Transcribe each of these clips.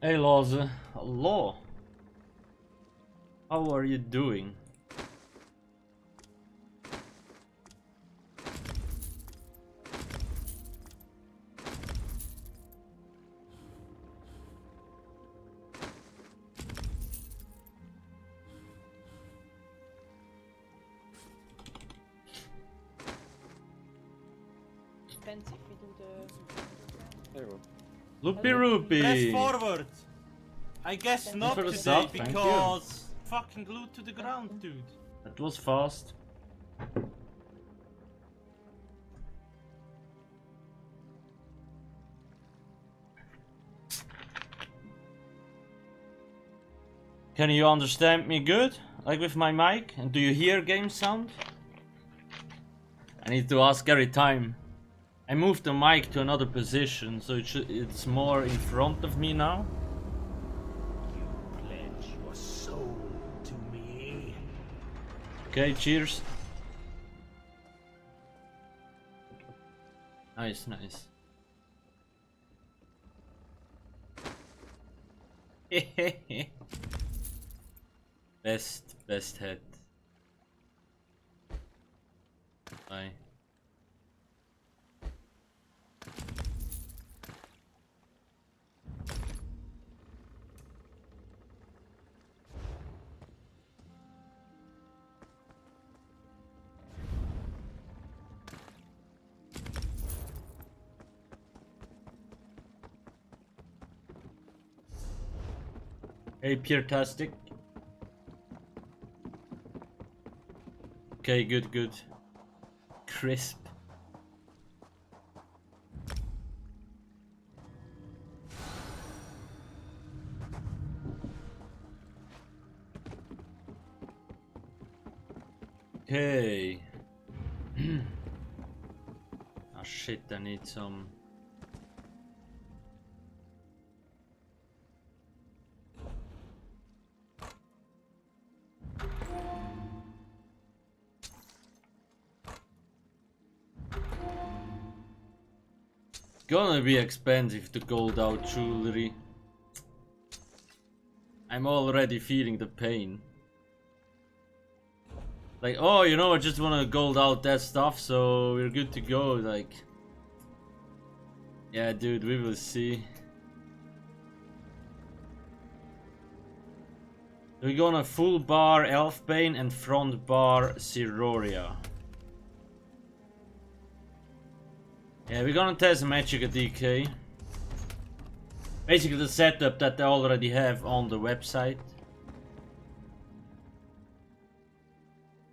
Hey Loz, hello. How are you doing? Depends if we do the... There you go. Loopy Roopy! Press forward! I guess Thank not you for the today sub, thank you. because fucking glued to the ground, dude. That was fast. Can you understand me good? Like with my mic? And do you hear game sound? I need to ask every time. I moved the mic to another position, so it's more in front of me now. You pledge your soul to me. Okay, cheers. Nice, nice. Best head. Bye. Hey, Piertastic. Okay, good. Crisp. Okay. Ah shit, I need some. Gonna be expensive to gold out jewelry. I'm already feeling the pain. Like, oh, you know, I just wanna gold out that stuff, so we're good to go. Like, yeah, dude, we will see. We're gonna full bar Elfbane and front bar Siroria. Yeah, we're gonna test Magicka DK. Basically the setup that they already have on the website.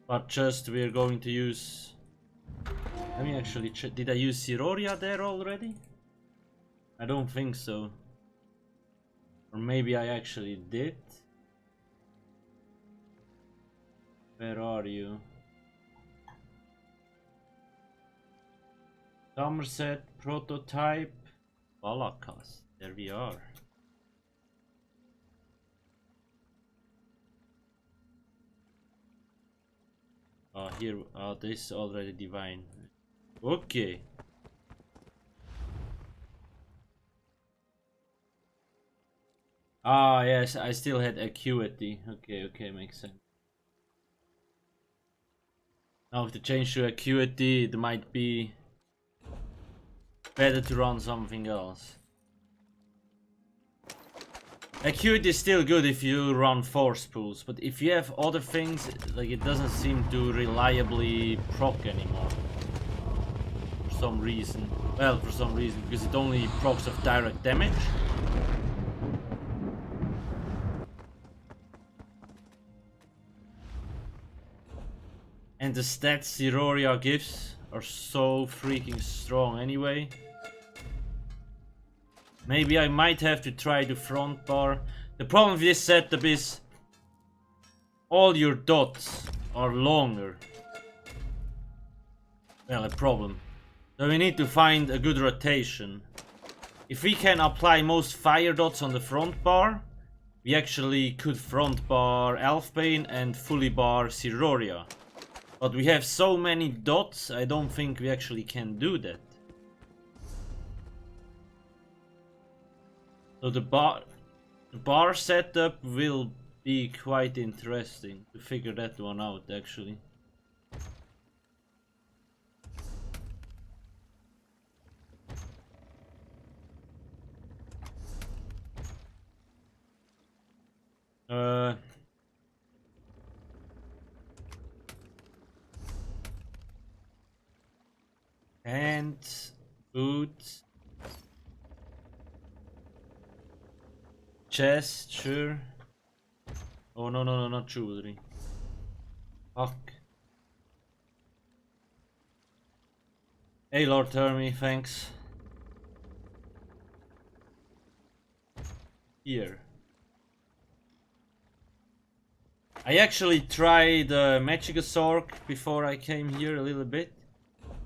But just we're going to use... Let me actually check. Did I use Siroria there already? I don't think so. Or maybe I actually did. Where are you? Summerset prototype Alcast. There we are. Here, this is already divine. Okay. Ah, yes, I still had acuity. Okay, makes sense. Now, if they change to acuity, it might be better to run something else. Acuity is still good if you run force pools, but if you have other things, like it doesn't seem to reliably proc anymore. For some reason. Well, for some reason, because it only procs of direct damage. And the stats Siroria gives are so freaking strong anyway. Maybe I might have to try the front bar. The problem with this setup is all your dots are longer. Well, a problem. So we need to find a good rotation. If we can apply most fire dots on the front bar, we actually could front bar Elfbane and fully bar Siroria. But we have so many dots, I don't think we actually can do that. So the bar... The bar setup will be quite interesting to figure that one out, actually. Hands, boots, chest, sure. Oh no, not jewelry. Fuck. Hey Lord Hermie, thanks. Here. I actually tried Magicka Sork before I came here a little bit.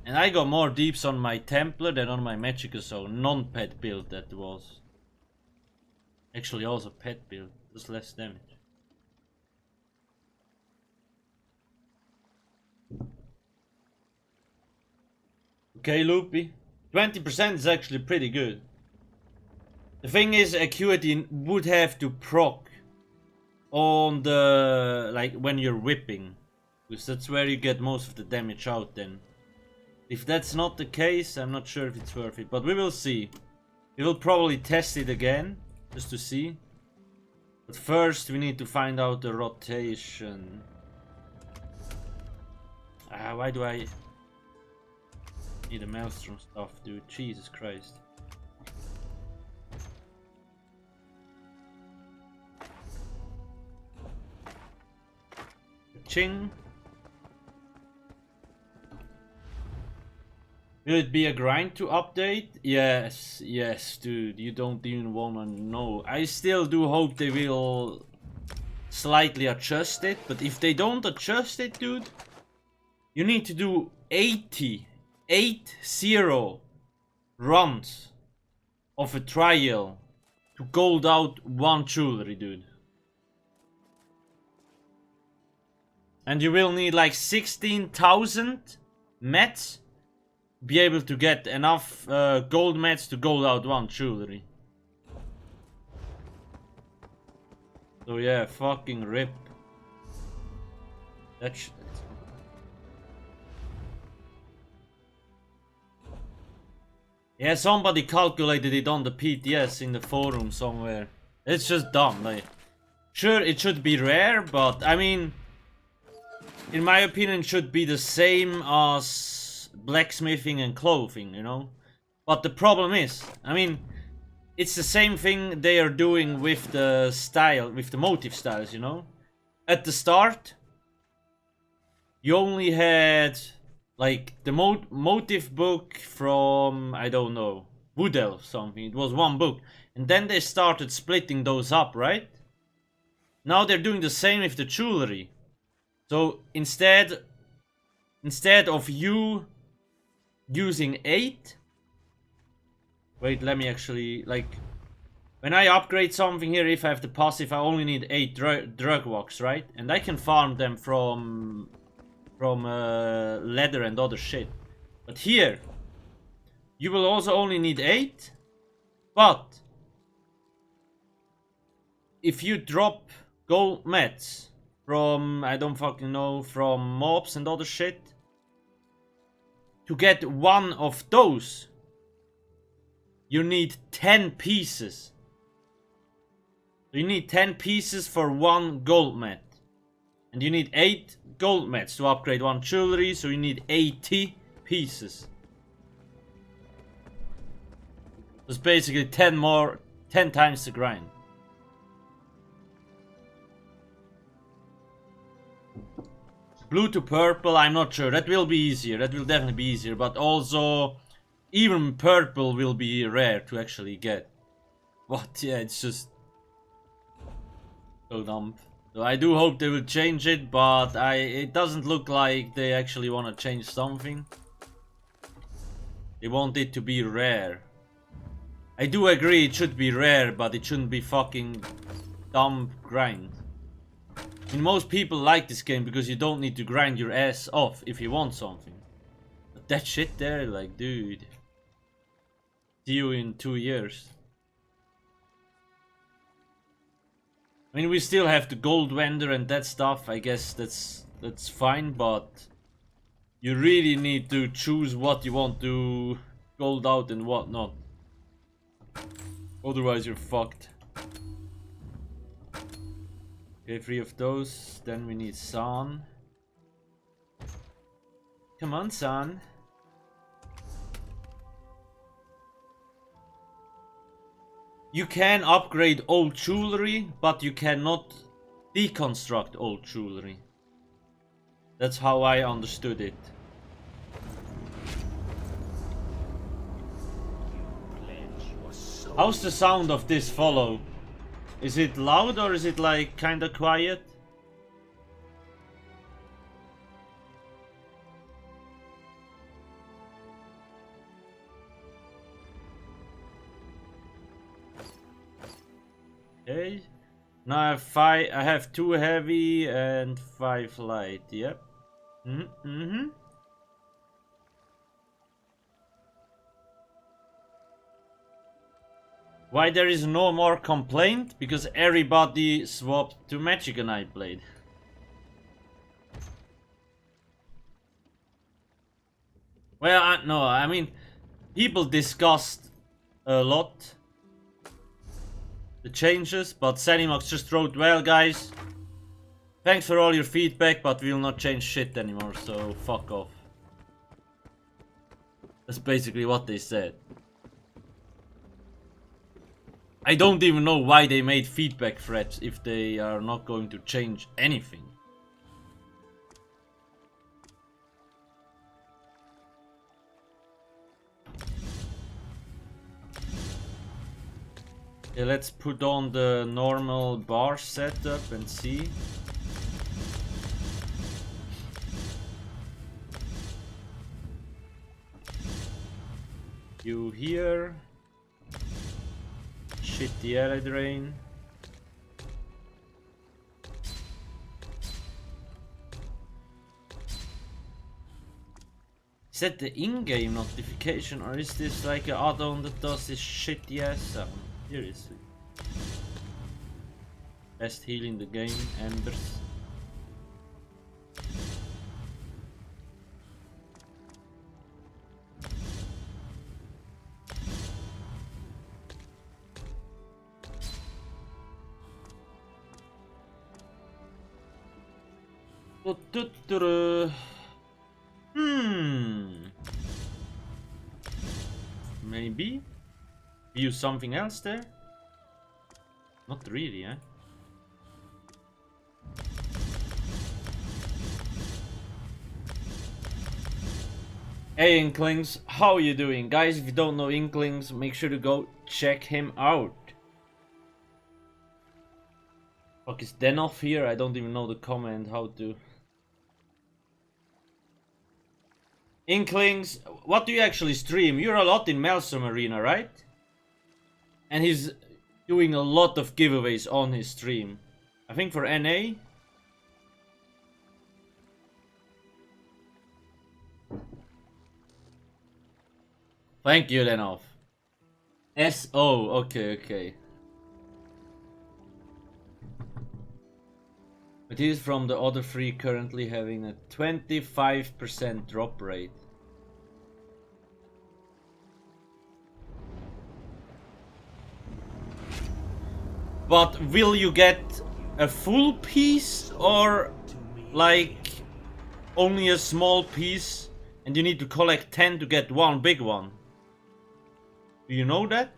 And I got more deeps on my Templar than on my Magicka Sork. Non-pet build that was. Actually also pet build, just less damage. Okay, Loopy. 20% is actually pretty good. The thing is, Acuity would have to proc on the, like, when you're whipping. Because that's where you get most of the damage out then. If that's not the case, I'm not sure if it's worth it. But we will see. We will probably test it again, just to see. But first we need to find out the rotation. Why do I need a maelstrom stuff, dude? Jesus Christ. Ching. Will it be a grind to update? Yes, yes, dude. You don't even wanna know. I still do hope they will slightly adjust it, but if they don't adjust it, dude, you need to do 80 runs of a trial to gold out one jewelry, dude. And you will need like 16,000 mats to be able to get enough gold mats to gold out one jewelry. So yeah, fucking rip. That shit. Yeah, somebody calculated it on the PTS in the forum somewhere. It's just dumb, like. Sure, it should be rare, but I mean, in my opinion, it should be the same as blacksmithing and clothing, you know? But the problem is, I mean, it's the same thing they are doing with the style, with the motive styles, you know? At the start, you only had, like, the motive book from, I don't know, Wood Elf something. It was one book. And then they started splitting those up, right? Now they're doing the same with the jewelry. So instead of you using 8, wait, let me actually, like, when I upgrade something here, if I have the passive, I only need 8 drug walks, right? And I can farm them from leather and other shit. But here, you will also only need 8, but if you drop gold mats from, I don't fucking know, from mobs and other shit, to get one of those, you need 10 pieces. So you need 10 pieces for one gold mat. And you need 8 gold mats to upgrade one jewelry, so you need 80 pieces. It's basically 10 times the grind. Blue to purple, I'm not sure. That will be easier. That will definitely be easier. But also, even purple will be rare to actually get. But yeah, it's just so dumb. So I do hope they will change it, but it doesn't look like they actually want to change something. They want it to be rare. I do agree it should be rare, but it shouldn't be fucking dumb grind. I mean, most people like this game because you don't need to grind your ass off if you want something. But that shit there, like, dude. See you in 2 years. I mean, we still have the gold vendor and that stuff. I guess that's fine, but you really need to choose what you want to gold out and what not. Otherwise, you're fucked. Okay, 3 of those. Then we need San. Come on, San. You can upgrade old jewelry, but you cannot deconstruct old jewelry. That's how I understood it. How's the sound of this follow? Is it loud or is it like kinda quiet? Okay. Now I have 5. I have 2 heavy and 5 light. Yep. Why there is no more complaint? Because everybody swapped to Magicka Nightblade. Well, no, I mean, people discussed a lot the changes, but Sanimox just wrote, well guys, thanks for all your feedback, but we will not change shit anymore, so fuck off. That's basically what they said. I don't even know why they made feedback threads if they are not going to change anything. Okay, let's put on the normal bar setup and see. You here. Shit the air drain. Is that the in-game notification or is this like an add-on that does this shitty ass sound? Seriously. Best heal in the game, Embers. Maybe? Use something else there? Not really, eh? Hey Inklings, how are you doing? Guys, if you don't know Inklings, make sure to go check him out. Fuck, is Denoff here? I don't even know the comment, how to... Inklings, what do you actually stream? You're a lot in Maelstrom Arena, right? And he's doing a lot of giveaways on his stream. I think for NA. Thank you, Denoff. SO, okay. But he's from the other 3 currently having a 25% drop rate. But will you get a full piece or like only a small piece and you need to collect 10 to get one big one? Do you know that?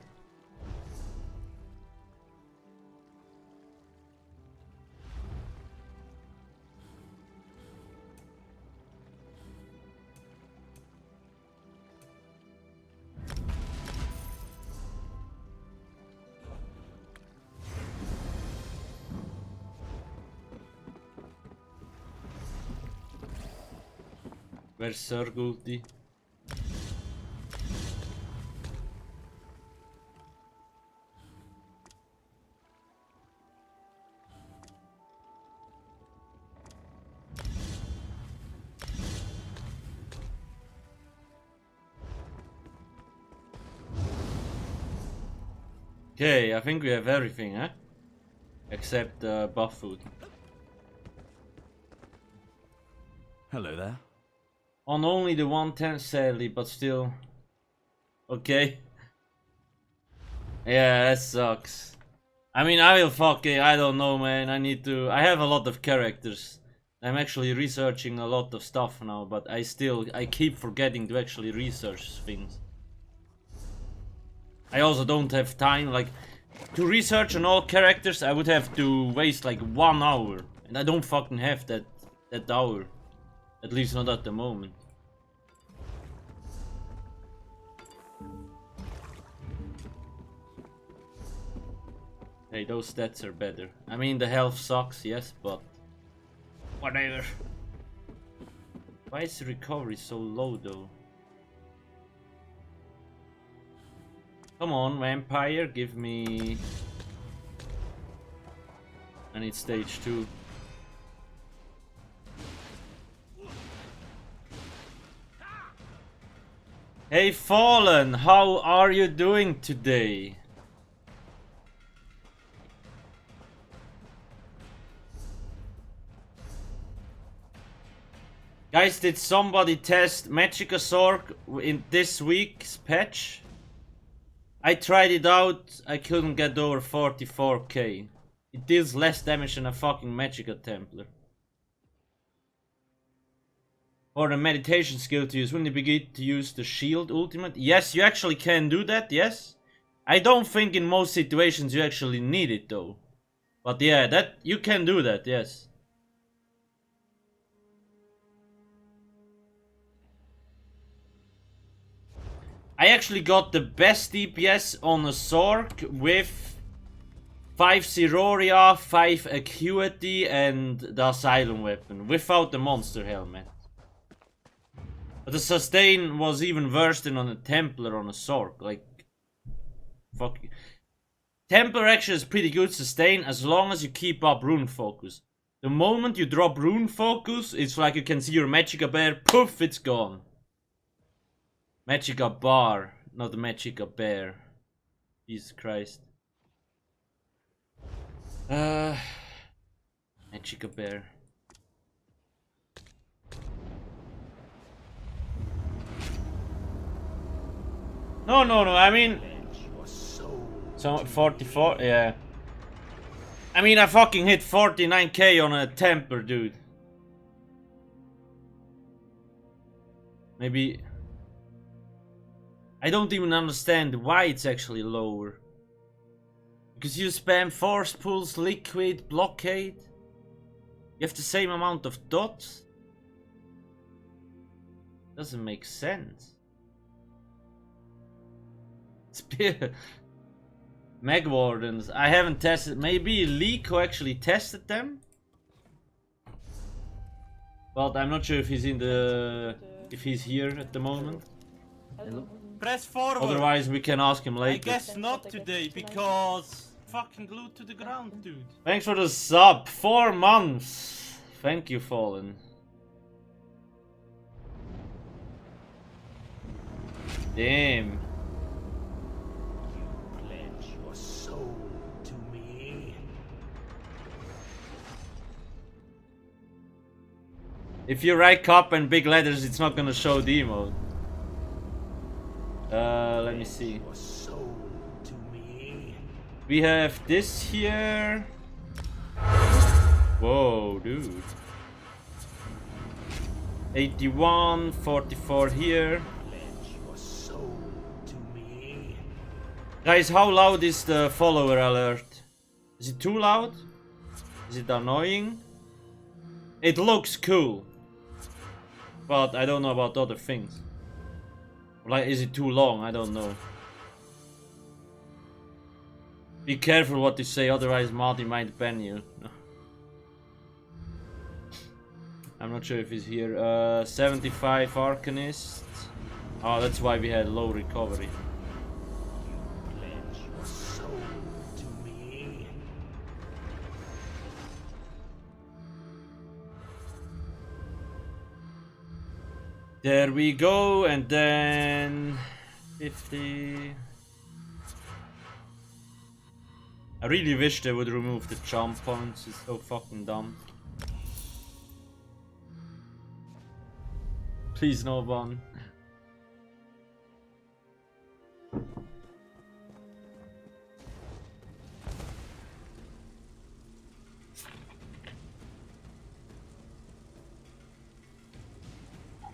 Where's Sir Gulti? Okay, I think we have everything, huh? Except buff food. Hello there. On only the 110 sadly, but still. Okay. Yeah, that sucks. I mean, I will I don't know, man. I have a lot of characters. I'm actually researching a lot of stuff now, but I keep forgetting to actually research things. I also don't have time, like, to research on all characters. I would have to waste like 1 hour, and I don't fucking have that hour. At least not at the moment. Hey, those stats are better. I mean, the health sucks, yes, but whatever. Why is the recovery so low, though? Come on, vampire, give me... I need stage 2. Hey, Fallen, how are you doing today? Guys, did somebody test Magicka Sork in this week's patch? I tried it out, I couldn't get over 44k. It deals less damage than a fucking Magicka Templar. For the meditation skill to use, wouldn't it be good to use the shield ultimate? Yes, you actually can do that, yes. I don't think in most situations you actually need it though. But yeah, that you can do that, yes. I actually got the best DPS on a Sork with 5 Ceroria, 5 Acuity and the Asylum Weapon, without the Monster Helmet. But the sustain was even worse than on a Templar on a Sork, like... Fuck. Templar actually is pretty good sustain as long as you keep up Rune Focus. The moment you drop Rune Focus, it's like you can see your Magicka Bear, poof, it's gone. Magicka Bar, not Magicka Bear. Jesus Christ. Magicka Bear. No, I mean... So, 44, yeah. I mean, I fucking hit 49k on a Temper, dude. Maybe... I don't even understand why it's actually lower. Because you spam Force Pulse, Liquid, Blockade. You have the same amount of dots. Doesn't make sense. Spear. Meg Wardens. I haven't tested. Maybe Lico actually tested them. But I'm not sure if he's in the... if he's here at the moment. Hello? Press forward. Otherwise we can ask him later. I guess not today because fucking glued to the ground, dude. Thanks for the sub. 4 months. Thank you, Fallen. Damn. You pledge your soul to me. If you write cup and big letters, it's not gonna show the emote. Let me see. Your soul to me. We have this here. Whoa, dude. 81, 44 here. Pledge your soul to me. Guys, how loud is the follower alert? Is it too loud? Is it annoying? It looks cool. But I don't know about other things. Like, is it too long? I don't know. Be careful what you say, otherwise Marty might ban you. I'm not sure if he's here. 75 Arcanist. Oh, that's why we had low recovery. You pledge your soul to me. There we go, and then 50. I really wish they would remove the jump points, it's so fucking dumb. Please no one.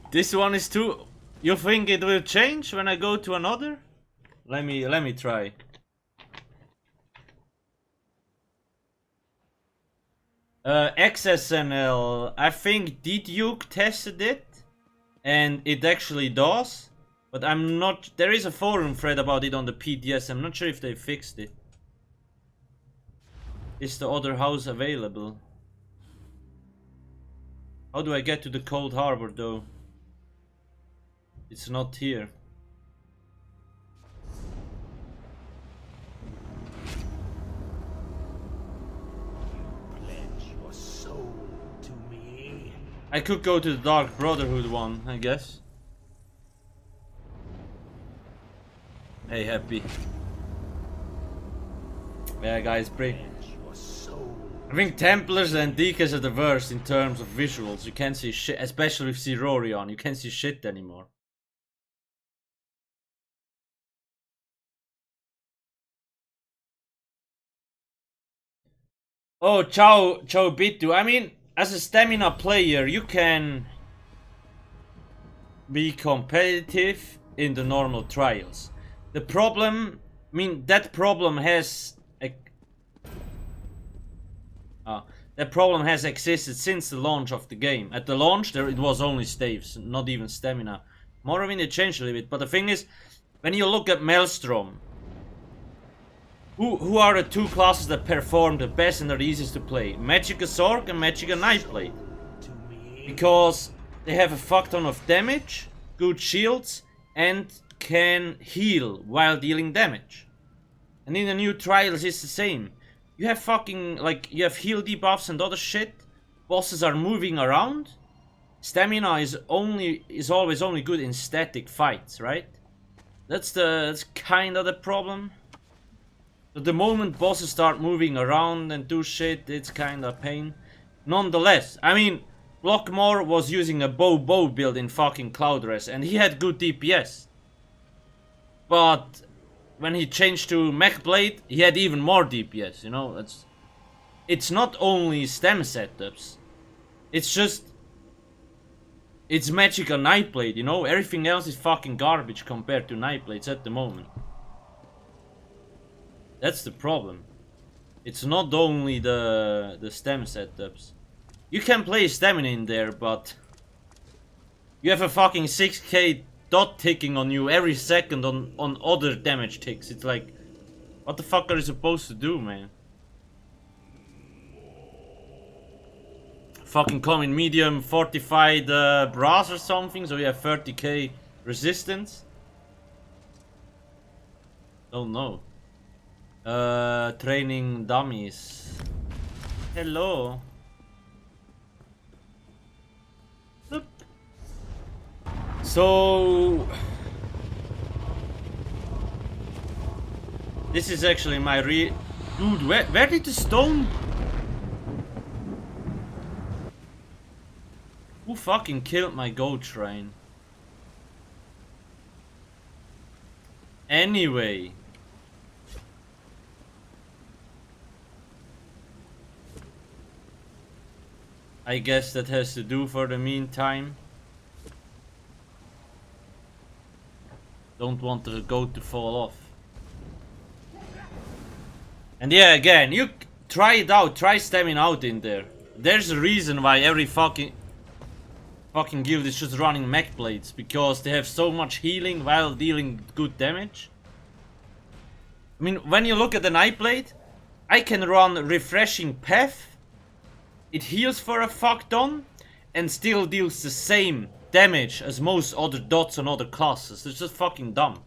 This one is too... You think it will change when I go to another? Let me try. XSNL, I think Duke tested it, and it actually does, but I'm not... There is a forum thread about it on the PTS, I'm not sure if they fixed it. Is the other house available? How do I get to the Cold Harbor though? It's not here. I could go to the Dark Brotherhood one, I guess. Hey, happy. Yeah, guys, I think Templars and Deacons are the worst in terms of visuals. You can't see shit, especially with Rory on. You can't see shit anymore. Oh, ciao Bitu. I mean, as a stamina player, you can be competitive in the normal trials. The problem, that problem has existed since the launch of the game. At the launch, it was only staves, not even stamina. Morrowind it changed a little bit, but the thing is, when you look at Maelstrom, who are the two classes that perform the best and are the easiest to play? Magicka Sorc and Magicka Nightblade. Because they have a fuck ton of damage, good shields, and can heal while dealing damage. And in the new trials it's the same. You have fucking, like, you have heal debuffs and other shit. Bosses are moving around. Stamina is always only good in static fights, right? That's kind of the problem. But the moment bosses start moving around and do shit, it's kind of pain. Nonetheless, I mean, Blockmore was using a bow build in fucking Cloudrest, and he had good DPS. But when he changed to Mechblade, he had even more DPS, you know? It's not only stem setups. It's Magicka Nightblade, you know? Everything else is fucking garbage compared to Nightblades at the moment. That's the problem. It's not only the stem setups. You can play stamina in there, but you have a fucking 6k dot ticking on you every second on other damage ticks. It's like, what the fuck are you supposed to do, man? Fucking come in medium fortified brass or something, so you have 30k resistance? Don't know. Training dummies. Hello. Look. So this is actually my dude, where did the stone? Who fucking killed my goat train? Anyway. I guess that has to do for the meantime. Don't want the goat to fall off. And yeah, again, you try it out, try stemming out in there. There's a reason why every fucking guild is just running mech blades, because they have so much healing while dealing good damage. I mean, when you look at the Nightblade, I can run refreshing path. It heals for a fuck ton and still deals the same damage as most other dots on other classes. It's just fucking dumb.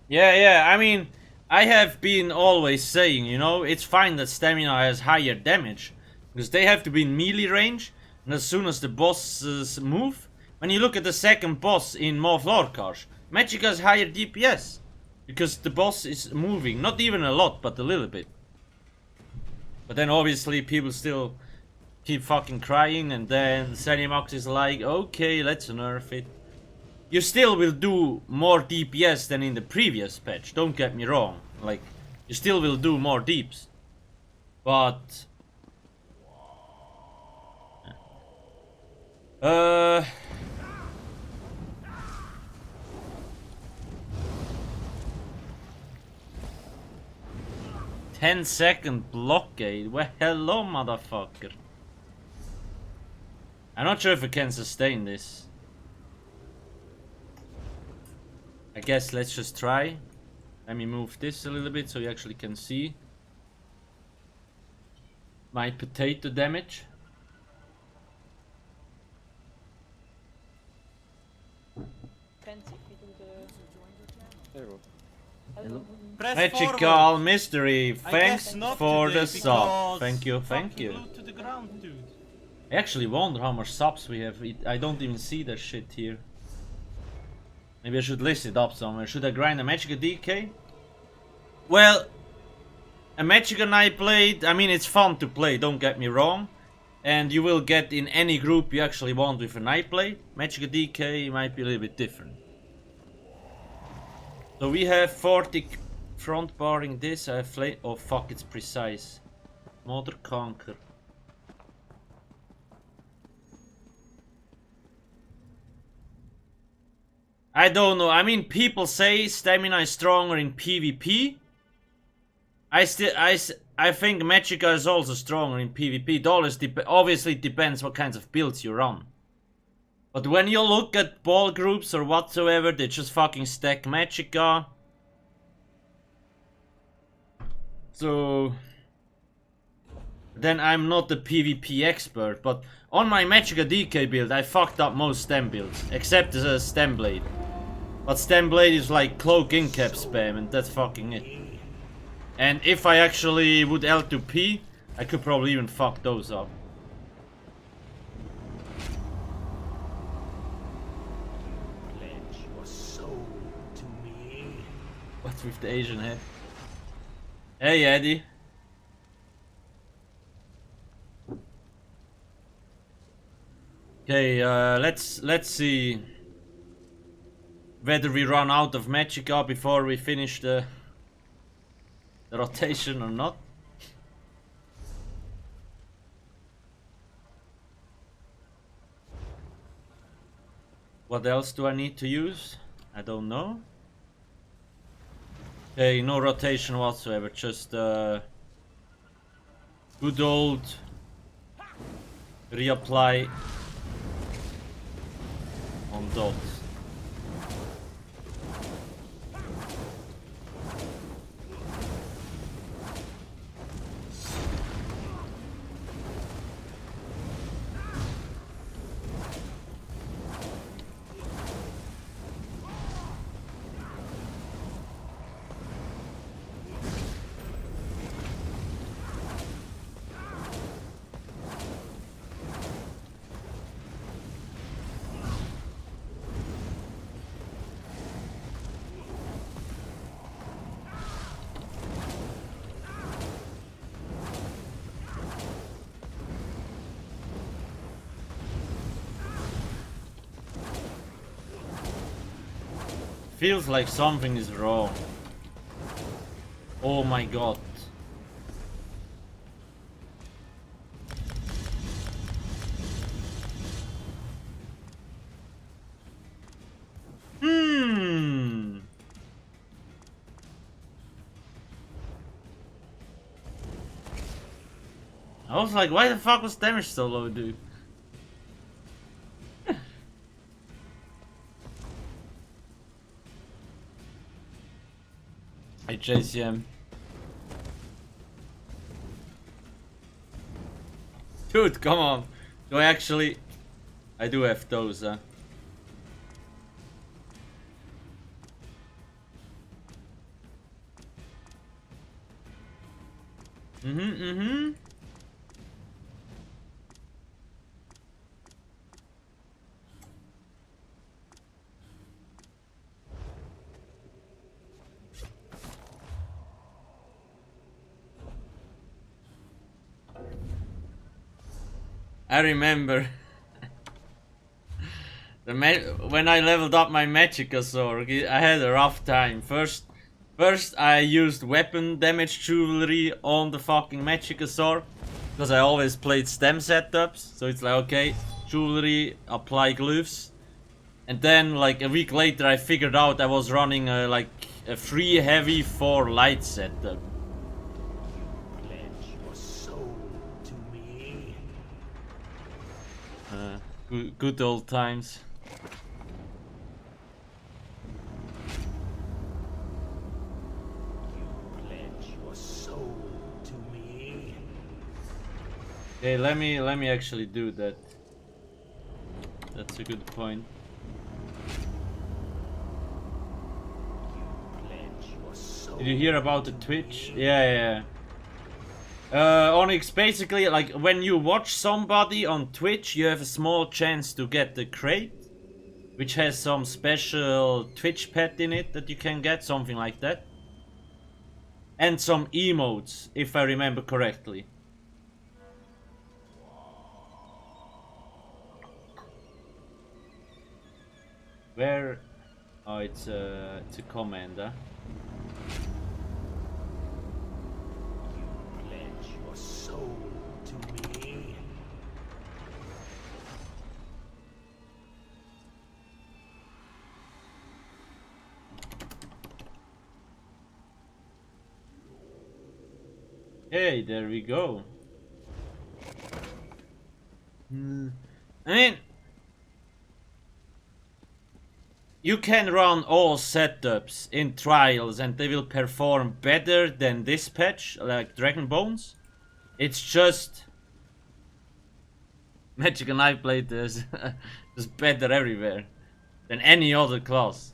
Yeah, I mean, I have been always saying, you know, it's fine that stamina has higher damage, Because they have to be in melee range, and as soon as the bosses move, when you look at the second boss in Morph Lorcash, Magicka has higher DPS. Because the boss is moving, not even a lot, but a little bit. But then obviously people still keep fucking crying, and then Zenimax is like, okay, let's nerf it. You still will do more DPS than in the previous patch, don't get me wrong. Like, you still will do more deeps. But... 10-second blockade? Well, hello, motherfucker. I'm not sure if I can sustain this. I guess let's just try. Let me move this a little bit so you actually can see my potato damage. Depends if we do the... There you go. Hello. Press Magical forward. mystery, I thanks guess not for today the sub. because Thank you, thank fucking you. glued to the ground, dude. I actually wonder how much subs we have. I don't even see that shit here. Maybe I should list it up somewhere. Should I grind a Magicka DK? Well, a Magicka Night Blade, I mean, it's fun to play, don't get me wrong. And you will get in any group you actually want with a Night Blade. Magicka DK might be a little bit different. So we have 40 front barring this. I have flame. Oh fuck, it's precise. Mother Conquer. I don't know. I mean, people say stamina is stronger in PvP. I think Magicka is also stronger in PvP. It always obviously depends what kinds of builds you run. But when you look at ball groups or whatsoever, they just fucking stack Magicka. So then I'm not a PvP expert, but on my Magicka DK build I fucked up most stem builds, except the stem blade. But stem blade is like cloak incap spam, and that's fucking it. And if I actually would L2P, I could probably even fuck those up. Pledge your soul to me. What with the Asian head? Hey Eddie. Okay, let's see whether we run out of Magicka before we finish the rotation or not. What else do I need to use? I don't know. Okay, no rotation whatsoever, just good old reapply on dots. Feels like something is wrong. Oh my god. I was like, why the fuck was damage so low, dude? Hey JCM. Dude, come on. Do I actually... I do have those, huh? I remember when I leveled up my Magicka sword, I had a rough time. First I used weapon damage jewelry on the fucking Magicka sword because I always played stem setups. So it's like, okay, jewelry, apply glyphs, and then like a week later I figured out I was running like a 3 heavy 4 light setup. Pledge your soul to me. Good old times. Pledge your soul to me. Okay, let me actually do that. That's a good point. Pledge your soul. Did you hear about the Twitch? Yeah. Onyx, basically, like, when you watch somebody on Twitch, you have a small chance to get the crate, which has some special Twitch pet in it that you can get, something like that. And some emotes, if I remember correctly. Where? Oh, it's a commander. Pledge your soul to me. Hey, there we go. I mean, you can run all setups in trials and they will perform better than this patch, like Dragon Bones. It's just Magic and I played this just better everywhere than any other class.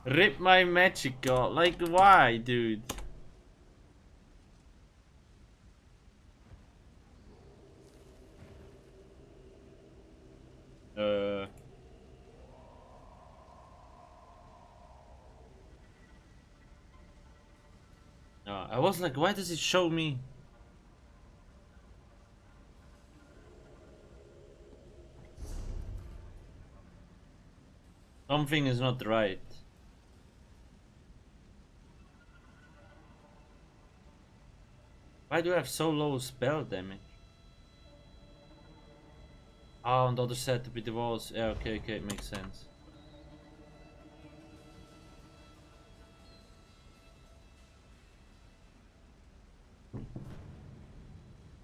Rip my Magicka, like why, dude? No, I was like, why does it show me? Something is not right. Why do I have so low spell damage? Oh, on the other side with the walls. Yeah, okay, it makes sense.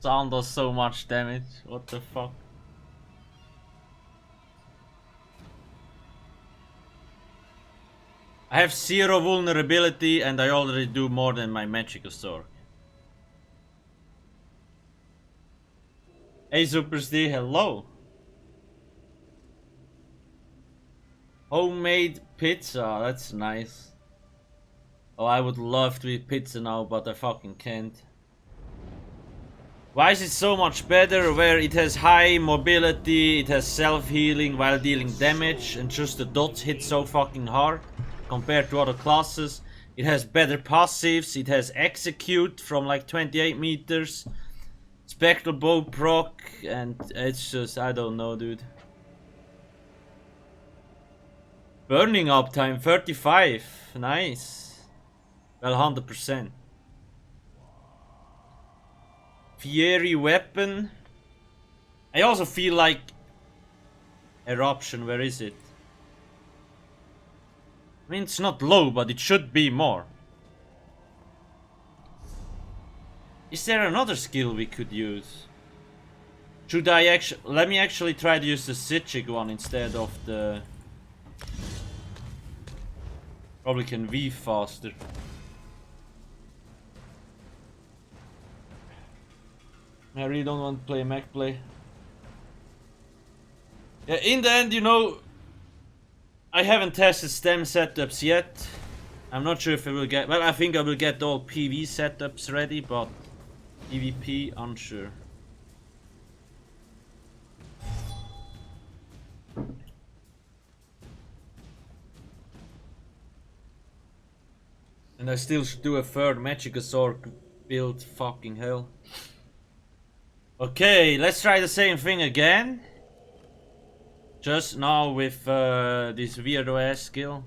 Sound does so much damage. What the fuck? I have 0 vulnerability and I already do more than my Magicka sword. Hey Super D, hello. Homemade pizza, that's nice. Oh, I would love to eat pizza now, but I fucking can't. Why is it so much better where it has high mobility, it has self-healing while dealing damage, and just the dots hit so fucking hard compared to other classes? It has better passives, it has execute from like 28 meters. Spectral bow proc, and it's just, I don't know, dude. Burning uptime 35, nice. Well, 100%. Fiery weapon. I also feel like eruption, where is it? I mean, it's not low, but it should be more. Is there another skill we could use? Should I actually... Let me actually try to use the Psychic one instead of the... Probably can weave faster. I really don't want to play mech play. Yeah, in the end, you know, I haven't tested stem setups yet. I'm not sure if I will get... Well, I think I will get all PV setups ready, but PvP, unsure. And I still should do a third Magicka sword build, fucking hell. Okay, let's try the same thing again. Just now with this weirdo ass skill.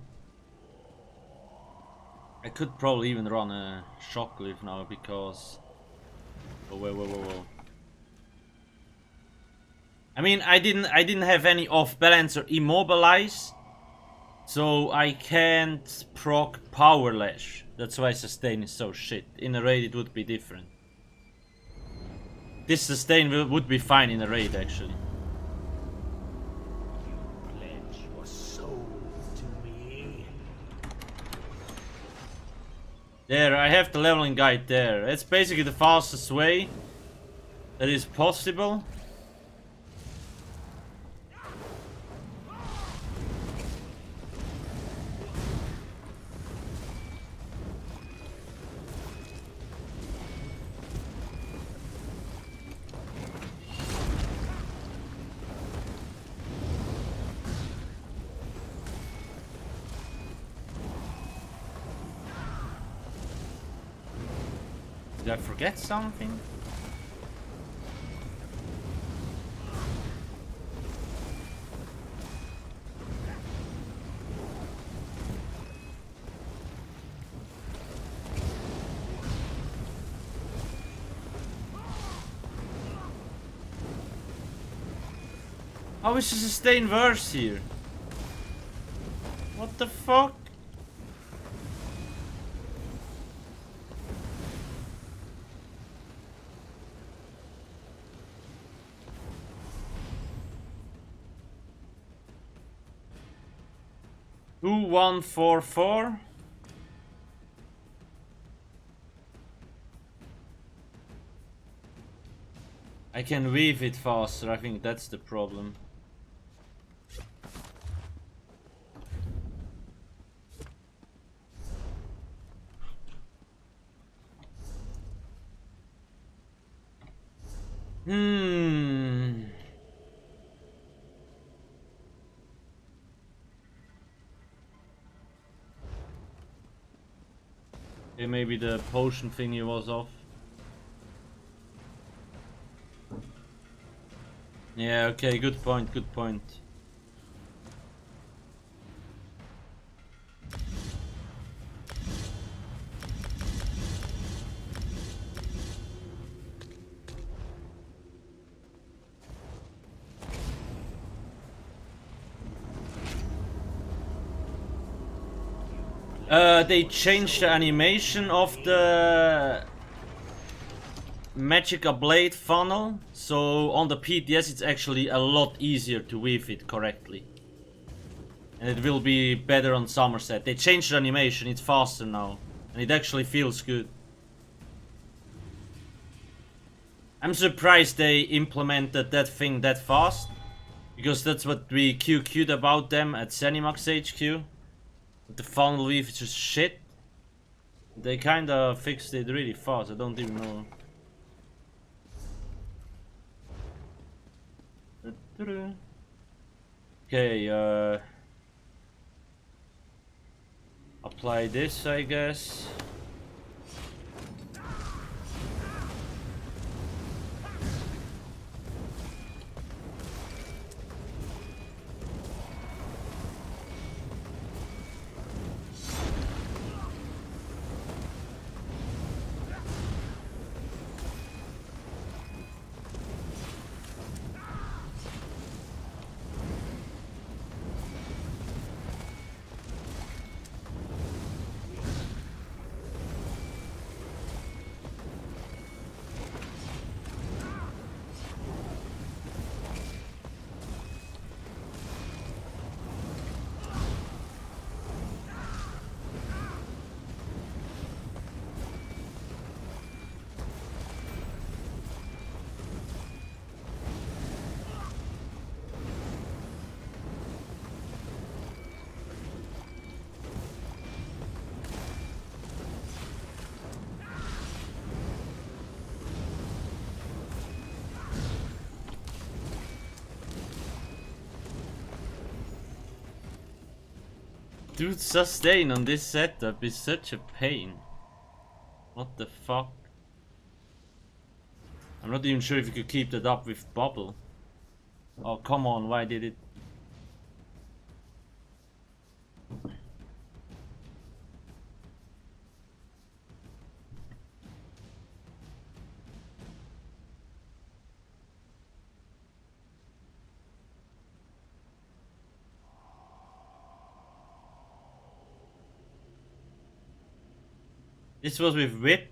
I could probably even run a shockleaf now because... Oh, whoa. I mean, I didn't have any off balance or immobilize. So I can't proc power lash. That's why sustain is so shit. In a raid it would be different. This sustain would be fine in a raid actually. Pledge your soul to me. There, I have the leveling guide there. It's basically the fastest way that is possible. Did I forget something? How is the sustain worse here? What the fuck? Two, 1, 4, 4. I can weave it faster, I think that's the problem. Okay, maybe the potion thingy was off. Yeah, okay, good point, good point. They changed the animation of the Magicka blade funnel, so on the PTS it's actually a lot easier to weave it correctly. And it will be better on Summerset. They changed the animation, it's faster now. And it actually feels good. I'm surprised they implemented that thing that fast. Because that's what we QQ'd about them at Zenimax HQ. The funnel weave is just shit. They kinda fixed it really fast, I don't even know. Okay, apply this, I guess. Dude, sustain on this setup is such a pain. What the fuck? I'm not even sure if you could keep that up with bubble. Oh, come on, why did it? This was with whip.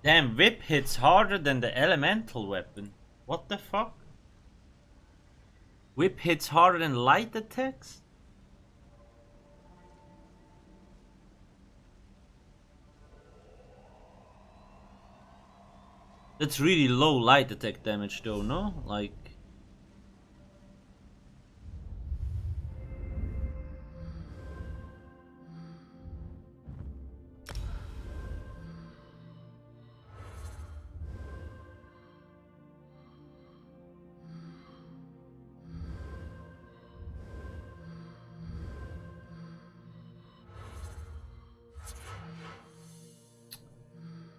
Damn, whip hits harder than the elemental weapon. What the fuck? Whip hits harder than light attacks? That's really low light attack damage though, no? Like...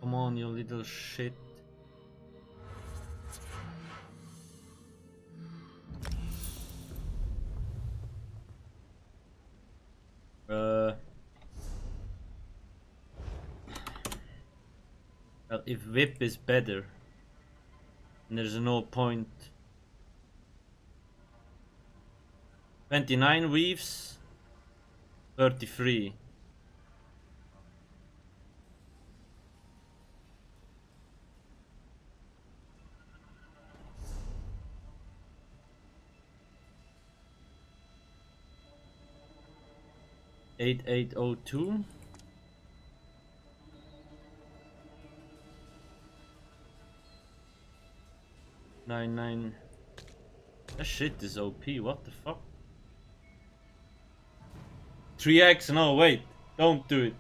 Come on, you little shit. Well, if whip is better, then there's no point. 29 weaves, 33. $8802. 99. That shit is OP, what the fuck? 3x, no wait, don't do it.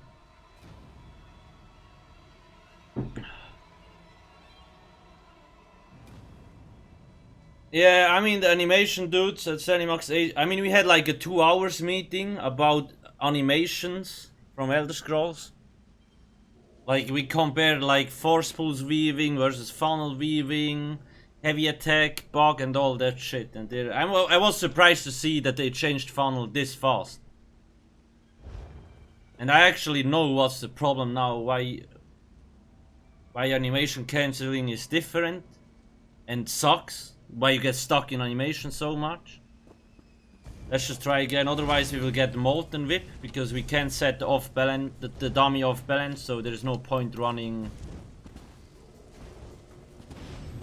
Yeah, I mean the animation dudes at Zenimax 8, I mean we had like a 2 hours meeting about animations from Elder Scrolls. Like we compared like force pulse weaving versus funnel weaving, heavy attack, bug and all that shit. And I was surprised to see that they changed funnel this fast. And I actually know what's the problem now, why animation cancelling is different and sucks, why you get stuck in animation so much. Let's just try again, otherwise we will get Molten Whip, because we can't set the off balance, the dummy off balance, so there's no point running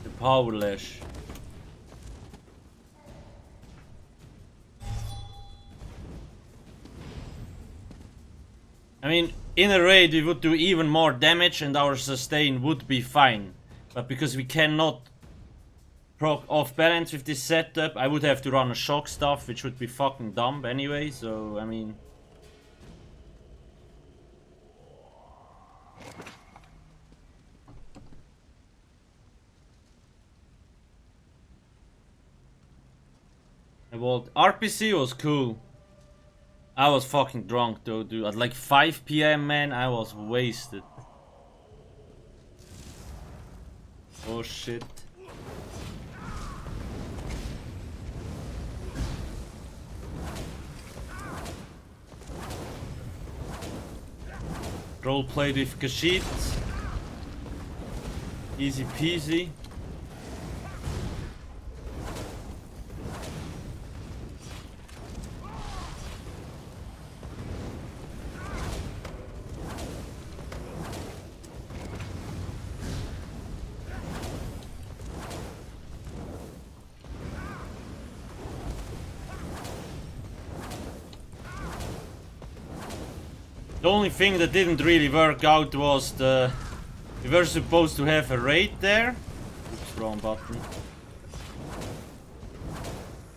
the Power Lash. I mean, in a raid we would do even more damage and our sustain would be fine. But because we cannot proc off balance with this setup, I would have to run a shock stuff, which would be fucking dumb anyway, so I mean... RPC was cool. I was fucking drunk though, dude. At like 5 PM, man, I was wasted. Oh shit. Role played with Kashid. Easy peasy. The only thing that didn't really work out was we were supposed to have a raid there. Oops, wrong button.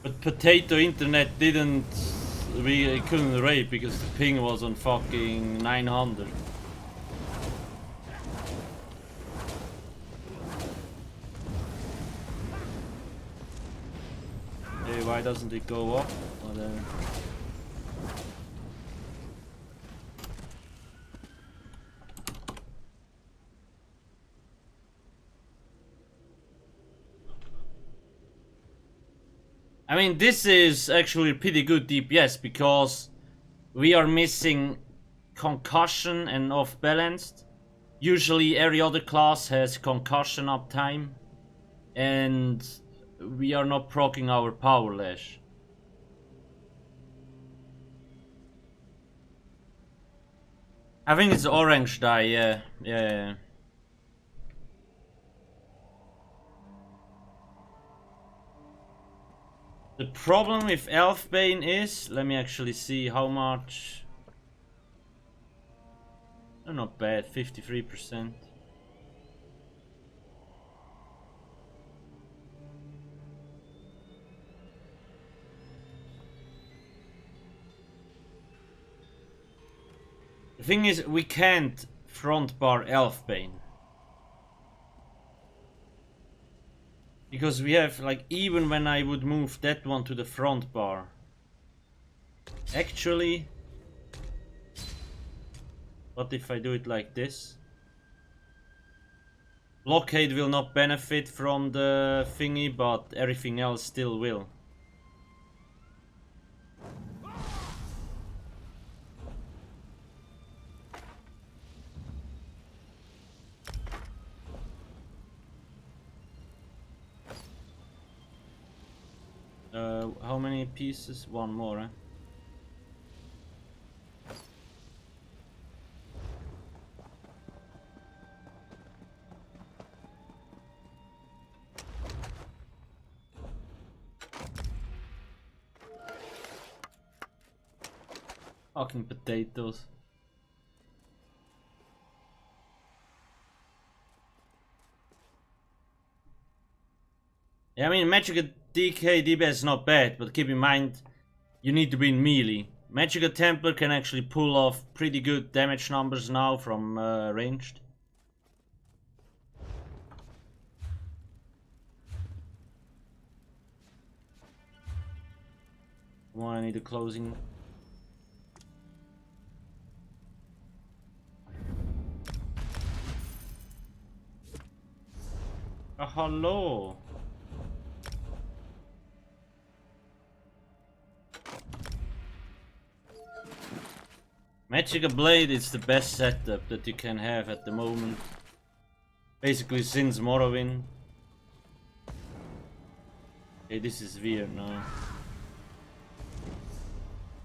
But potato internet didn't. We couldn't raid because the ping was on fucking 900. Hey, why doesn't it go up? Whatever. I mean, this is actually pretty good DPS because we are missing concussion and off balanced. Usually every other class has concussion uptime, and we are not proccing our power lash. I think it's orange dye, yeah. The problem with Elfbane is, let me actually see how much. They're not bad, 53%. The thing is, we can't front bar Elfbane. Because we have, like, even when I would move that one to the front bar. Actually, what if I do it like this? Blockade will not benefit from the thingy, but everything else still will. How many pieces? One more, eh? Fucking potatoes. Yeah, I mean, Magicka DK DPS is not bad, but keep in mind, you need to be in melee. Magicka Templar can actually pull off pretty good damage numbers now from ranged. Come on, I need a closing. Hello. Magicka Blade is the best setup that you can have at the moment. Basically since Morrowind. Okay, this is weird now.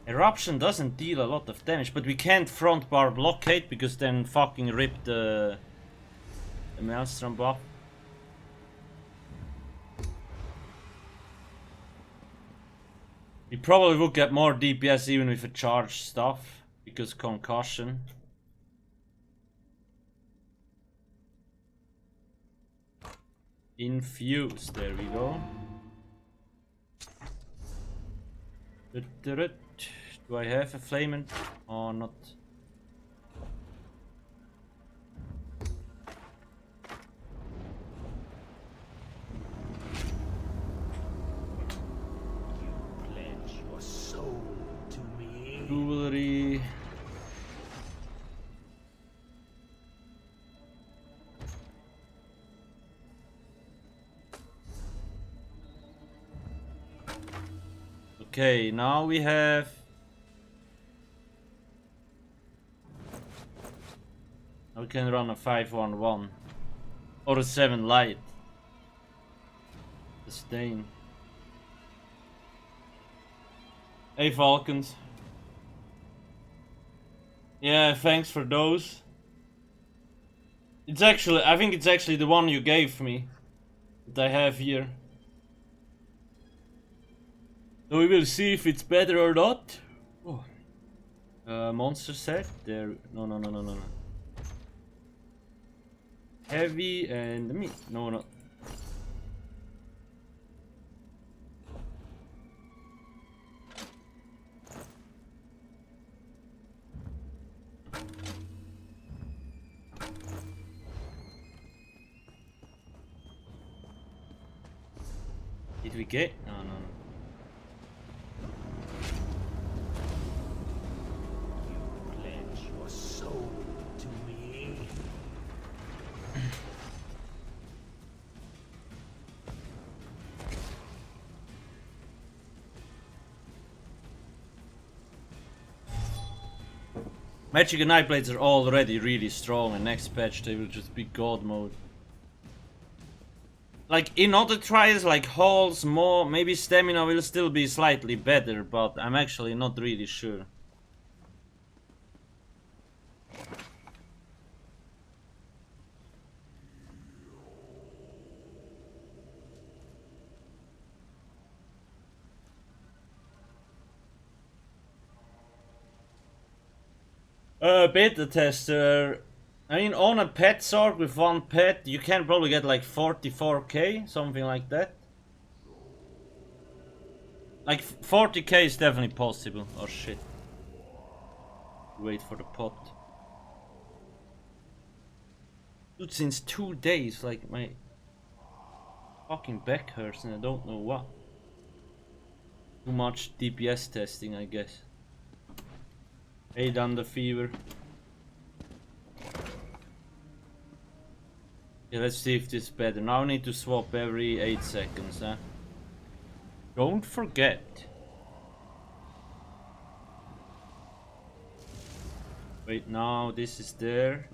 Eruption doesn't deal a lot of damage, but we can't front bar blockade because then fucking rip the Maelstrom buff. We probably would get more DPS even with a charged stuff, because concussion. Infuse, there we go. Do I have a flaming or not? Jewelry. Okay, now we have we can run a 5-1-1 or a 7 light. The stain. Hey Falcons. Yeah, thanks for those. It's actually, I think it's actually the one you gave me that I have here. So we will see if it's better or not. Oh. Monster set. There. No. Heavy and me. No. Did we get? No. Magicka Nightblades are already really strong, and next patch they will just be god mode. Like in other trials like halls, more maybe stamina will still be slightly better, but I'm actually not really sure. Beta tester. I mean, on a pet sword with one pet, you can probably get like 44k, something like that. Like 40k is definitely possible. Oh shit. Wait for the pot. Dude, since 2 days, like my fucking back hurts and I don't know what. Too much DPS testing, I guess. 8 under fever. Yeah, let's see if this is better. Now I need to swap every 8 seconds, huh? Don't forget. Wait, now this is there.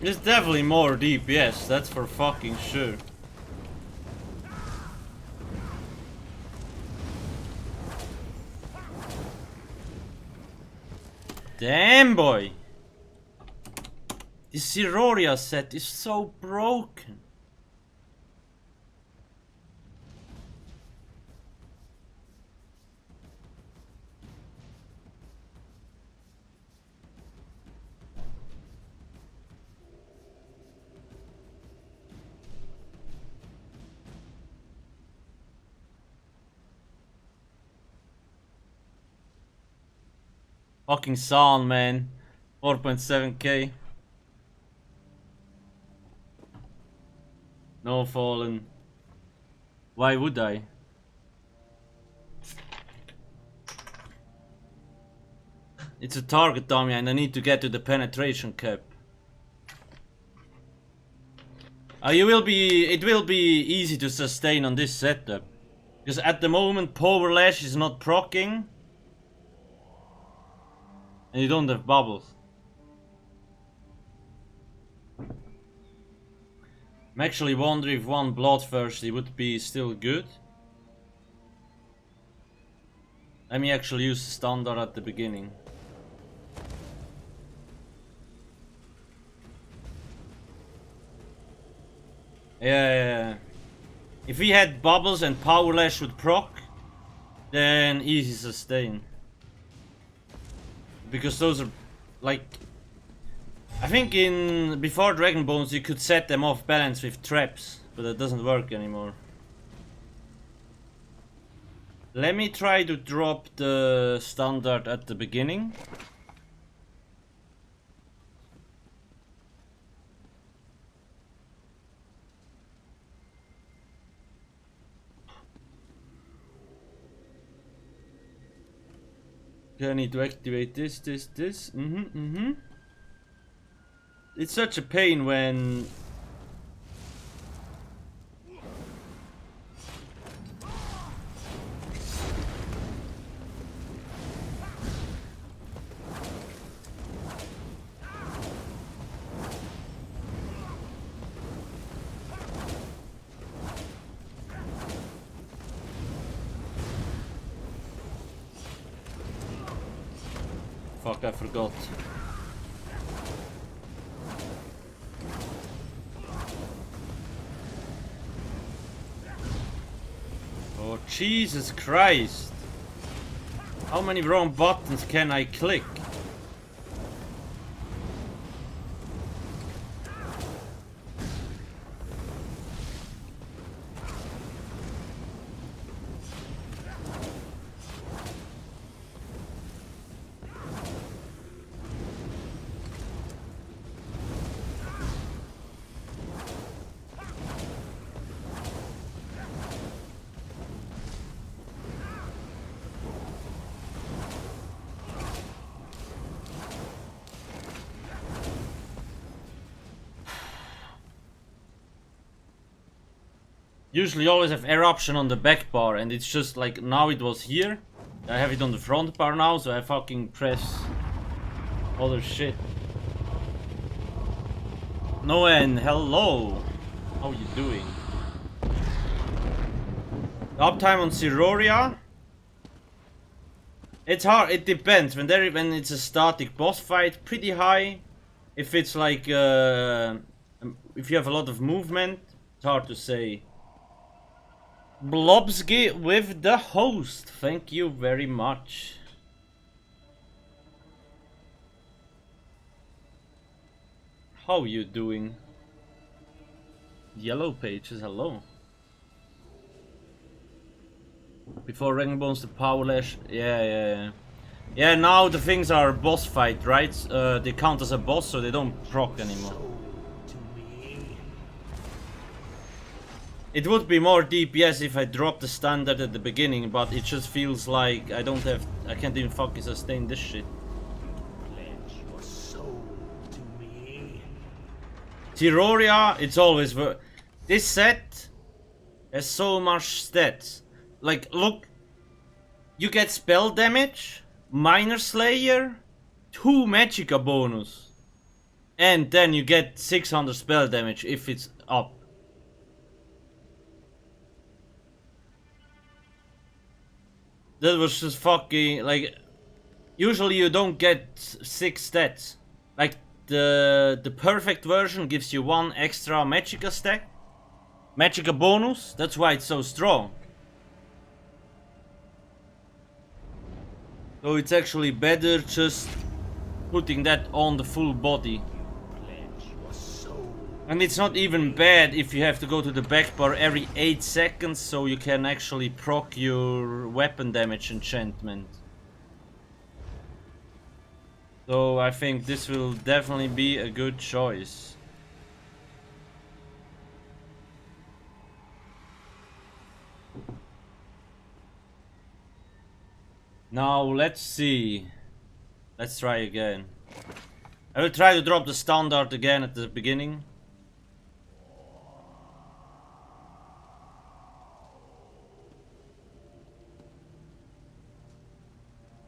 It's definitely more DPS, that's for fucking sure. Damn boy! This Siroria set is so broken. Fucking Son, man. 4.7k. No fallen. Why would I? It's a target dummy and I need to get to the penetration cap. It will be easy to sustain on this setup. Because at the moment Power Lash is not proccing. And you don't have bubbles. I'm actually wondering if one Bloodthirsty would be still good. Let me actually use standard at the beginning. Yeah. If we had bubbles and Power Lash would proc, then easy sustain. Because those are like, I think in before Dragon Bones you could set them off balance with traps, but that doesn't work anymore. Let me try to drop the standard at the beginning. Okay, I need to activate this. It's such a pain when... Fuck, I forgot. Jesus Christ. How many wrong buttons can I click? Usually always have eruption on the back bar, and it's just like now it was here. I have it on the front bar now, so I fucking press other shit. Noen, hello. How you doing? Uptime on Siroria? It's hard, it depends. When it's a static boss fight, pretty high. If it's like if you have a lot of movement, it's hard to say. Blobsky with the host. Thank you very much. How you doing? Yellow pages, hello. Before Bones the Power Lash. Yeah, now the things are boss fight, right? They count as a boss, so they don't proc anymore. It would be more DPS if I dropped the standard at the beginning, but it just feels like I can't even fucking sustain this shit. Terraria, it's always this set has so much stats. Like, look, you get spell damage, Minor Slayer, 2 Magicka bonus, and then you get 600 spell damage if it's up. That was just fucking, like, usually you don't get 6 stats. Like, the perfect version gives you 1 extra Magicka stack. Magicka bonus, that's why it's so strong. So it's actually better just putting that on the full body. And it's not even bad if you have to go to the back bar every 8 seconds, so you can actually proc your weapon damage enchantment. So I think this will definitely be a good choice. Now let's see. Let's try again. I will try to drop the standard again at the beginning.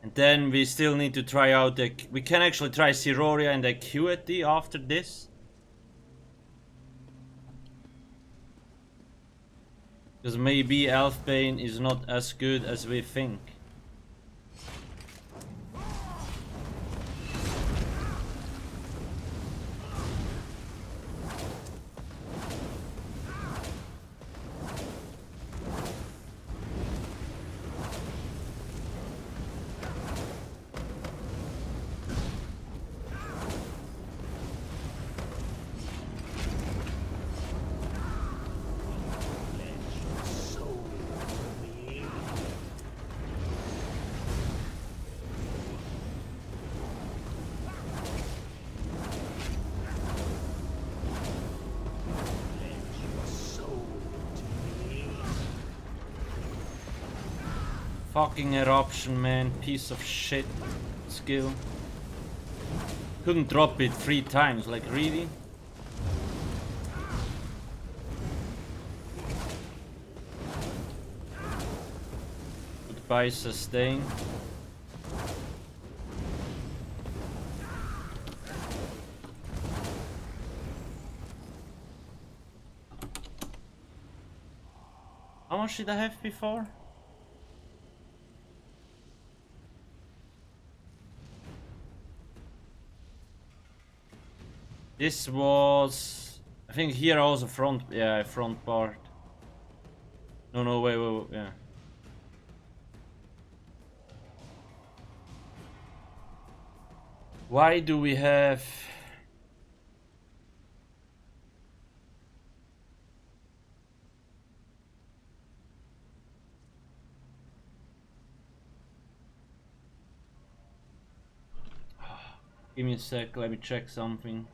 And then we still need to try out the... We can actually try Siroria and Acuity after this. Because maybe Elfbane is not as good as we think. Fucking eruption, man, piece of shit skill. Couldn't drop it 3 times, like really? Goodbye sustain. How much did I have before? This was, I think here also front, yeah, front part. No, wait, yeah. Why do we have... Give me a sec, let me check something.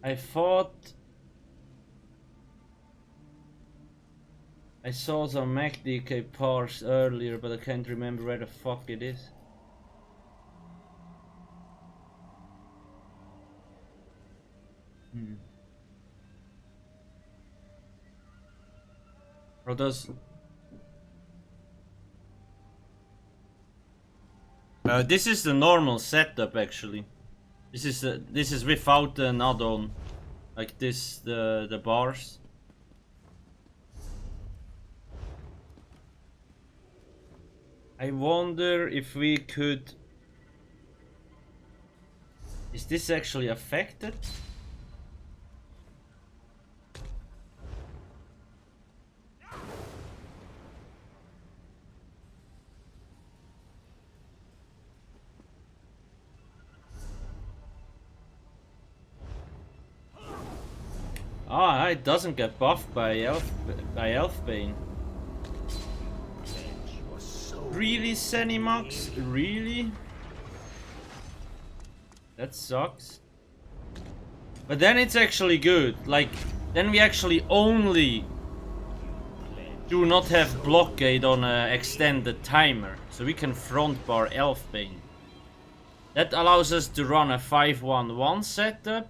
I thought I saw some Magicka parts earlier, but I can't remember where the fuck it is. Or does... this is the normal setup actually. This is without an add-on, like this, the bars. I wonder if we could... Is this actually affected? Ah, it doesn't get buffed by Elfbane. Really, Zenimax? Really? That sucks. But then it's actually good. Like, then we actually only do not have blockade on an extended timer. So we can front bar Elfbane. That allows us to run a 5-1-1 setup.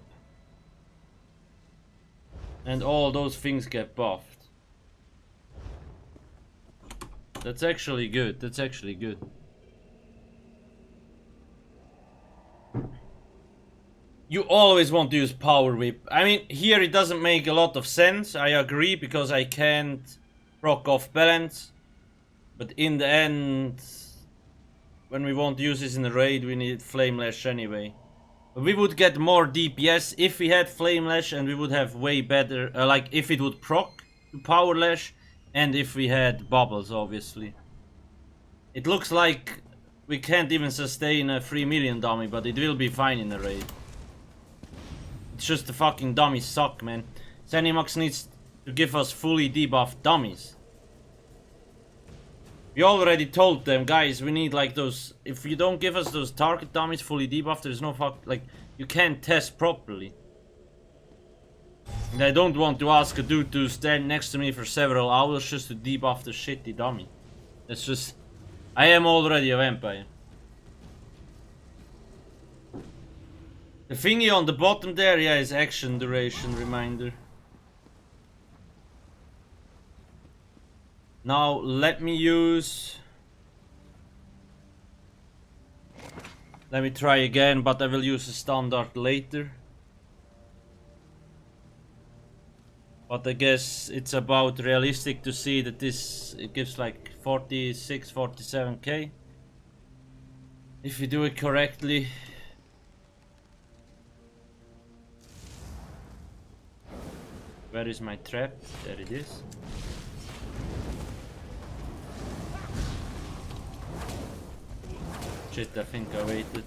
And all those things get buffed. That's actually good. That's actually good. You always want to use Power Whip. I mean, here it doesn't make a lot of sense. I agree, because I can't proc off balance. But in the end, when we want to use this in a raid, we need Flame Lash anyway. But we would get more DPS if we had Flame Lash, and we would have way better, like if it would proc to Power Lash, and if we had bubbles, obviously. It looks like we can't even sustain a 3 million dummy, but it will be fine in a raid. It's just the fucking dummies suck, man. Zenimax needs to give us fully debuffed dummies. We already told them, guys, we need like those... If you don't give us those target dummies fully debuffed, there's no fuck... Like, you can't test properly. And I don't want to ask a dude to stand next to me for several hours just to debuff the shitty dummy. That's just... I am already a vampire. The thingy on the bottom there, yeah, is action duration reminder. Now let me use... Let me try again, but I will use a standard later. But I guess it's about realistic to see that this, it gives like 46, 47k. If you do it correctly. Where is my trap? There it is. Shit, I think I waited.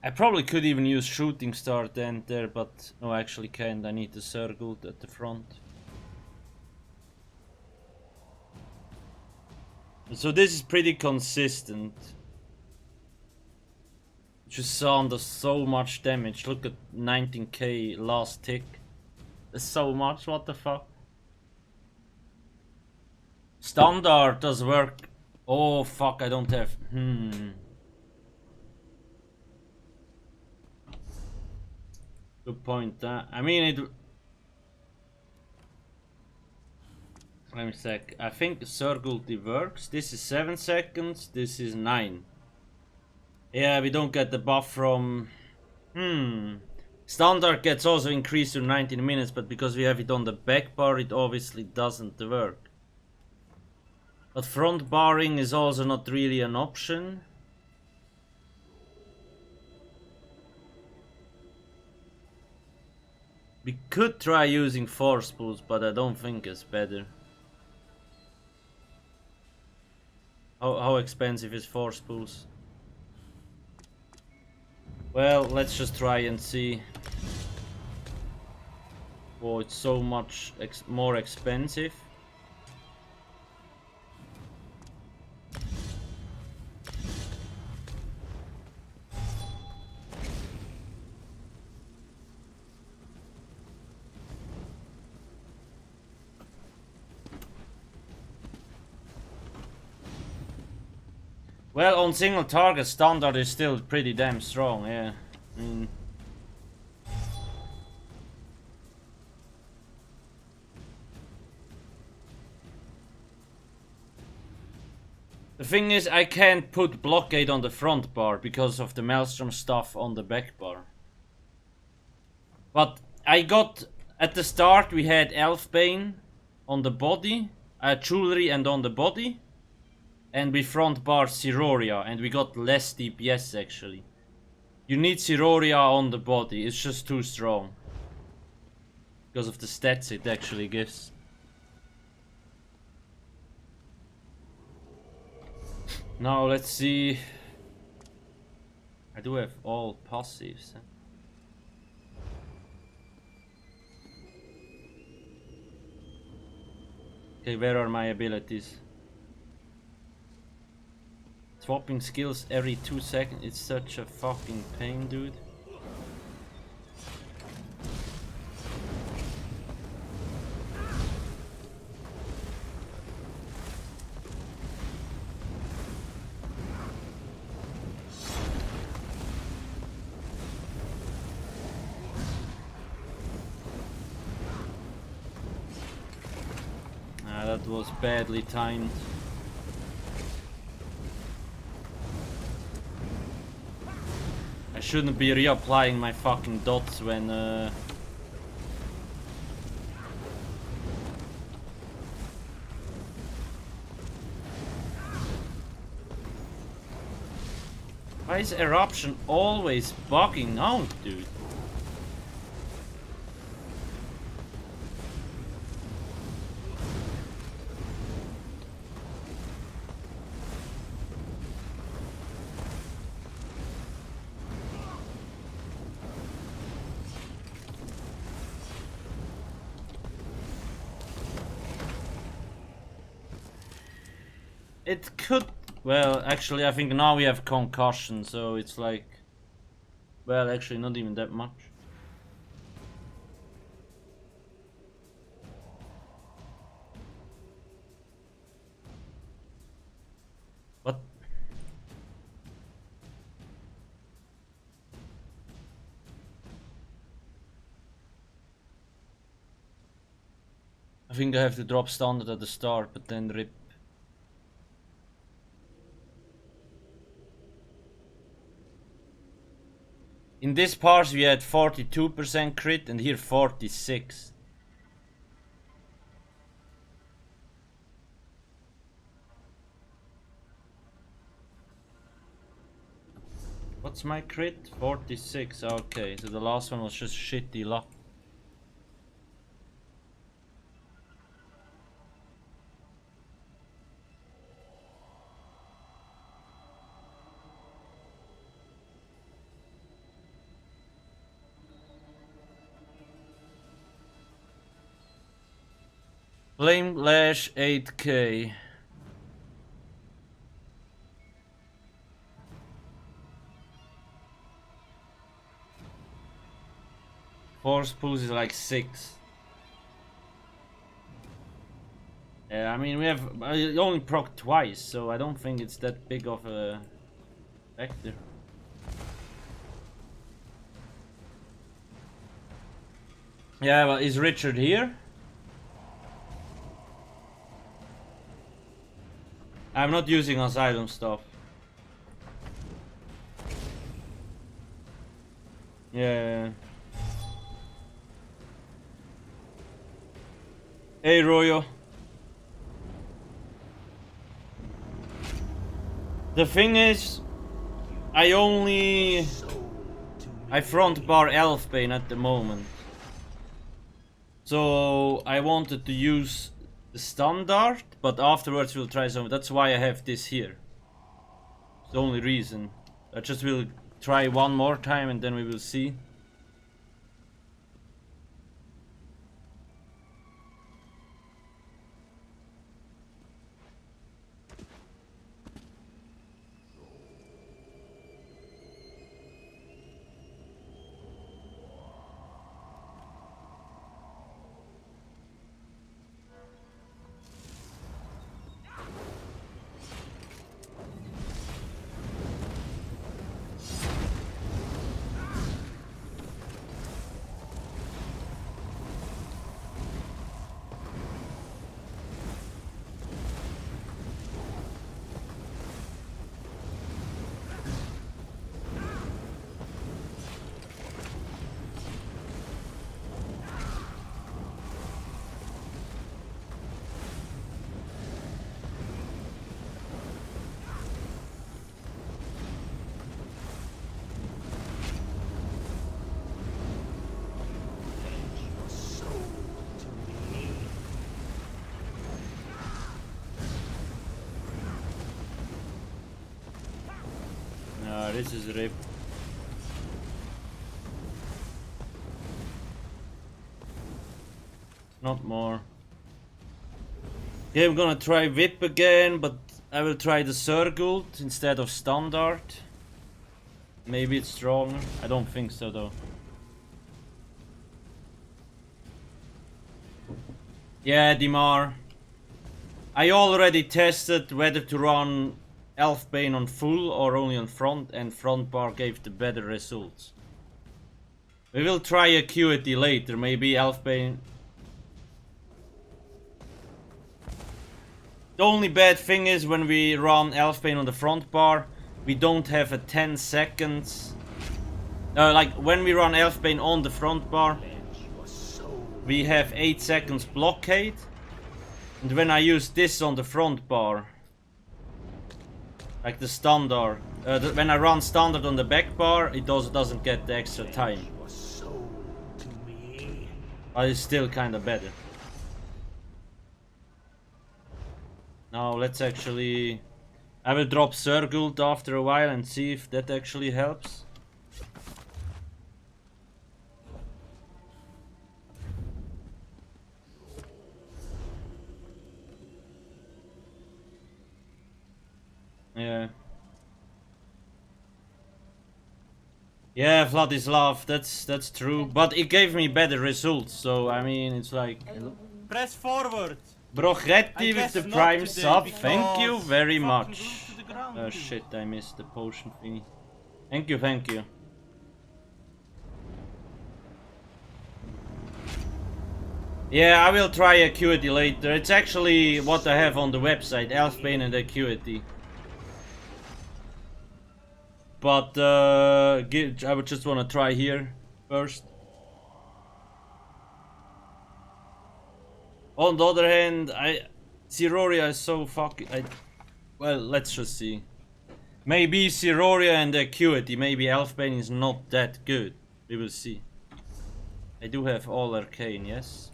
I probably could even use shooting star then there, but no, I actually can't. I need the circle at the front. So this is pretty consistent. Just saw under so much damage. Look at 19k last tick. That's so much, what the fuck? Standard does work. Oh fuck, I don't have. Good point. I mean it. Let me check. I think circle works. This is 7 seconds. This is 9. Yeah, we don't get the buff from. Standard gets also increased to 19 minutes, but because we have it on the back bar, it obviously doesn't work. But front barring is also not really an option. We could try using force pulls, but I don't think it's better. How expensive is force pulls? Well, let's just try and see. Oh, it's so much more expensive. Well, on single target, standard is still pretty damn strong, yeah. I mean, the thing is, I can't put blockade on the front bar because of the Maelstrom stuff on the back bar. But I got, at the start we had Elfbane on the body, jewelry and on the body. And we front bar Siroria, and we got less DPS actually. You need Siroria on the body, it's just too strong. Because of the stats it actually gives. Now let's see. I do have all passives. Okay, where are my abilities? Swapping skills every 2 seconds, it's such a fucking pain, dude. That was badly timed. I shouldn't be reapplying my fucking dots when Why is eruption always bugging out, dude? It could... Well, actually, I think now we have concussion, so it's like... Well, actually, not even that much. What? I think I have to drop standard at the start, but then rip. In this part we had 42% crit and here 46. What's my crit? 46. Okay, so the last one was just shitty luck. Flame Lash 8k. Force pulls is like 6. Yeah, I mean we have only proc twice, so I don't think it's that big of a factor. Yeah, well, is Richard here? I'm not using asylum stuff. Yeah. Hey, Royo. The thing is, I front bar Elfbane at the moment. So I wanted to use the standard, but afterwards we'll try some. That's why I have this here. It's the only reason. I just will try one more time and then we will see. This is rip. Not more. Yeah, I'm gonna try whip again, but I will try the Surgult instead of standard. Maybe it's stronger. I don't think so though. Yeah, Dimar. I already tested whether to run Elfbane on full or only on front, and front bar gave the better results. We will try Acuity later, maybe Elfbane. The only bad thing is when we run Elfbane on the front bar, we don't have a 10 seconds. Like when we run Elfbane on the front bar, we have 8 seconds blockade. And when I use this on the front bar, like the standard, when I run standard on the back bar, it doesn't get the extra time. But it's still kind of better. Now let's actually... I will drop Surgult after a while and see if that actually helps. Yeah. Yeah, Vladislav, that's true. But it gave me better results, so I mean, it's like... Press forward! Brochetti with the not prime today, sub, thank you because very fucking much. glued to the ground, Oh dude. shit, I missed the potion thingy. Thank you, thank you. Yeah, I will try Acuity later. It's actually what I have on the website, Elfbane and Acuity. But I would just want to try here first. On the other hand, Siroria is so fucking... well, let's just see. Maybe Siroria and Acuity, maybe Elfbane is not that good. We will see. I do have all arcane, yes?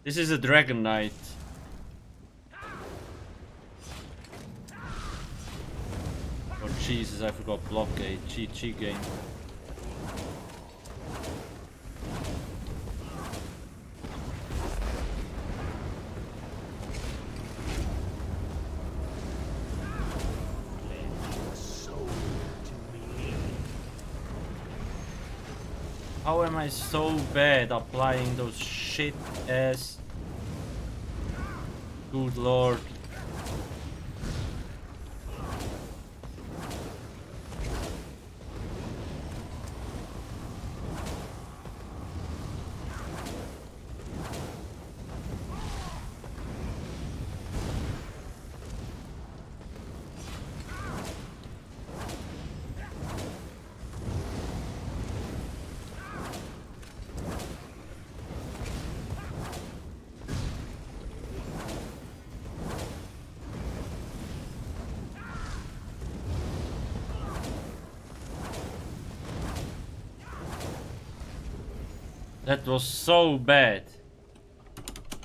This is a Dragon Knight. Oh Jesus, I forgot blockade. GG game. How am I so bad applying those shit ass? Good lord. That was so bad.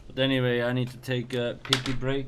But anyway, I need to take a pity break.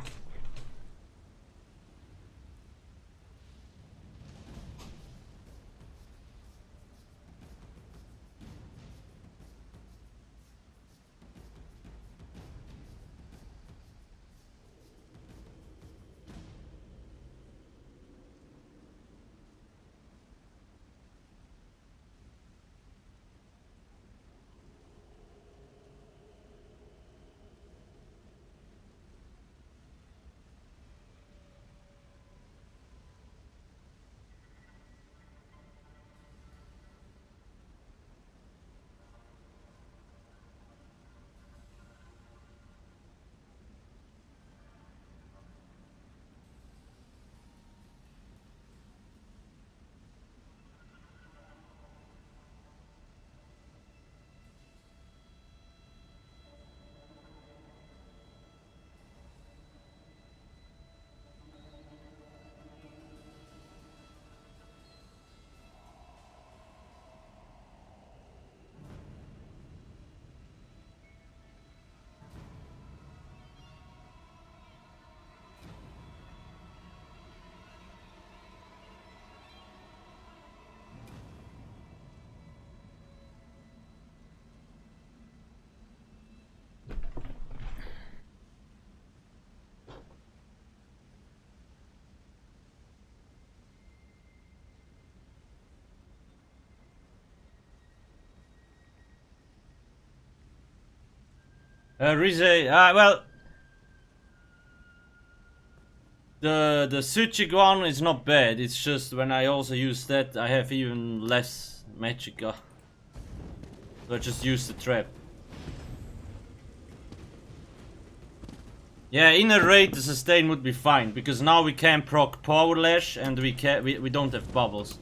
Rize, well, the Suchik one is not bad. It's just when I also use that, I have even less Magicka. So I just use the trap. Yeah, in a raid the sustain would be fine because now we can proc power lash and we don't have bubbles.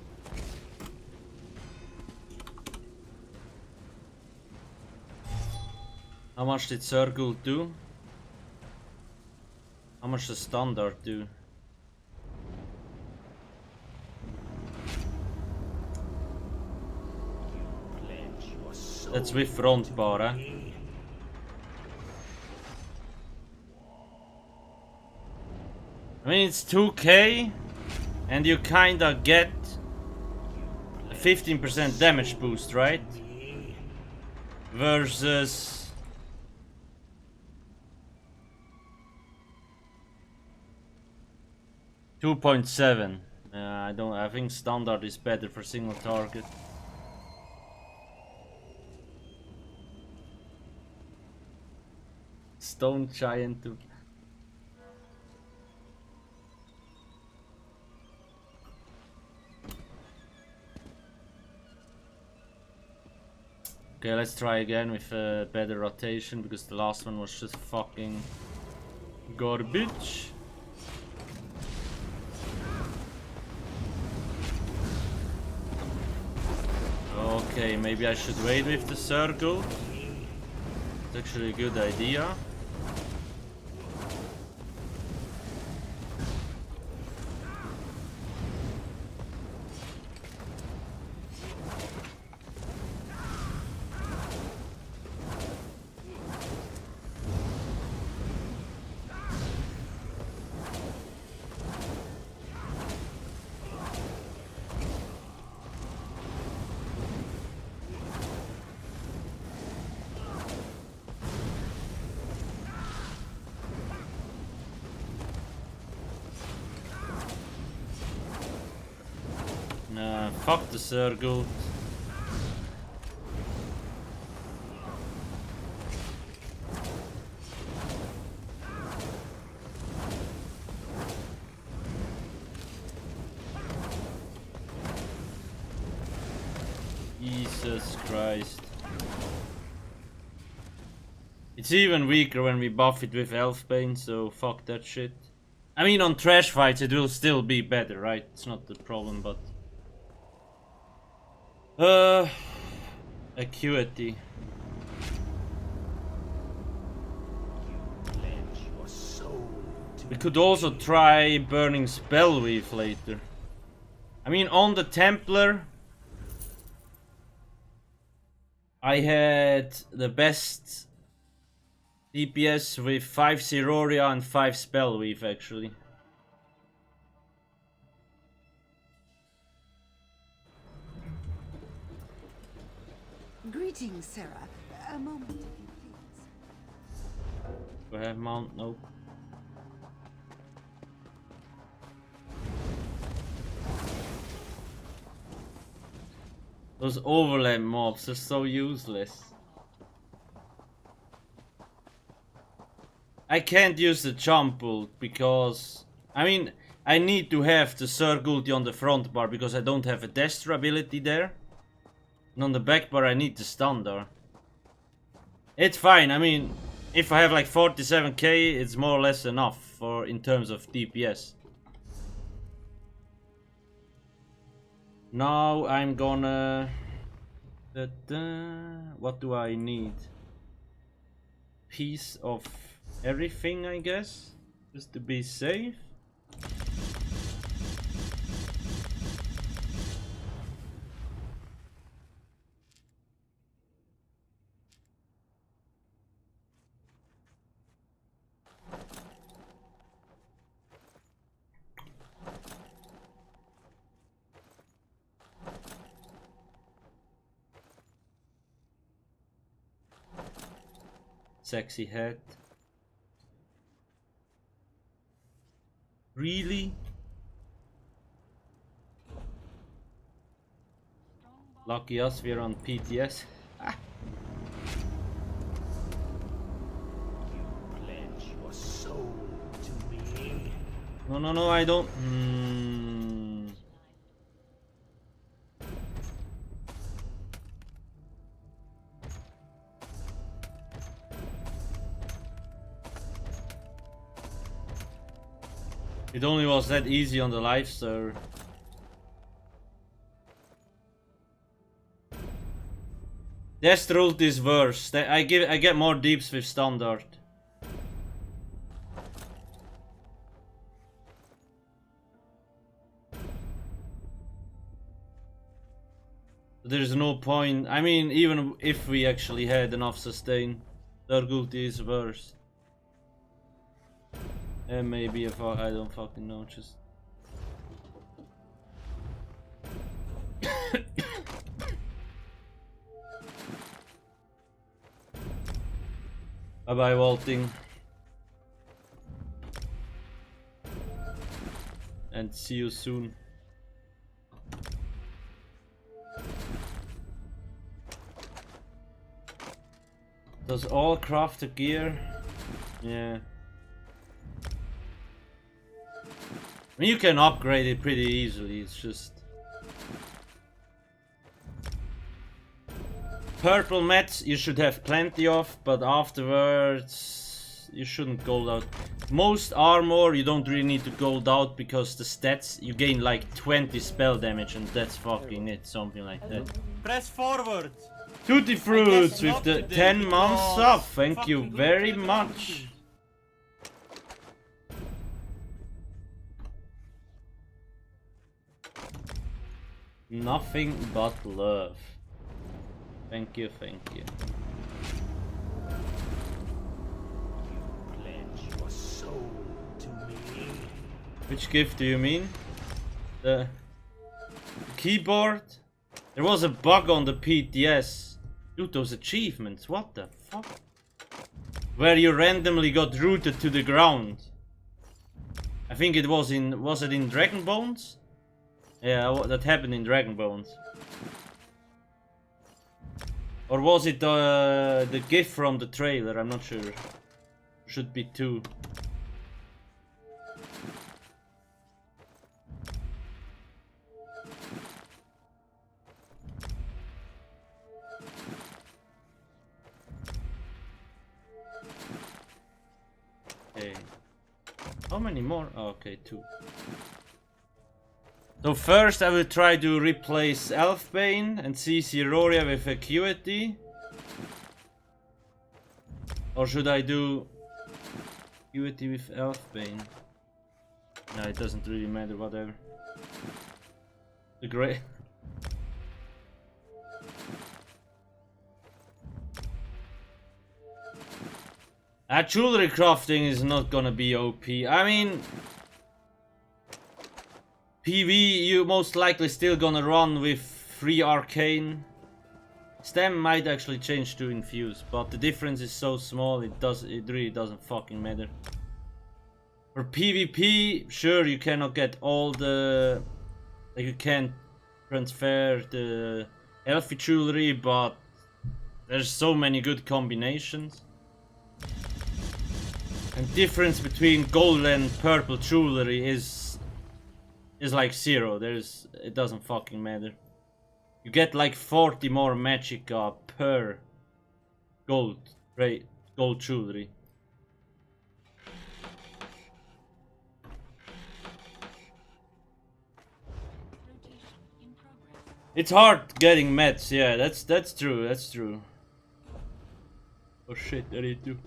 How much did Circle do? How much does Standard do? That's with front bar, eh? I mean, it's 2k and you kinda get a 15% damage boost, right? Versus 2.7. I think Standard is better for single target. Stone Giant too. Okay, let's try again with a better rotation because the last one was just fucking garbage. Okay, maybe I should wait with the circle. It's actually a good idea. Fuck the circle. Jesus Christ. It's even weaker when we buff it with Elfbane, so fuck that shit. I mean, on trash fights it will still be better, right? It's not the problem, but... Acuity. Pledge your soul to We could also try burning Spellweave later. I mean, on the Templar... I had the best DPS with 5 Siroria and 5 Spellweave actually. Greetings, Sarah. A moment, if you please. Do I have mount? Nope. Those overlap mobs are so useless. I can't use the jump ult because... I mean, I need to have the Zerg ulti on the front bar because I don't have a Destra ability there. And on the back bar I need the Standard. It's fine, I mean, if I have like 47k, it's more or less enough for in terms of DPS. Now I'm gonna... What do I need? Piece of everything, I guess, just to be safe. Sexy head. Really? Lucky us, we're on PTS. pledge your soul to me. No, I don't. It only was that easy on the live server. Destra ult is worse. I get more deeps with Standard. There's no point. I mean, even if we actually had enough sustain, their ulti is worse. And maybe if I don't fucking know, just... Bye bye vaulting. And see you soon. Does all craft the gear? Yeah. I mean, you can upgrade it pretty easily, it's just... Purple mats you should have plenty of, but afterwards you shouldn't gold out. Most armor you don't really need to gold out because the stats, you gain like 20 spell damage and that's fucking it, something like that. Press forward. Tutti Fruits with not the today 10 months because up, thank you fucking very good much. Nothing but love. Thank you, thank you. Pledge your soul to me. Which gift do you mean? The keyboard? There was a bug on the PTS. Dude, those achievements, what the fuck? Where you randomly got rooted to the ground. I think it was it in Dragon Bones? Yeah, that happened in Dragon Bones. Or was it the gift from the trailer? I'm not sure. Should be 2. Okay. How many more? Oh, okay, 2. So first I will try to replace Elfbane and see Siroria with Acuity. Or should I do Acuity with Elfbane? No, it doesn't really matter, whatever. The great. Jewelry crafting is not gonna be OP. I mean, PV you most likely still gonna run with 3 arcane. Stem might actually change to infuse, but the difference is so small it really doesn't fucking matter. For PvP, sure you cannot get all the, like you can't transfer the elfy jewelry, but there's so many good combinations. And difference between gold and purple jewelry is like 0. It doesn't fucking matter. You get like 40 more Magicka per gold jewelry. It's hard getting meds, yeah, that's true, that's true. Oh shit, I need to.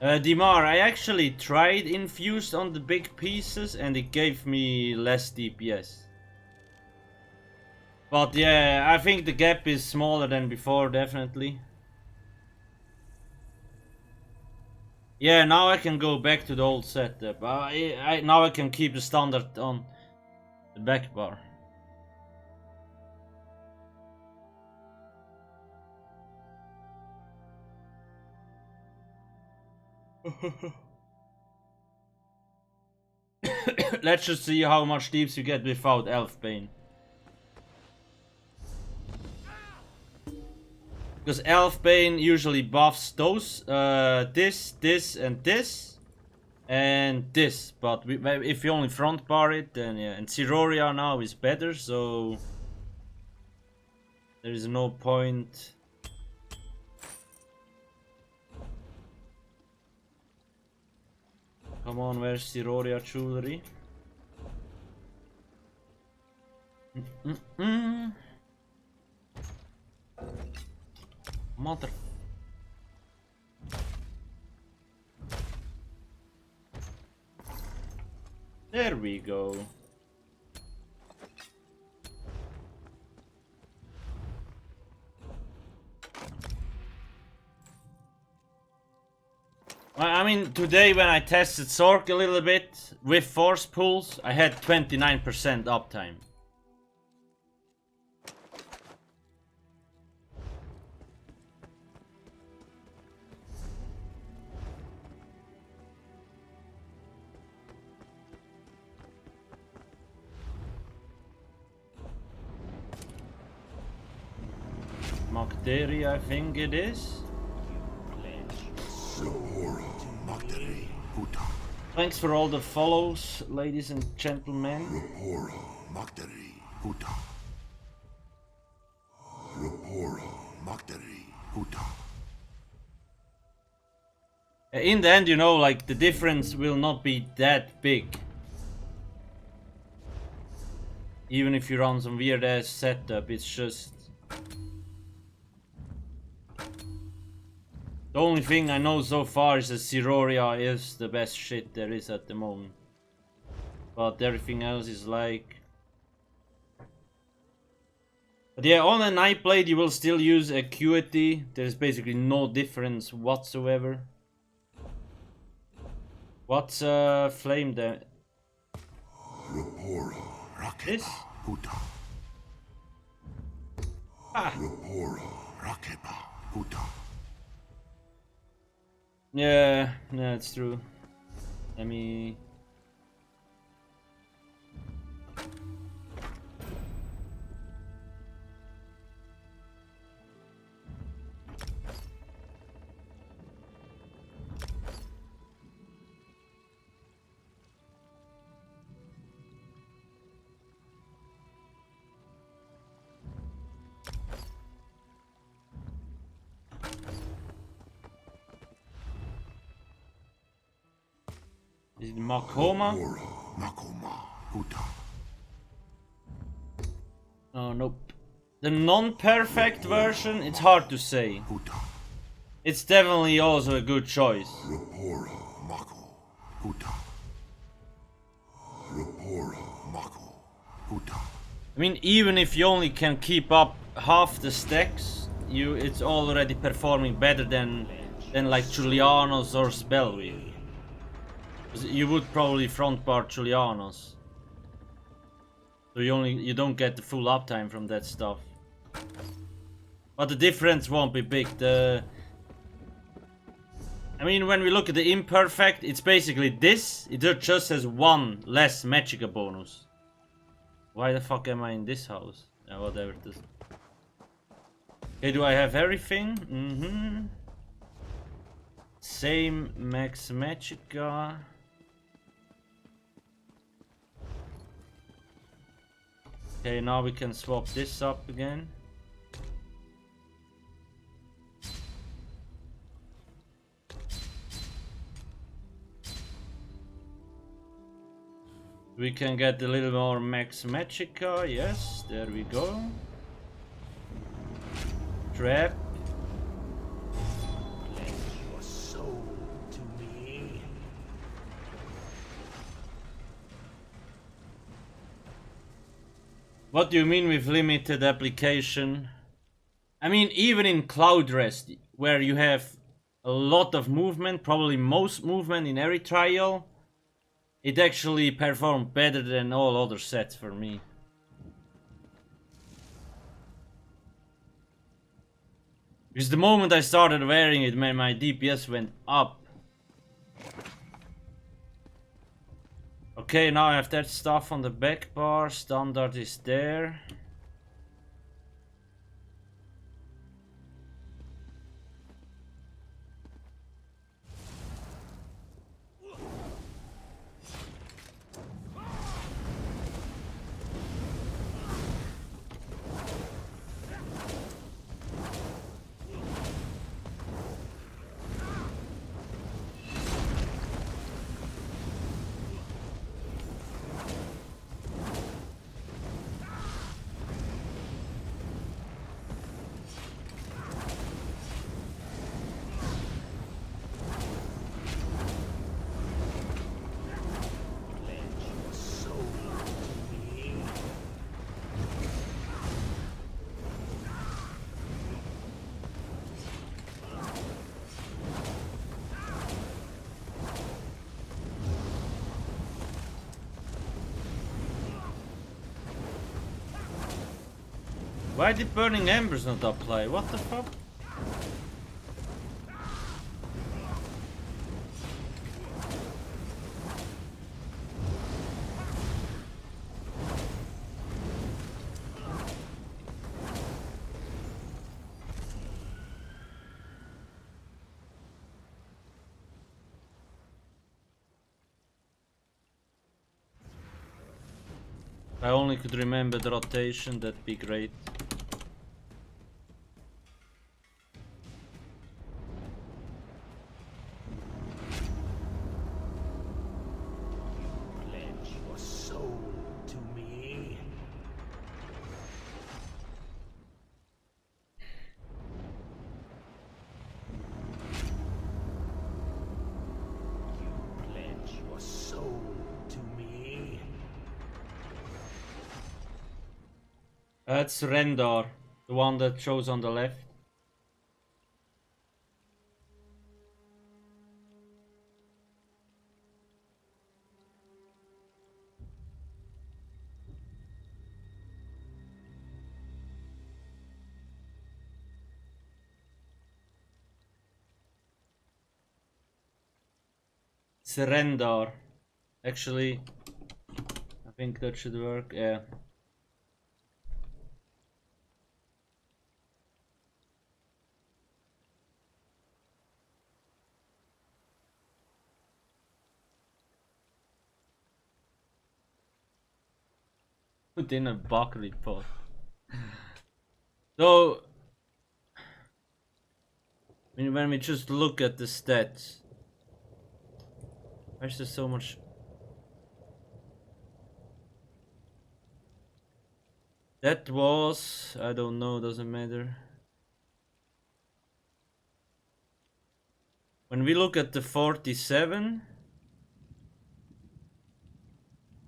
Dimar, I actually tried infused on the big pieces and it gave me less DPS. But yeah, I think the gap is smaller than before, definitely. Yeah, now I can go back to the old setup. Now I can keep the standard on the back bar. Let's just see how much deeps you get without Elfbane. Because Elfbane usually buffs those, this, and this. And this, but if you only front bar it, then yeah. And Siroria now is better, so there is no point. Come on, where's Siroria jewelry? Mother. There we go. I mean, today when I tested Zork a little bit with force pulls, I had 29% uptime. Magicka, I think it is. Thanks for all the follows, ladies and gentlemen. In the end, you know, like the difference will not be that big. Even if you run some weird ass setup, it's just... The only thing I know so far is that Siroria is the best shit there is at the moment. But everything else is like... But yeah, on a Nightblade you will still use Acuity. There's basically no difference whatsoever. What's flame there? This? Ah. Yeah, it's true. Let me... Is it Makoma? Oh, nope. The non-perfect version, it's hard to say. It's definitely also a good choice. I mean, even if you only can keep up half the stacks, it's already performing better than like Julianos or Spellweave. You would probably front bar Julianos. So you don't get the full uptime from that stuff. But the difference won't be big. I mean, when we look at the imperfect, it's basically this. It just has one less Magicka bonus. Why the fuck am I in this house? Whatever it is. Okay, do I have everything? Mm-hmm. Same max Magicka. Okay, now we can swap this up again. We can get a little more max Magicka, yes, there we go. Trap. Your soul to me. What do you mean with limited application? I mean, even in Cloud Rest, where you have a lot of movement, probably most movement in every trial, it actually performed better than all other sets for me. Because the moment I started wearing it, my DPS went up. Okay, now I have that stuff on the back bar. Standard is there. Why did Burning Embers not apply? What the fuck? If I only could remember the rotation, that'd be great. That's Rendar, the one that shows on the left. Surrender. Actually, I think that should work. Yeah. Put in a buckwheat pot. So, when we just look at the stats, why is there so much? That was, I don't know, doesn't matter. When we look at the 47,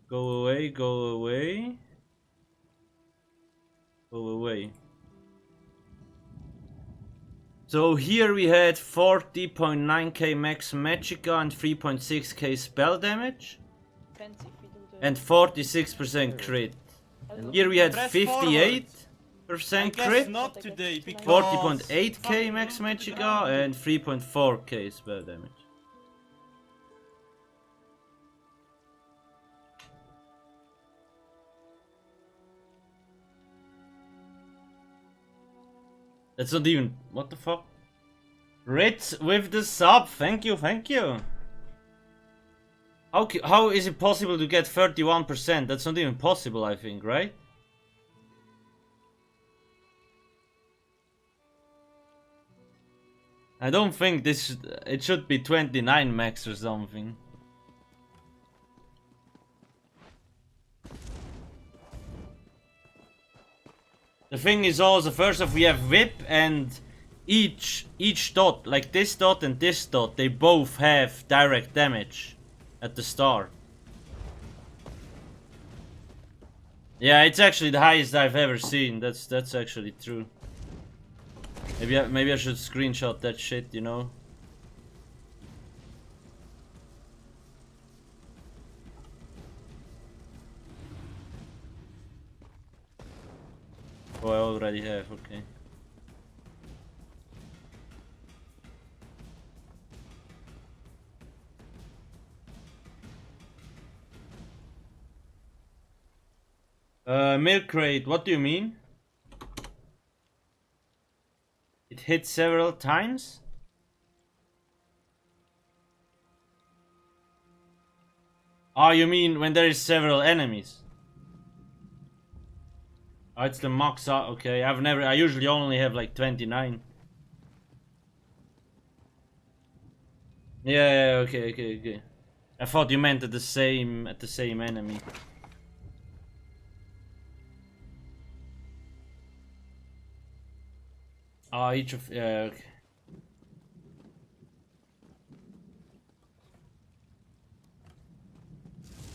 go away, go away, go away. So here we had 40.9k max Magicka and 3.6k spell damage. Fancy if we do the... And 46% crit. Here we had Press 58% I guess crit, not today because 40.8k max Magicka and 3.4k spell damage. That's not even... what the fuck? Ritz with the sub, thank you, thank you. How is it possible to get 31%? That's not even possible, I think, right? I don't think this... it should be 29 max or something. The thing is also, first off, we have whip, and each dot, like this dot and this dot, they both have direct damage at the start. Yeah, it's actually the highest I've ever seen. That's actually true. Maybe I should screenshot that shit, you know. Oh, I already have, okay. Milk crate, what do you mean? It hit several times? Oh, you mean when there is several enemies? Oh, it's the max. Okay, I usually only have like 29. Yeah, okay. I thought you meant at the same enemy. Oh, each of... yeah, okay.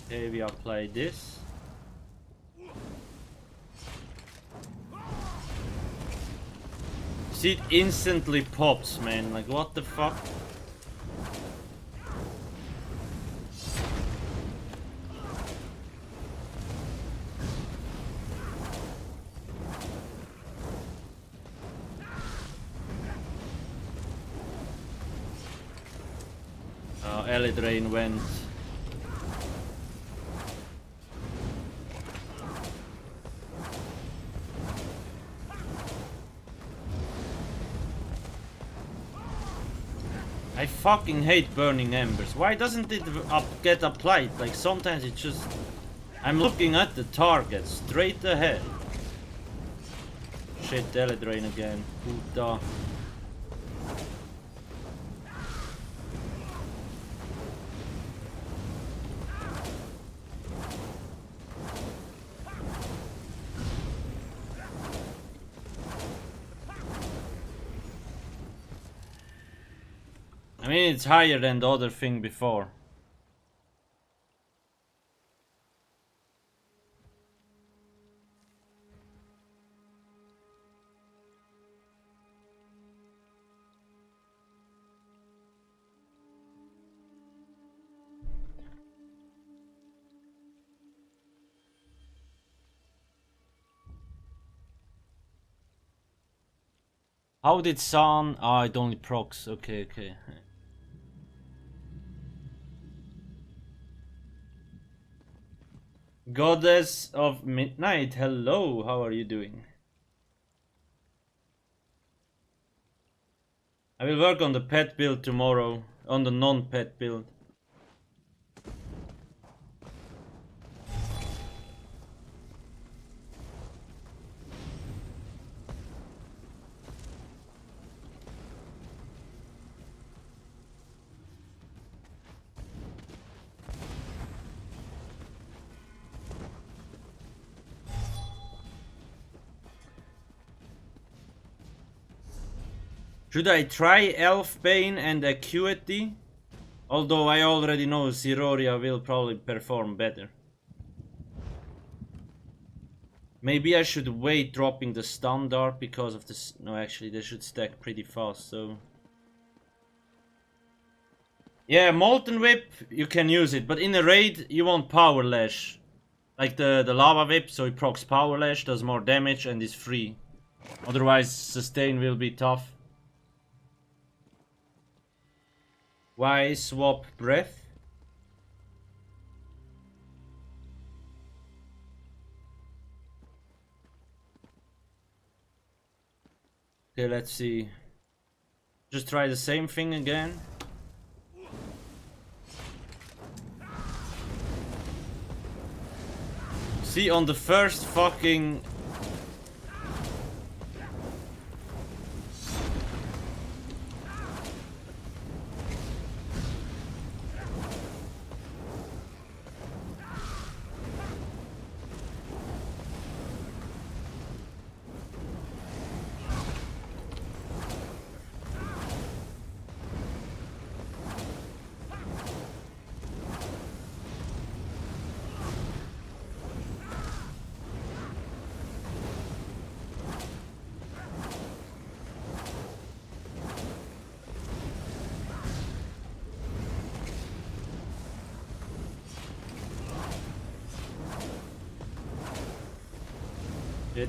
Okay, we apply this. See, it instantly pops, man. Like, what the fuck? Elite Rain went. I fucking hate burning embers. Why doesn't it get applied? Like sometimes it just... I'm looking at the target straight ahead. Shit, Elite Rain again. Puta. I mean, it's higher than the other thing before. How did San? Ah, it only procs. Okay, okay. Goddess of Midnight, hello, how are you doing? I will work on the pet build tomorrow, on the non-pet build. Should I try Elfbane and Acuity? Although I already know Siroria will probably perform better. Maybe I should wait dropping the standard because of this. No, actually, they should stack pretty fast, so. Yeah, Molten Whip, you can use it, but in a raid, you want Power Lash. Like the Lava Whip, so it procs Power Lash, does more damage, and is free. Otherwise, Sustain will be tough. Why swap Breath? Okay, let's see. Just try the same thing again. See, on the first fucking... Shit.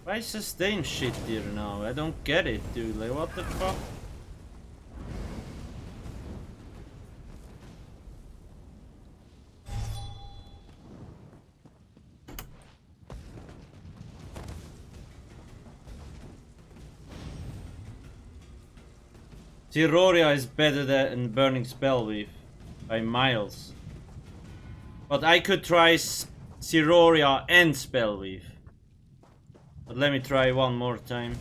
Why is Sustain shit here now? I don't get it, dude. Like, what the fuck? Siroria is better than Burning Spellweave by miles. But I could try Siroria and Spellweave. But let me try one more time.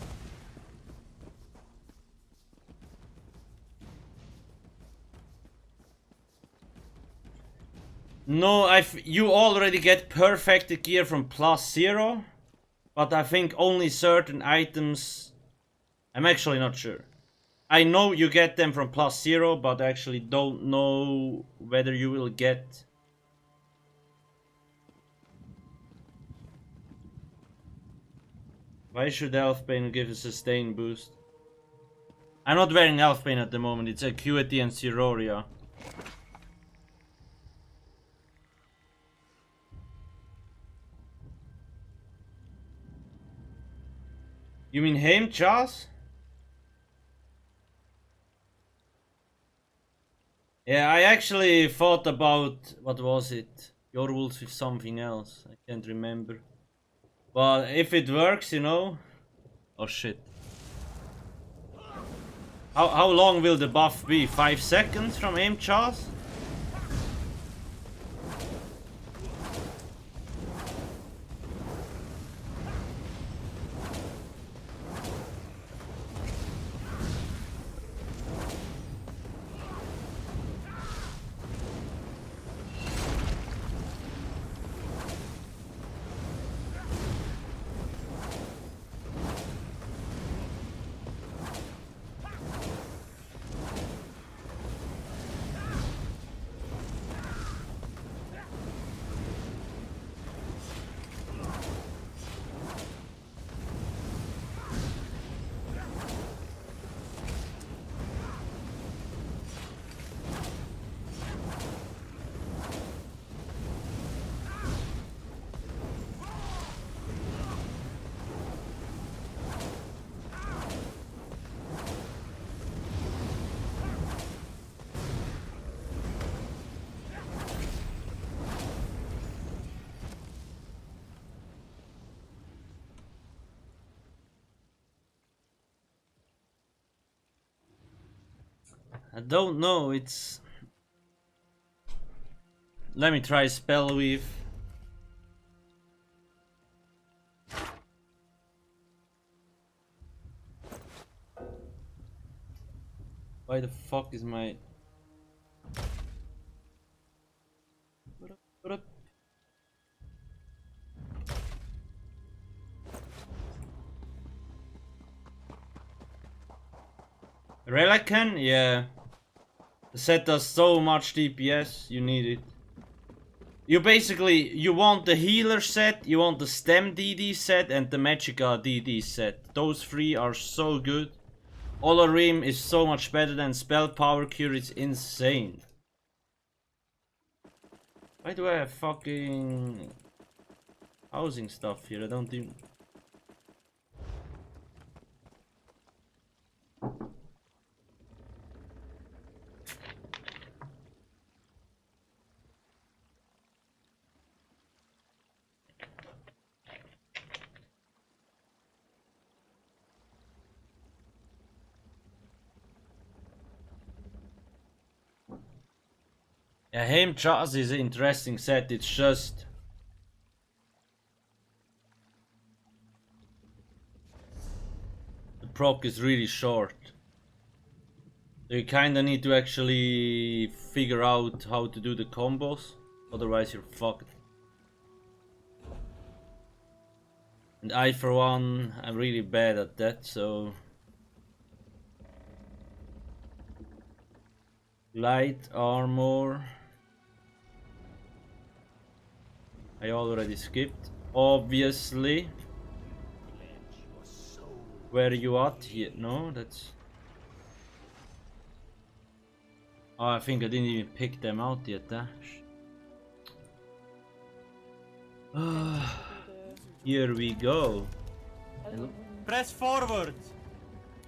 No, you already get perfect gear from +0. But I think only certain items... I'm actually not sure. I know you get them from +0, but I actually don't know whether you will get... Why should Elfbane give a sustain boost? I'm not wearing Elfbane at the moment, it's Acuity and Siroria. You mean Haim Chas? Yeah, I actually thought about, what was it? Your Wolves with something else, I can't remember. But if it works, you know... Oh shit. How long will the buff be? 5 seconds from Aim Chas? I don't know, it's... Let me try Spell Weave. Why the fuck is my... What up? Relican? Yeah. The set does so much DPS, you need it. You basically, you want the healer set, you want the stem DD set and the Magicka DD set. Those three are so good. Olorim is so much better than Spell Power Cure, it's insane. Why do I have fucking housing stuff here? I don't even... Yeah, Haim Chaz is an interesting set, it's just... The proc is really short. So you kinda need to actually figure out how to do the combos, otherwise you're fucked. And I for one, I'm really bad at that, so... Light armor... I already skipped, obviously. Where are you at here? No, that's... Oh, I think I didn't even pick them out yet, Here we go. Press forward.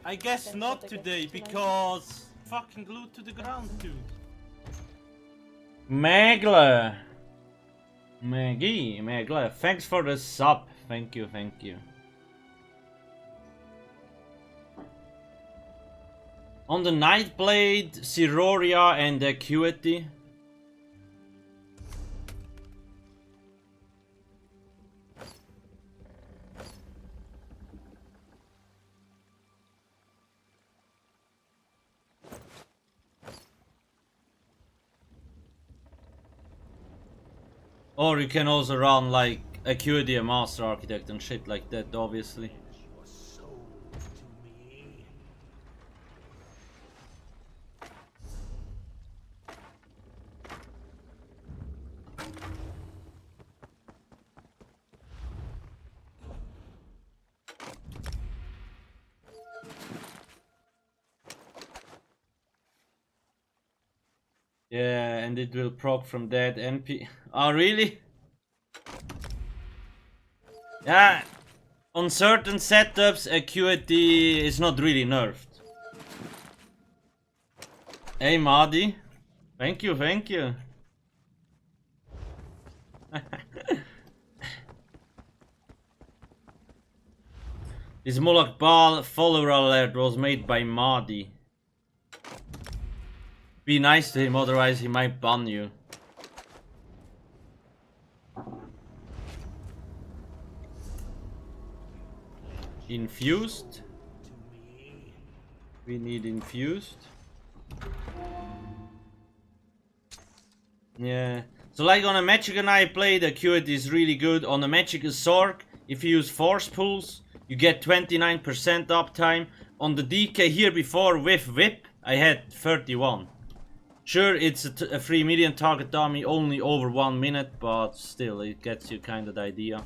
I guess not today because fucking glued to the ground, dude. Magla. Magla, thanks for the sub. Thank you. On the Nightblade, Siroria and Acuity. Or you can also run like Acuity and Master Architect and shit like that, obviously. Yeah, and it will proc from that NP. Oh, really? Yeah, on certain setups, Acuity is not really nerfed. Hey, Madi. Thank you. This Moloch Ball follower alert was made by Madi. Be nice to him, otherwise he might ban you. Infused. We need infused. Yeah. So like on a Magicka I played, Acuity is really good. On a Magicka Zork, if you use Force Pulse, you get 29% uptime. On the DK here before with Whip, I had 31. Sure, it's a 3 million target dummy, only over 1 minute, but still, it gets you kind of the idea.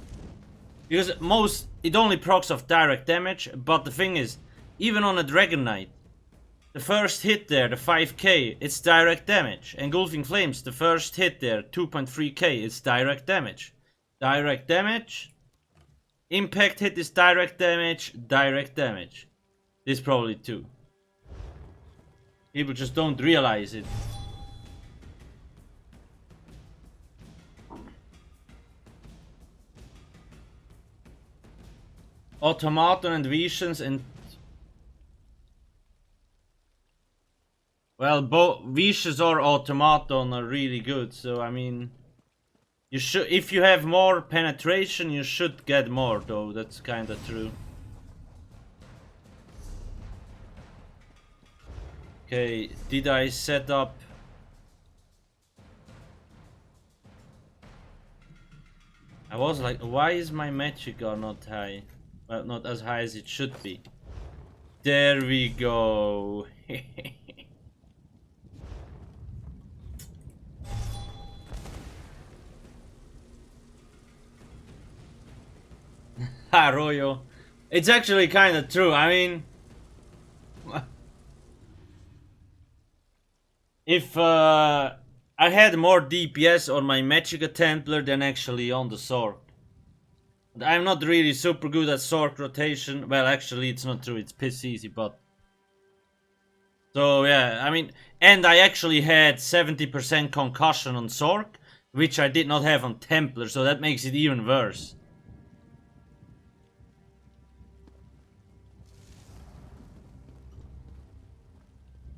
Because it only procs off direct damage, but the thing is, even on a Dragon Knight, the first hit there, the 5k, it's direct damage. Engulfing Flames, the first hit there, 2.3k, it's direct damage. Direct damage. Impact hit is direct damage, direct damage. This probably too. People just don't realize it. Automaton and Visions and... Well, both Vicious or Automaton are really good, so I mean... You should, if you have more penetration, you should get more, though. That's kinda true. Okay, did I set up... I was like, why is my Magicka not high? Well, not as high as it should be. There we go. Arroyo. It's actually kind of true. I mean, if I had more DPS on my Magicka Templar than actually on the sword. I'm not really super good at sword rotation. Well, actually, it's not true. It's piss easy, but... So, yeah, I mean... And I actually had 70% concussion on sword, which I did not have on Templar, so that makes it even worse.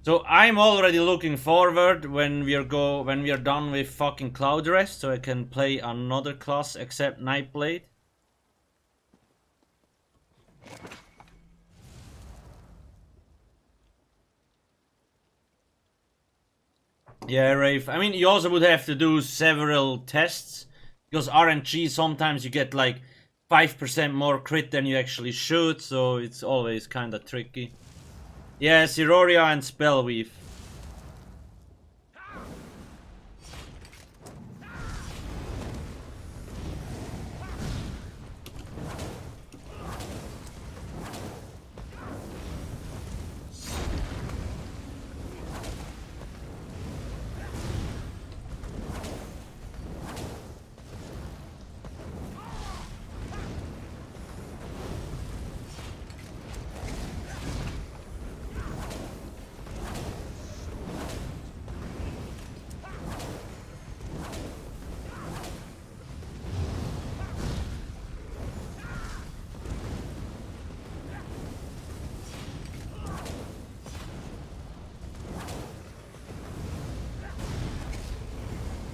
So I'm already looking forward when we are done with fucking Cloud Rest, so I can play another class except Nightblade. Yeah, Rafe. I mean, you also would have to do several tests, because RNG sometimes you get like 5% more crit than you actually should, so it's always kinda tricky. Yeah, Siroria and Spellweave.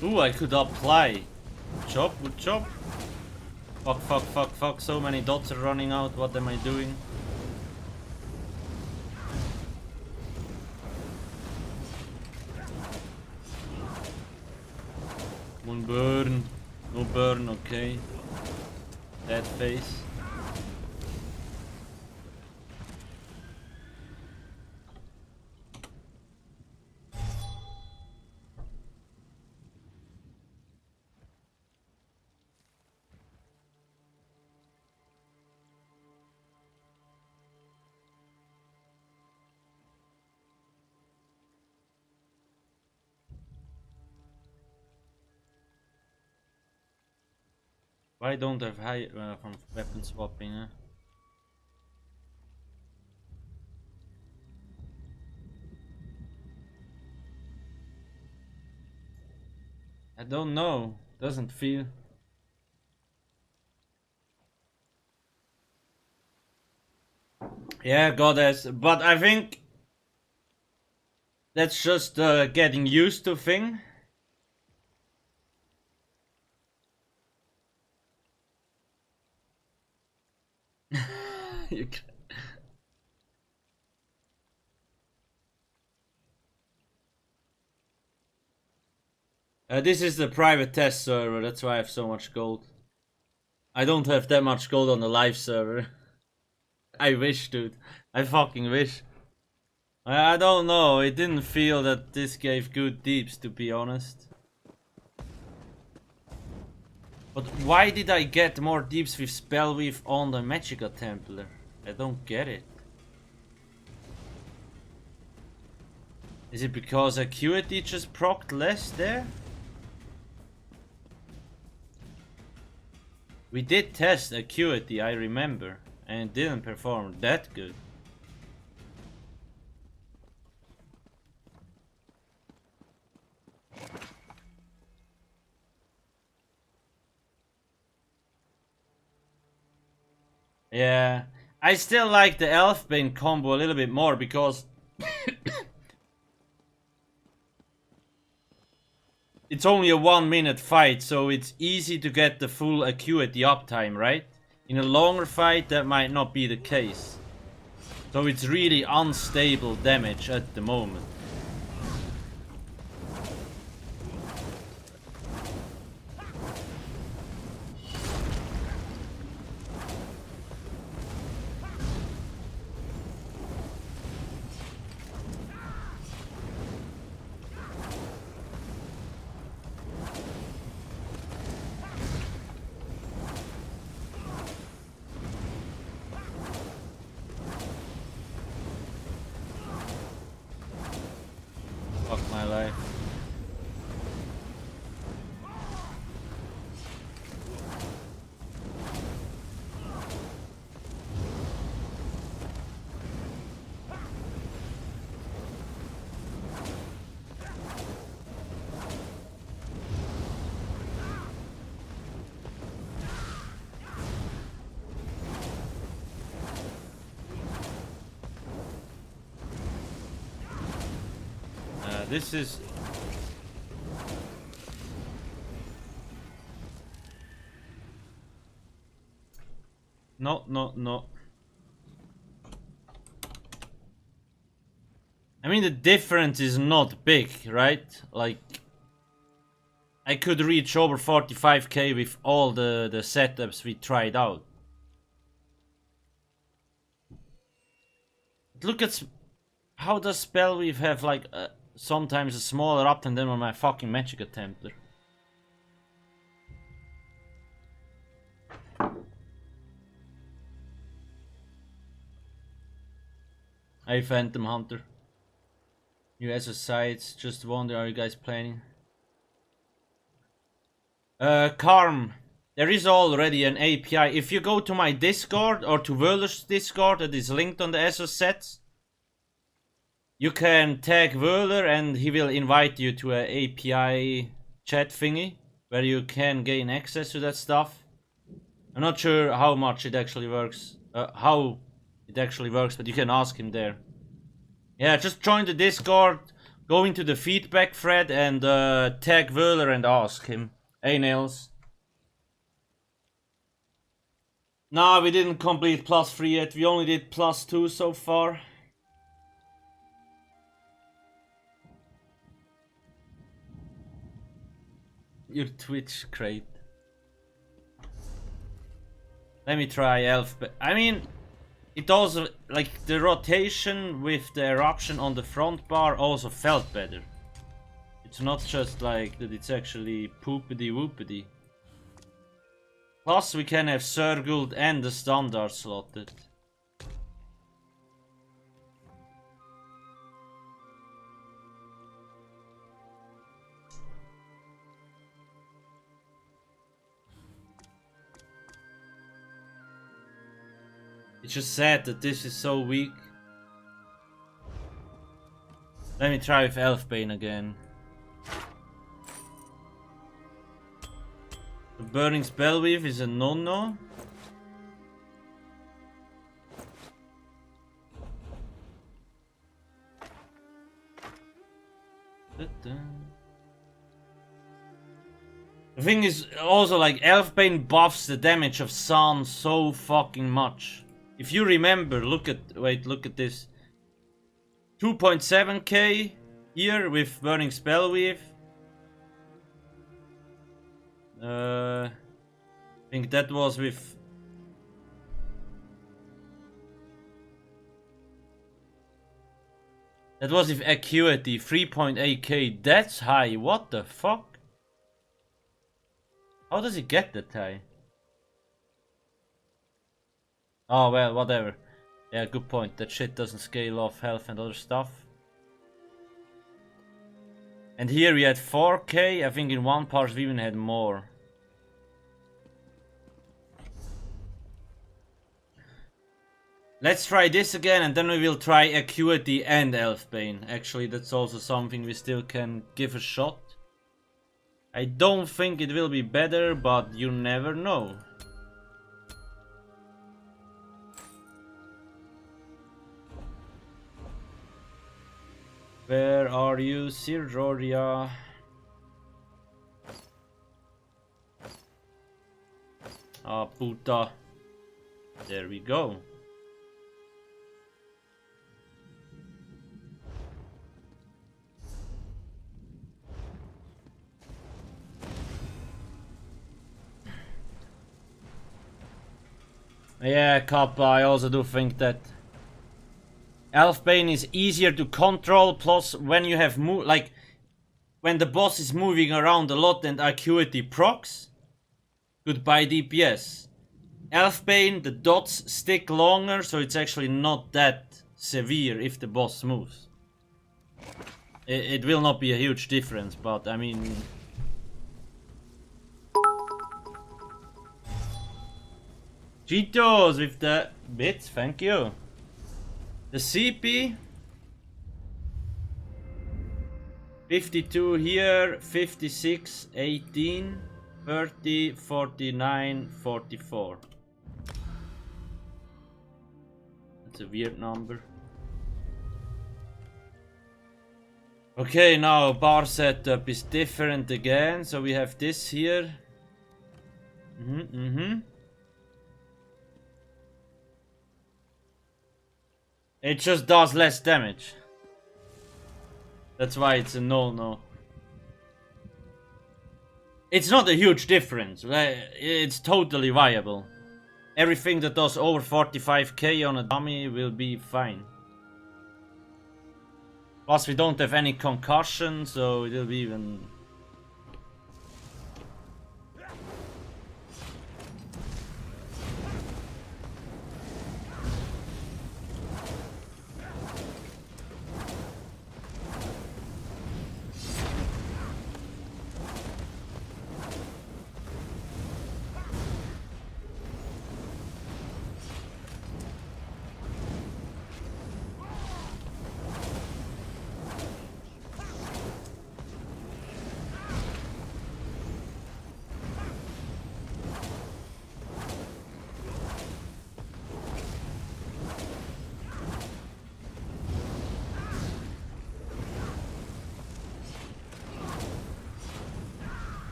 Ooh, I could apply. Chop, good chop. Fuck, fuck, fuck, fuck. So many dots are running out. What am I doing? One burn. No burn, okay. Dead face. Why don't I have high from weapon swapping? Huh? I don't know. Doesn't feel. Yeah, goddess. But I think that's just getting used to thing. You can... This is the private test server, that's why I have so much gold. I don't have that much gold on the live server. I wish, dude. I fucking wish. I don't know, it didn't feel that this gave good deeps, to be honest. But why did I get more deeps with Spellweave on the Magicka Templar? I don't get it. Is it because Acuity just procced less there? We did test Acuity, I remember, and it didn't perform that good. Yeah, I still like the Elfbane combo a little bit more because it's only a 1-minute fight, so it's easy to get the full acuity uptime, right? In a longer fight, that might not be the case. So it's really unstable damage at the moment. Fuck my life. This is... No. I mean, the difference is not big, right? Like, I could reach over 45k with all the setups we tried out. Look at... How does Spellweave have, like, sometimes a smaller uptime than on my fucking Magicka Templar? Hey Phantom Hunter. US sites, just wonder, are you guys planning? Karm, there is already an API. If you go to my Discord or to Wöhler's Discord that is linked on the SO sets, you can tag Wöhler and he will invite you to an API chat thingy where you can gain access to that stuff. I'm not sure how much it actually works, but you can ask him there. Yeah, just join the Discord, go into the feedback thread and tag Wöhler and ask him. Hey Nils. Nah, we didn't complete +3 yet, we only did +2 so far. Your Twitch crate. Let me try Elf. I mean, it also, like, the rotation with the eruption on the front bar also felt better. It's not just like that it's actually poopity whoopity. Plus we can have circled and the standard slotted. It's just sad that this is so weak. Let me try with Elfbane again. The Burning Spellweave is a no-no. The thing is also, like, Elfbane buffs the damage of Sun so fucking much. If you remember, look at this. 2.7k here with Burning Spellweave. I think that was with... That was with Acuity, 3.8k. That's high, what the fuck? How does he get that high? Oh well, whatever. Yeah, good point. That shit doesn't scale off health and other stuff. And here we had 4k. I think in one part we even had more. Let's try this again and then we will try Acuity and Elfbane. Actually, that's also something we still can give a shot. I don't think it will be better, but you never know. Where are you, Sir Georgia? Ah, puta. There we go. Yeah, Kappa, I also do think that Elfbane is easier to control, plus when you have like when the boss is moving around a lot and Acuity procs, goodbye DPS. Elfbane, the dots stick longer, so it's actually not that severe if the boss moves. It will not be a huge difference, but I mean... Cheetos with the bits, thank you. The CP... 52 here, 56, 18, 30, 49, 44. That's a weird number. Okay, now bar setup is different again, so we have this here. It just does less damage. That's why it's a no. It's not a huge difference. It's totally viable. Everything that does over 45k on a dummy will be fine. Plus we don't have any concussion, so it'll be even...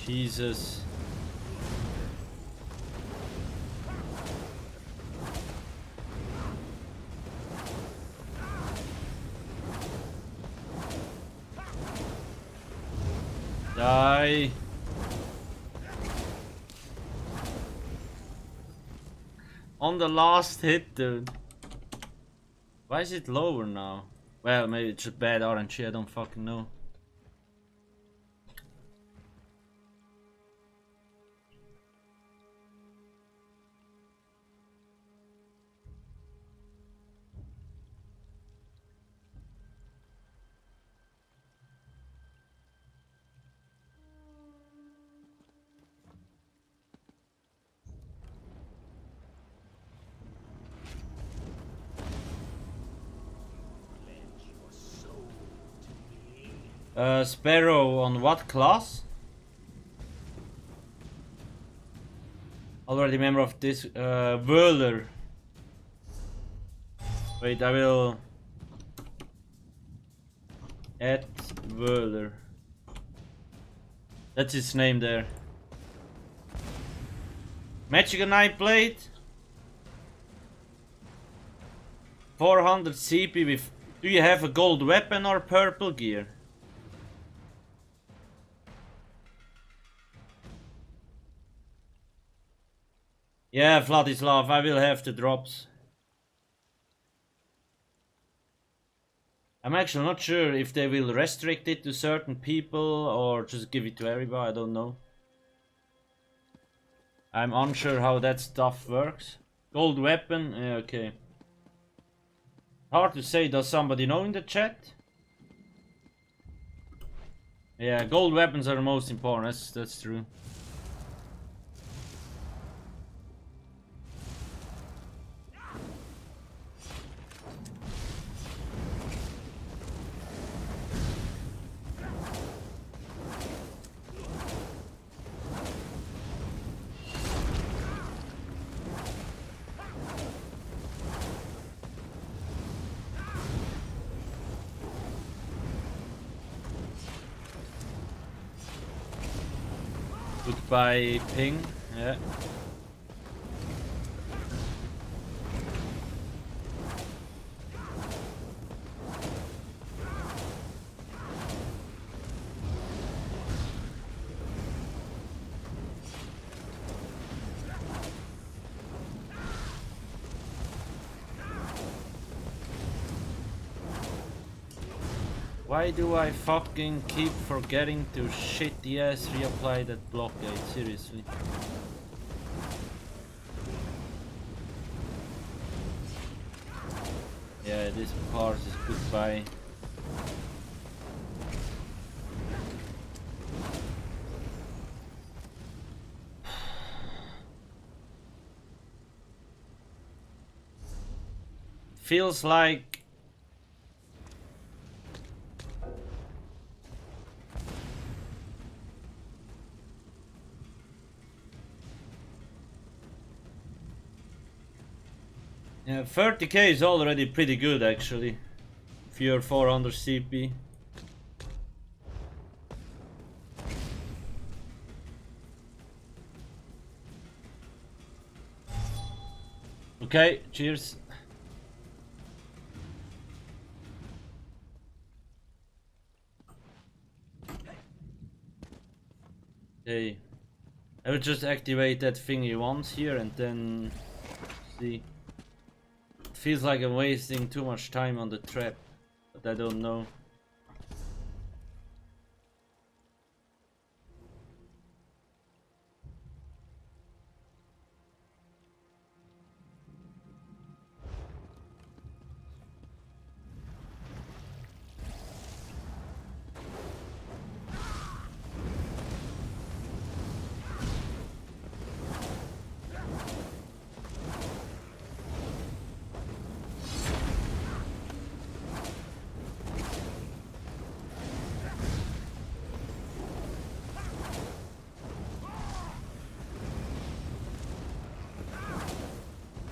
Jesus. Die. On the last hit, dude. Why is it lower now? Well, maybe it's just bad RNG, I don't fucking know. Sparrow on what class? Already member of this Whirler. Wait, I will add Whirler. That's his name there. Magicka Knight Blade. 400 CP with... Do you have a gold weapon or purple gear? Yeah, Vladislav, I will have the drops. I'm actually not sure if they will restrict it to certain people or just give it to everybody, I don't know. I'm unsure how that stuff works. Gold weapon, yeah, okay. Hard to say, does somebody know in the chat? Yeah, gold weapons are the most important, that's true. Goodbye, ping. Yeah. Why do I fucking keep forgetting to shitty ass reapply that blockade? Seriously. Yeah, this part is goodbye. Feels like yeah, 30k is already pretty good actually. If you're 400 CP. Okay, cheers. Okay. I will just activate that thingy once here and then see. It feels like I'm wasting too much time on the trap, but I don't know.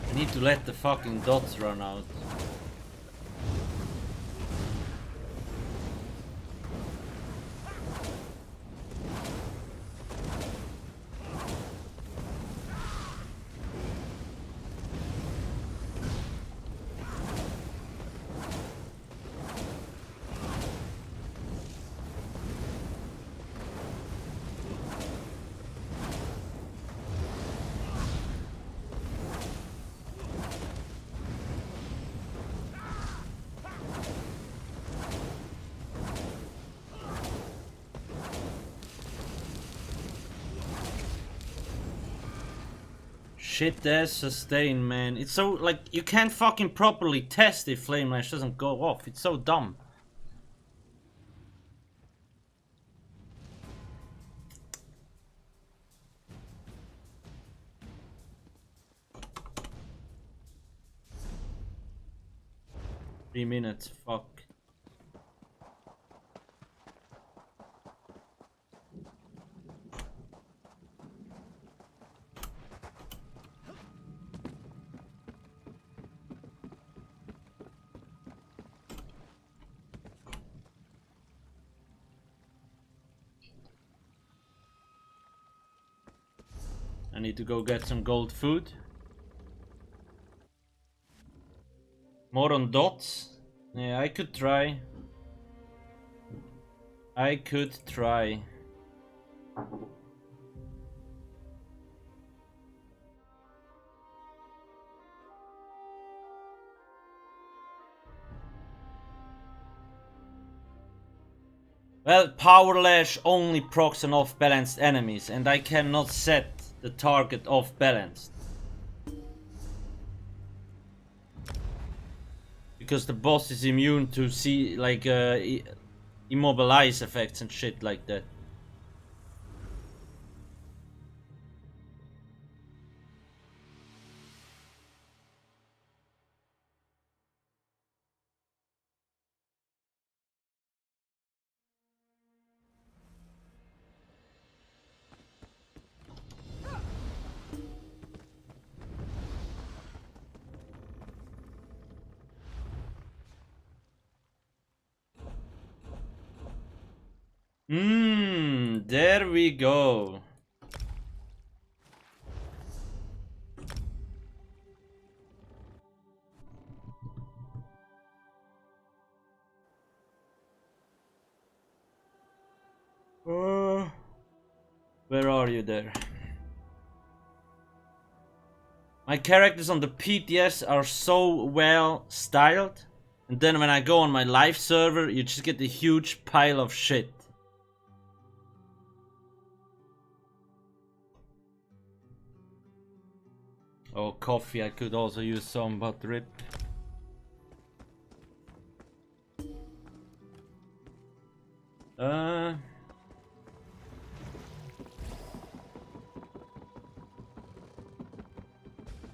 I need to let the fucking dots run out. Shit ass sustain, man. It's so like you can't fucking properly test if Flame Lash doesn't go off. It's so dumb. Three minutes, fuck. I need to go get some gold food. More on dots? Yeah, I could try. I could try. Well, Power Lash only procs on off-balanced enemies, and I cannot set the target off-balanced. Because the boss is immune to see, like, immobilize effects and shit like that. There we go. Where are you there? My characters on the PTS are so well styled, and then when I go on my live server, you just get a huge pile of shit. Oh, coffee, I could also use some, but rip.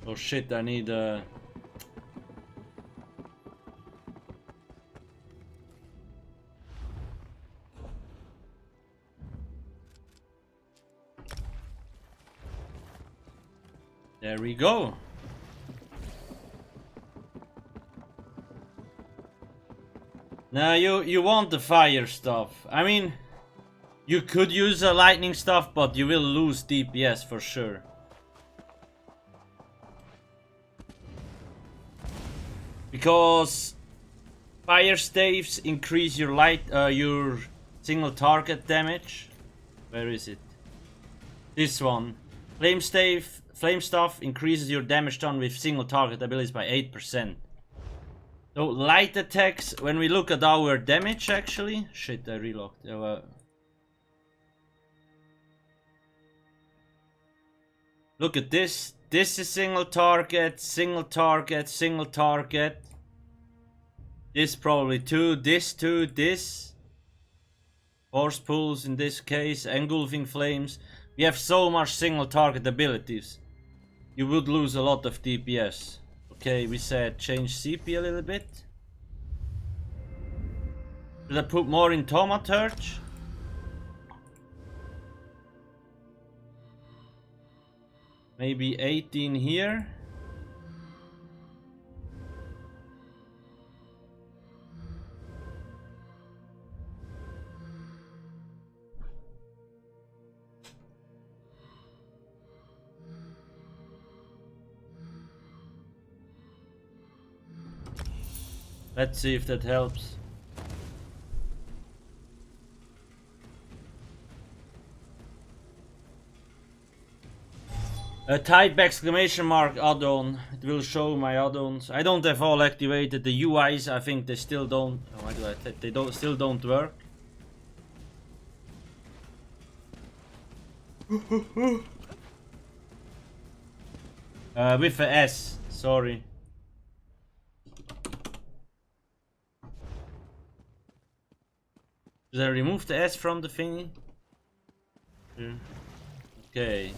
Oh shit, I need There we go. Now you want the fire stuff. I mean, you could use a lightning stuff, but you will lose DPS for sure. Because fire staves increase your your single target damage. Where is it? This one. Flame staff increases your damage done with single target abilities by 8%. So light attacks, when we look at our damage actually... Shit, I relocked. Look at this. This is single target, single target, single target. This probably too, this. Force pulls in this case, engulfing flames. We have so much single target abilities. You would lose a lot of DPS. Okay, we said change CP a little bit. Should I put more in Thaumaturge? Maybe 18 here. Let's see if that helps. Type exclamation mark add-on. It will show my add-ons. I don't have all activated. The UIs, I think they still don't. Oh my god, they still don't work. With a S. Sorry. Did I remove the S from the thingy? Yeah. Okay.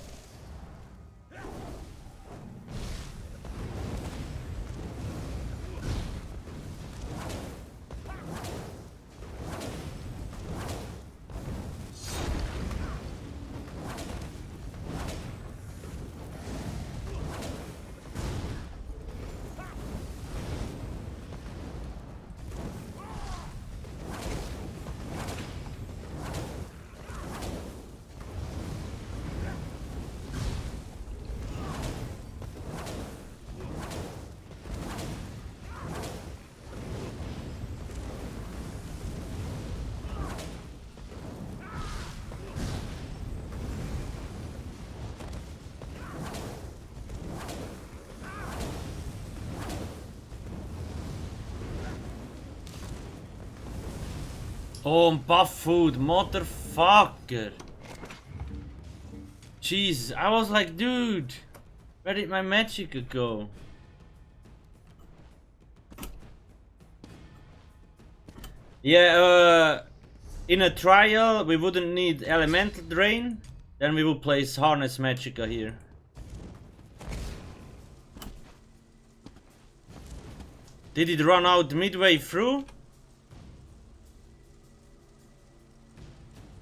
Oh, buff food, motherfucker. Jesus, I was like, dude, where did my Magicka go? Yeah, in a trial, we wouldn't need Elemental Drain. Then we will place Harness Magicka here. Did it run out midway through?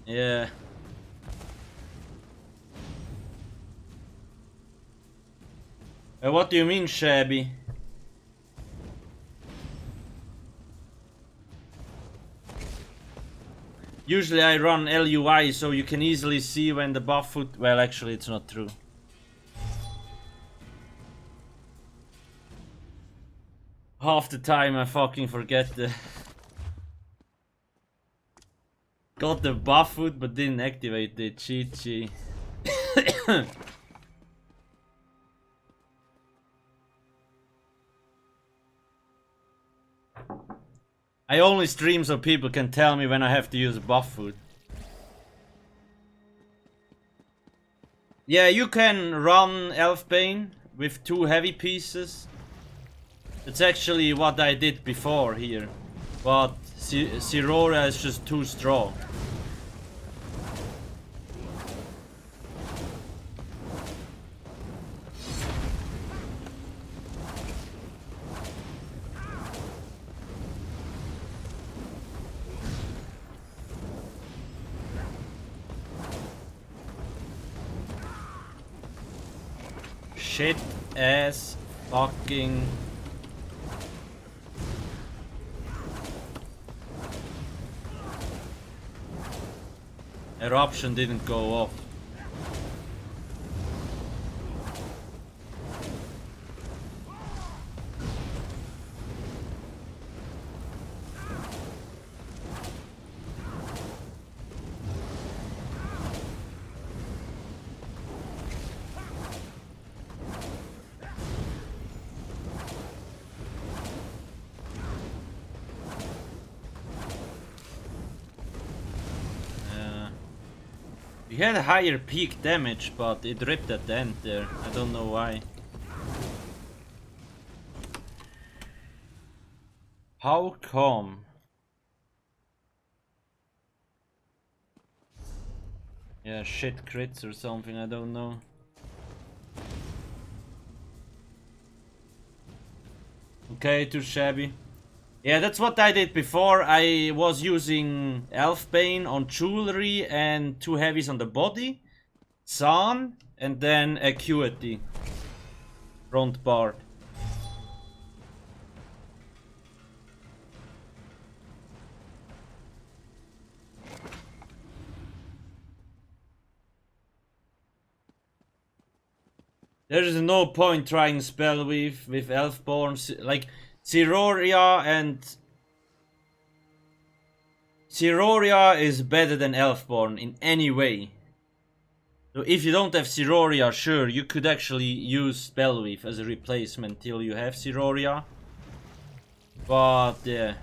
Yeah. What do you mean, Shabby? Usually I run LUI so you can easily see when the buff foot... Well, actually it's not true. Half the time I fucking forget the... Got the buff food but didn't activate it. GG. I only stream so people can tell me when I have to use buff food. Yeah, you can run Elfbane with 2 heavy pieces. That's actually what I did before here. But Sirora is just too strong. Shit ass fucking eruption didn't go off. We had a higher peak damage, but it ripped at the end there. I don't know why. How come? Yeah, shit crits or something, I don't know. Okay, too shabby. Yeah, that's what I did before. I was using Elfbane on jewelry and 2 heavies on the body. Sun and then Acuity. Front bar. There is no point trying spell with Elfborn. Like Siroria is better than Elfborn in any way. So if you don't have Siroria, sure, you could actually use Spellweave as a replacement till you have Siroria. But yeah.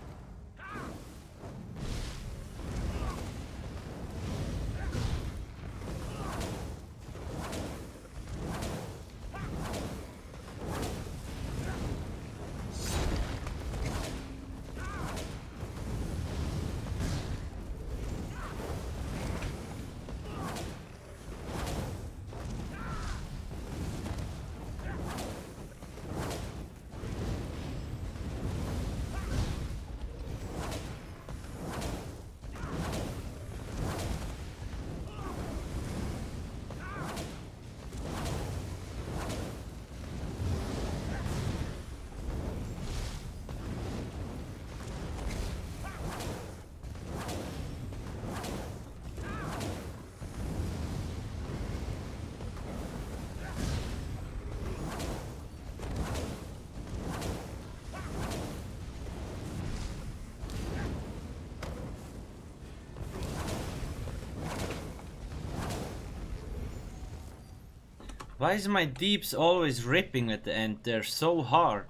Why is my deeps always ripping at the end? They're so hard.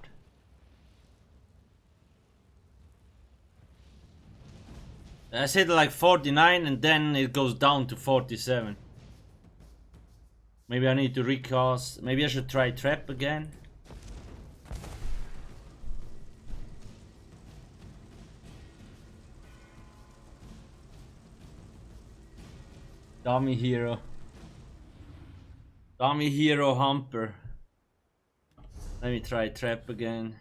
I said like 49 and then it goes down to 47. Maybe I need to recast. Maybe I should try trap again. Dummy hero. Dummy hero humper. Let me try trap again.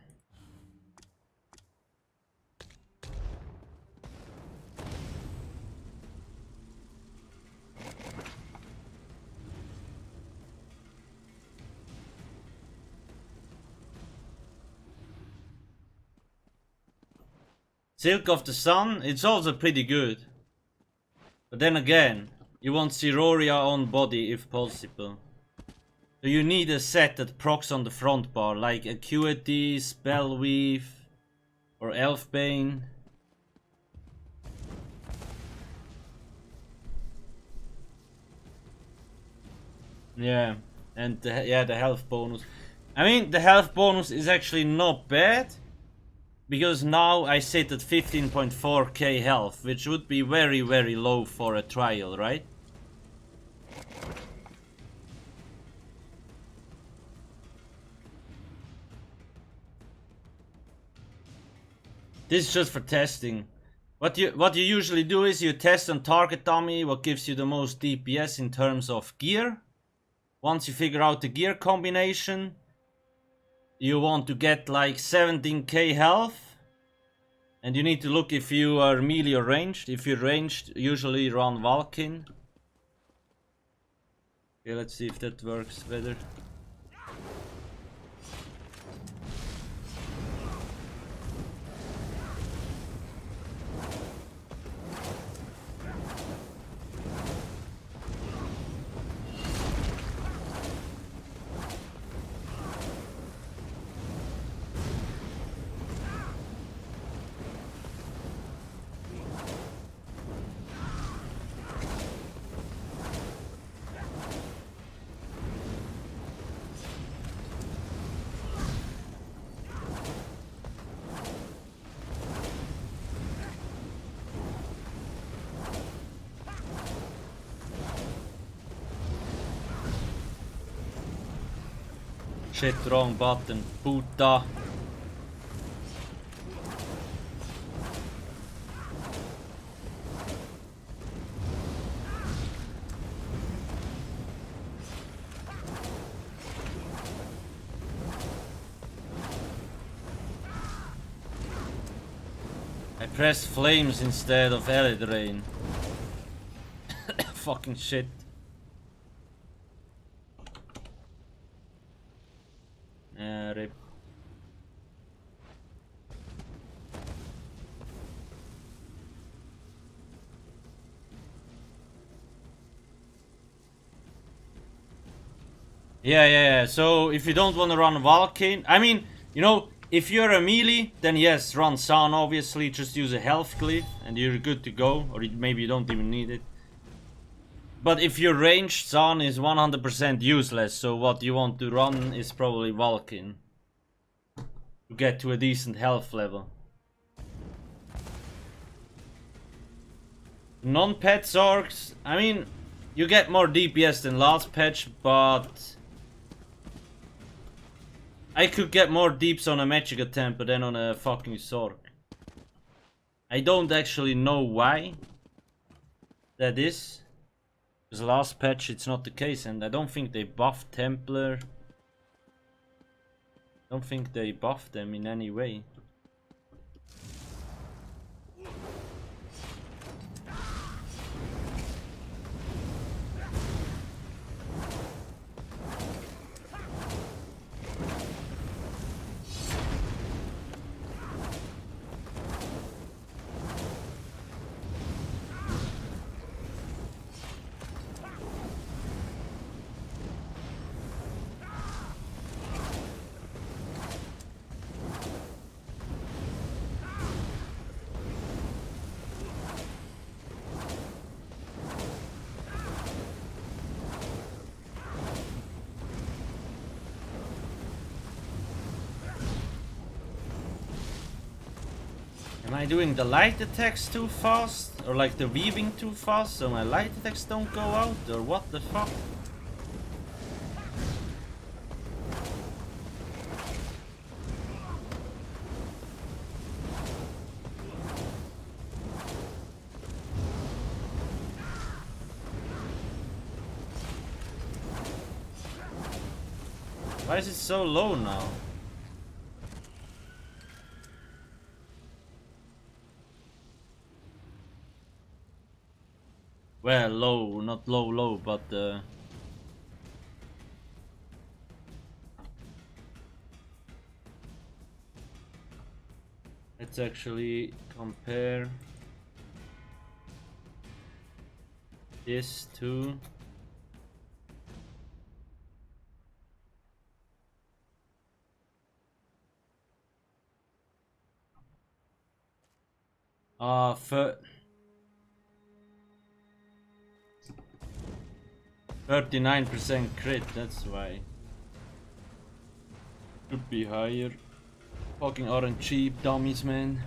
Silk of the Sun, it's also pretty good. But then again, you want Siroria on body if possible. So you need a set that procs on the front bar, like Acuity, Spellweave, or Elfbane. Yeah, and the health bonus. I mean, the health bonus is actually not bad, because now I sit at 15.4k health, which would be very, very low for a trial, right? This is just for testing. What you usually do is you test on target dummy what gives you the most DPS in terms of gear. Once you figure out the gear combination, you want to get like 17k health. And you need to look if you are melee or ranged. If you're ranged, usually run Valkin. Okay, let's see if that works better. Shit, wrong button. Puta. I pressed flames instead of Eldraine. Fucking shit. Rip. Yeah. So if you don't want to run Valkyne, I mean, you know, if you're a melee, then yes, run Sun obviously. Just use a health glyph and you're good to go. Or maybe you don't even need it. But if you're ranged, Sun is 100% useless. So what you want to run is probably Valkyne. To get to a decent health level. Non-pet Zorks, I mean, you get more DPS than last patch, but I could get more deeps on a Magicka temper than on a fucking Zork. I don't actually know why that is. Because last patch it's not the case, and I don't think they buffed Templar. I don't think they buffed them in any way. Am I doing the light attacks too fast? Or like the weaving too fast so my light attacks don't go out? Or what the fuck? Why is it so low now? Well, low, not low, but let's actually compare this to for 39% crit, that's why. Could be higher. Fucking aren't cheap dummies, man.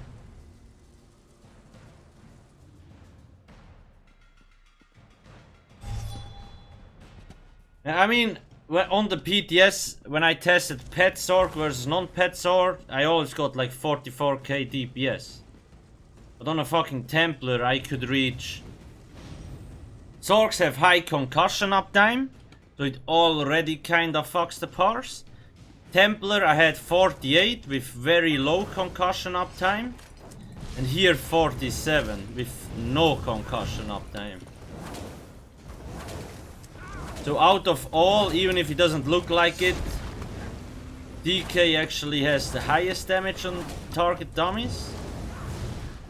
I mean, on the PTS, when I tested pet sword versus non-pet sword, I always got like 44k DPS. But on a fucking Templar, I could reach... Zorks have high concussion uptime, so it already kinda fucks the parse. Templar, I had 48 with very low concussion uptime. And here 47 with no concussion uptime. So out of all, even if it doesn't look like it, DK actually has the highest damage on target dummies.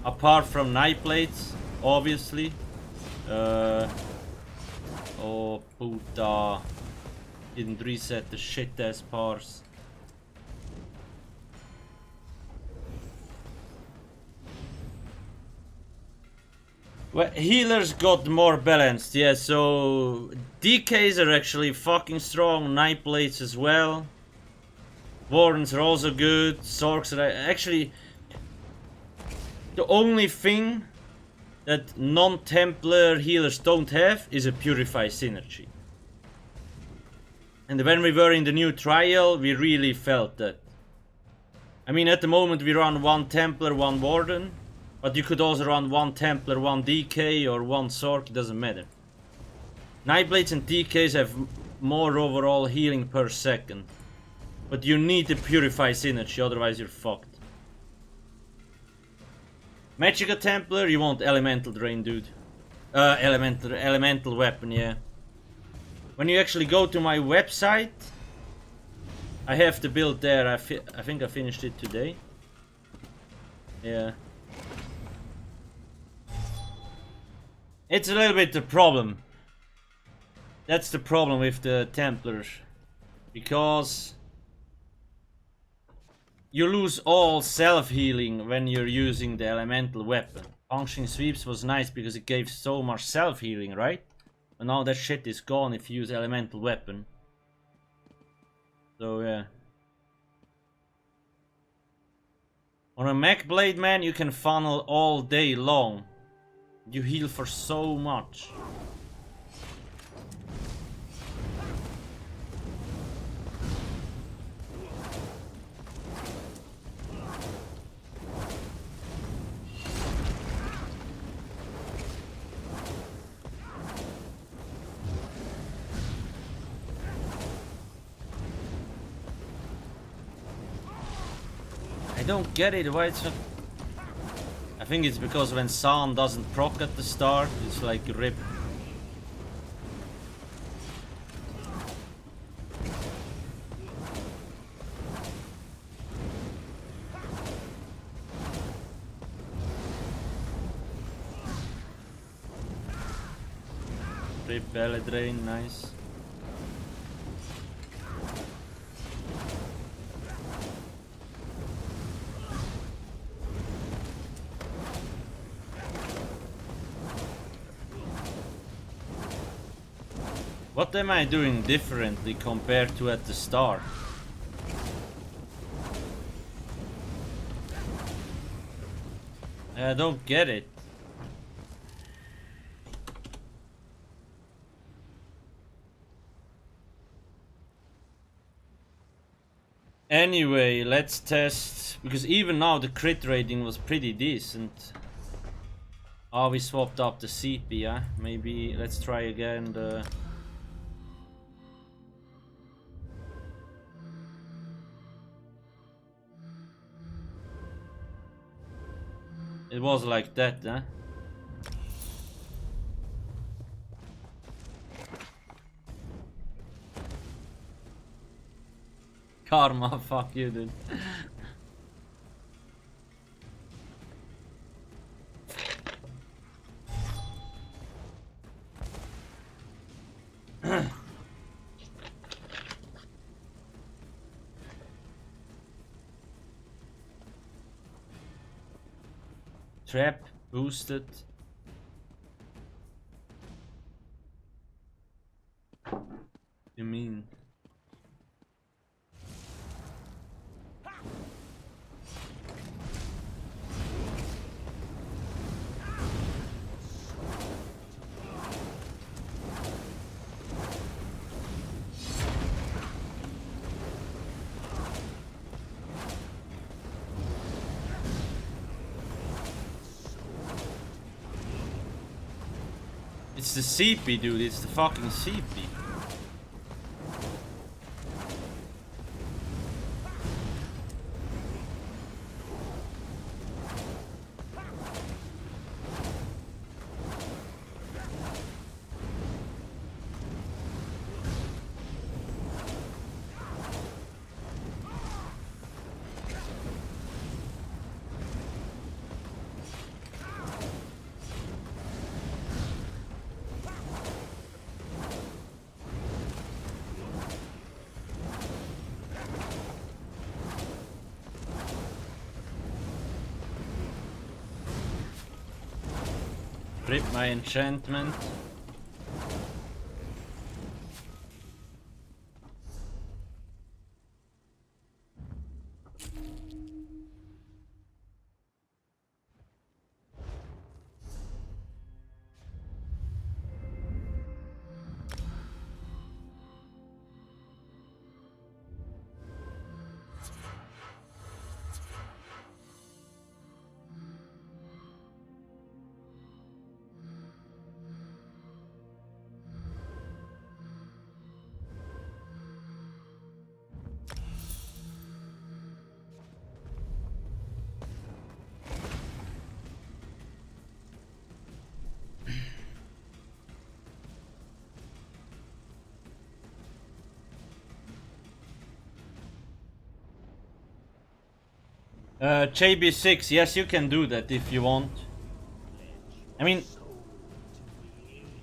Apart from Night Blades, obviously. Oh puta. Didn't reset the shit ass parse. Well, healers got more balanced, yeah, so DKs are actually fucking strong, Night Blades as well. Wardens are also good, Zorks are actually... The only thing that non-Templar healers don't have is a Purify Synergy. And when we were in the new trial, we really felt that. I mean, at the moment we run 1 Templar, 1 Warden. But you could also run 1 Templar, 1 DK or 1 Zork, it doesn't matter. Nightblades and DKs have more overall healing per second. But you need the Purify Synergy, otherwise you're fucked. Magicka Templar, you want Elemental Drain, dude. Elemental Weapon, yeah. When you actually go to my website, I have the build there. I think I finished it today. Yeah. It's a little bit the problem. That's the problem with the Templars. Because you lose all self-healing when you're using the elemental weapon. Punching Sweeps was nice because it gave so much self-healing, right? But now that shit is gone if you use elemental weapon. So yeah. On a mech blade, man, you can funnel all day long. You heal for so much. I don't get it, why it's not... I think it's because when San doesn't proc at the start, it's like rip. Rip belly drain, nice. What am I doing differently compared to at the start? I don't get it. Anyway, let's test, because even now the crit rating was pretty decent. Oh, we swapped up the CP, yeah? Maybe let's try again the... It was like that, huh? Karma, fuck you, dude. Trap boosted. You mean? It's the CP, dude. It's the fucking CP. Rip my enchantment. JB6, yes, you can do that if you want. I mean,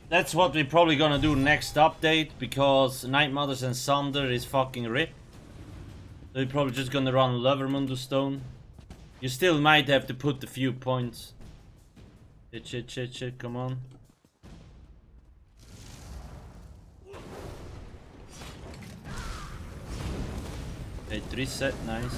that's what we're probably gonna do next update, because Night Mothers and Sunder is fucking ripped. So we're probably just gonna run Lovermundo Stone. You still might have to put a few points. Shit, come on. Okay, reset, nice.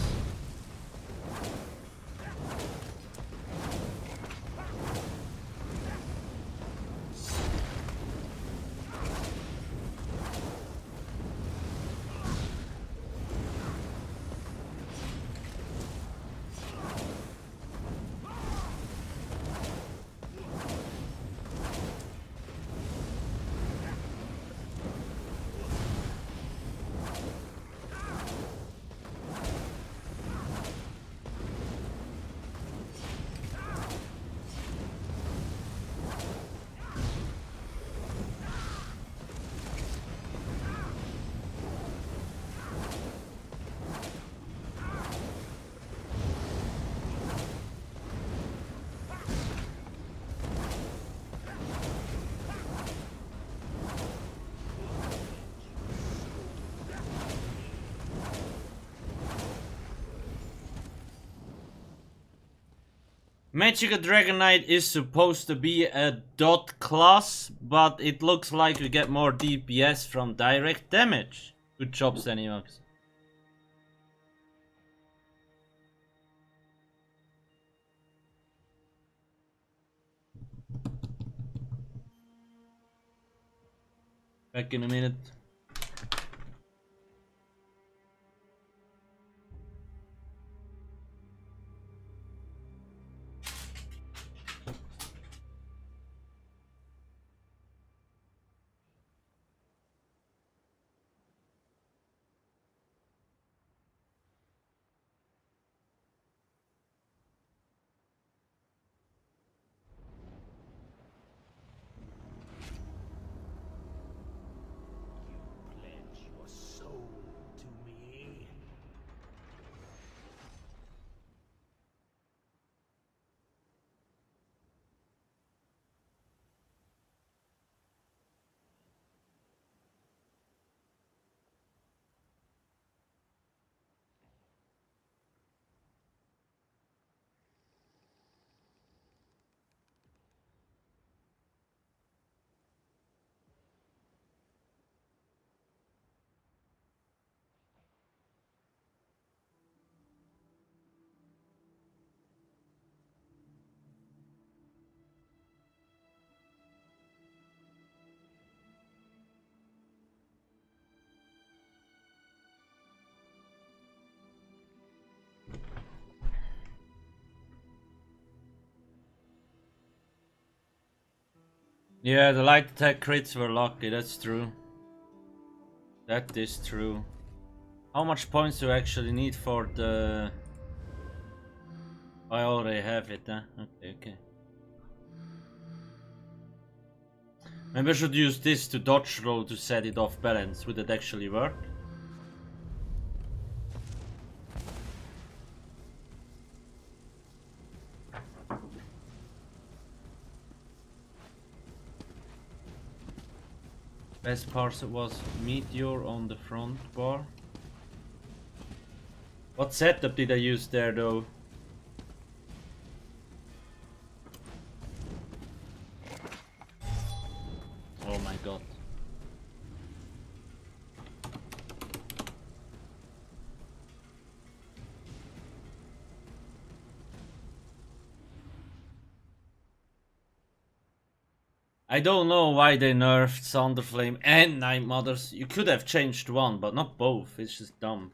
Magicka Dragon Knight is supposed to be a dot class, but it looks like we get more DPS from direct damage. Good job, Zeniox. Back in a minute. Yeah, the light attack crits were lucky, that's true. That is true. How much points do I actually need for the... I already have it, huh? Okay. Maybe I should use this to dodge roll to set it off balance. Would it actually work? Best part was meteor on the front bar. What setup did I use there though? Oh my god. I don't know why they nerfed Thunderflame and Night Mothers. You could have changed one, but not both. It's just dumb.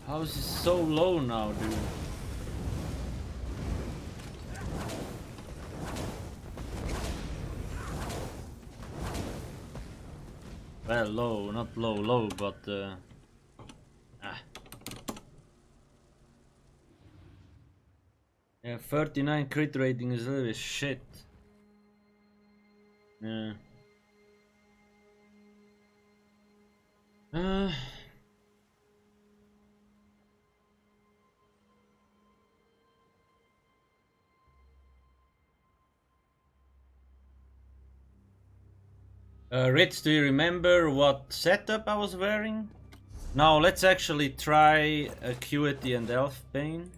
How is it so low now, dude? Well, low, not low, but yeah, 39 crit rating is a little bit shit. Yeah. Ritz, do you remember what setup I was wearing? Now let's actually try Acuity and Elfbane.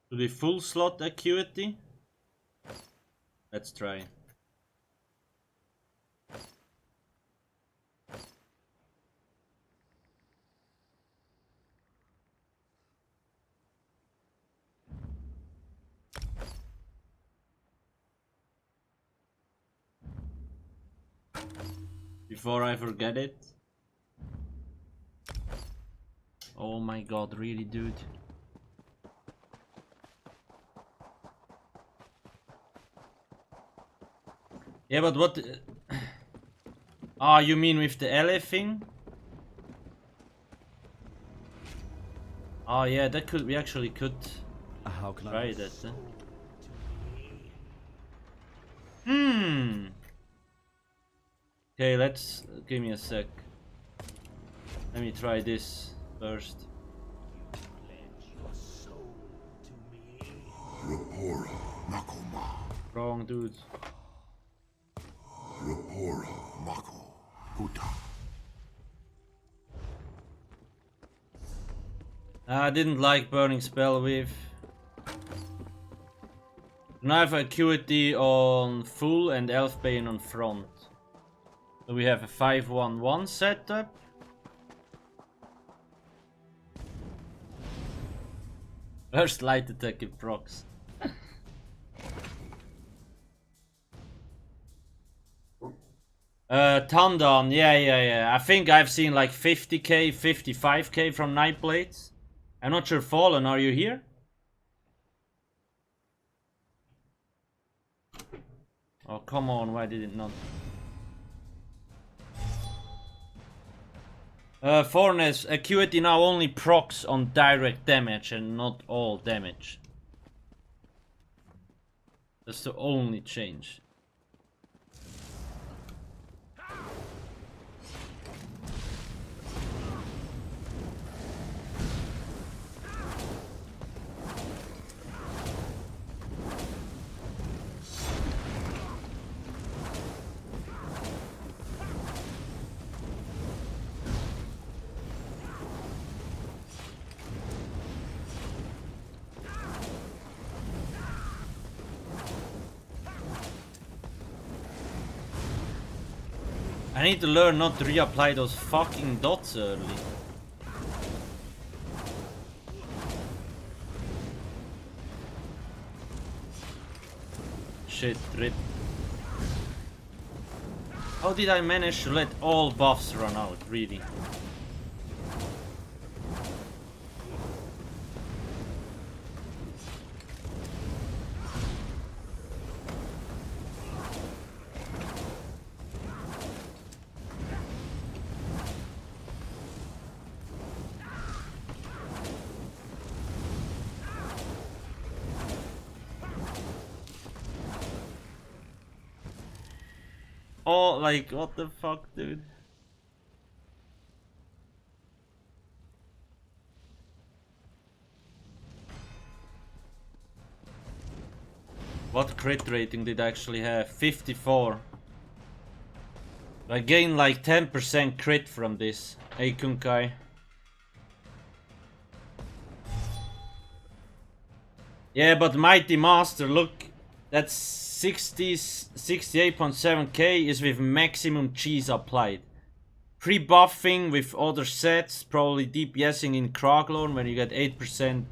To the full slot Acuity? Let's try. Before I forget it. Oh my god, really, dude. Yeah, but what... Ah, you mean with the LA thing? Oh yeah, that could... We actually could How can try I? that, huh? Hmm. Okay, let's... Give me a sec. Let me try this first. Rapora Nakoma. Wrong, dude. Rapora Mako Huta. I didn't like Burning Spell with. Now I have Acuity on full and Elfbane on front. So we have a 5-1-1 setup. First light attack in procs. Tandon, yeah. I think I've seen like 50k, 55k from Nightblades. I'm not sure, Fallen, are you here? Oh, come on, why did it not? Fornes, Acuity now only procs on direct damage and not all damage. That's the only change. I need to learn not to reapply those fucking dots early. Shit, rip. How did I manage to let all buffs run out, really? Oh, like, what the fuck, dude? What crit rating did I actually have? 54. I gained like 10% crit from this. Hey, Kunkai. Yeah, but Mighty Master, look, that's 68.7k is with maximum cheese applied. Pre-buffing with other sets, probably DPSing in Kraglorn when you get 8%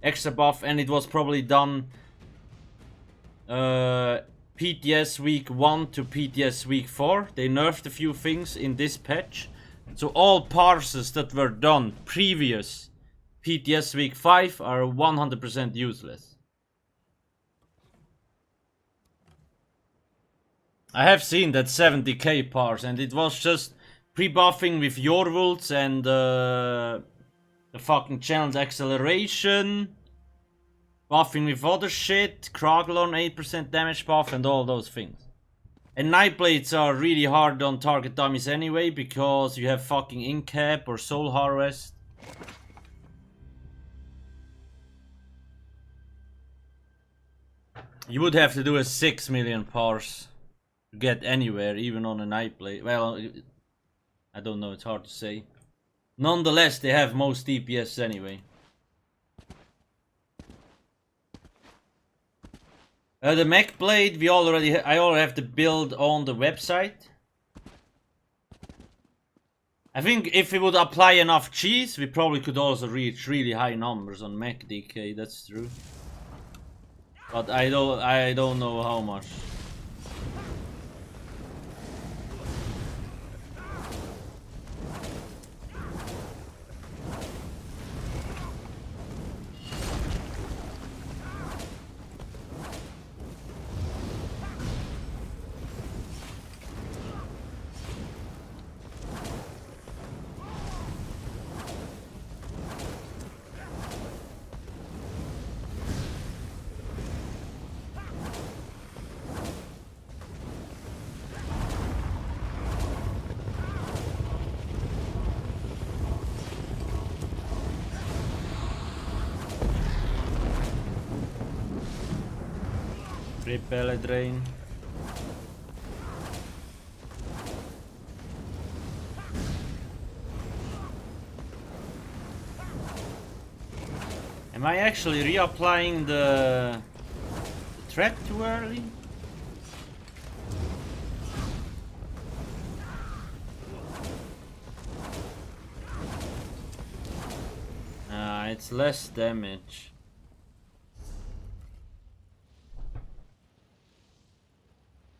extra buff, and it was probably done PTS week 1 to PTS week 4. They nerfed a few things in this patch. So all parses that were done previous PTS week 5 are 100% useless. I have seen that 70k parse, and it was just pre-buffing with Yorwults and the fucking challenge acceleration, buffing with other shit, Kraglorn 8% damage buff, and all those things. And Nightblades are really hard on target dummies anyway, because you have fucking Incap or Soul Harvest. You would have to do a 6 million parse to get anywhere, even on a Nightblade. Well, I don't know, it's hard to say. Nonetheless, they have most DPS anyway. The mech blade, I already have the build on the website. I think if we would apply enough cheese, we probably could also reach really high numbers on mech DK. That's true. But I don't know how much. Repel drain. Am I actually reapplying the threat too early? It's less damage.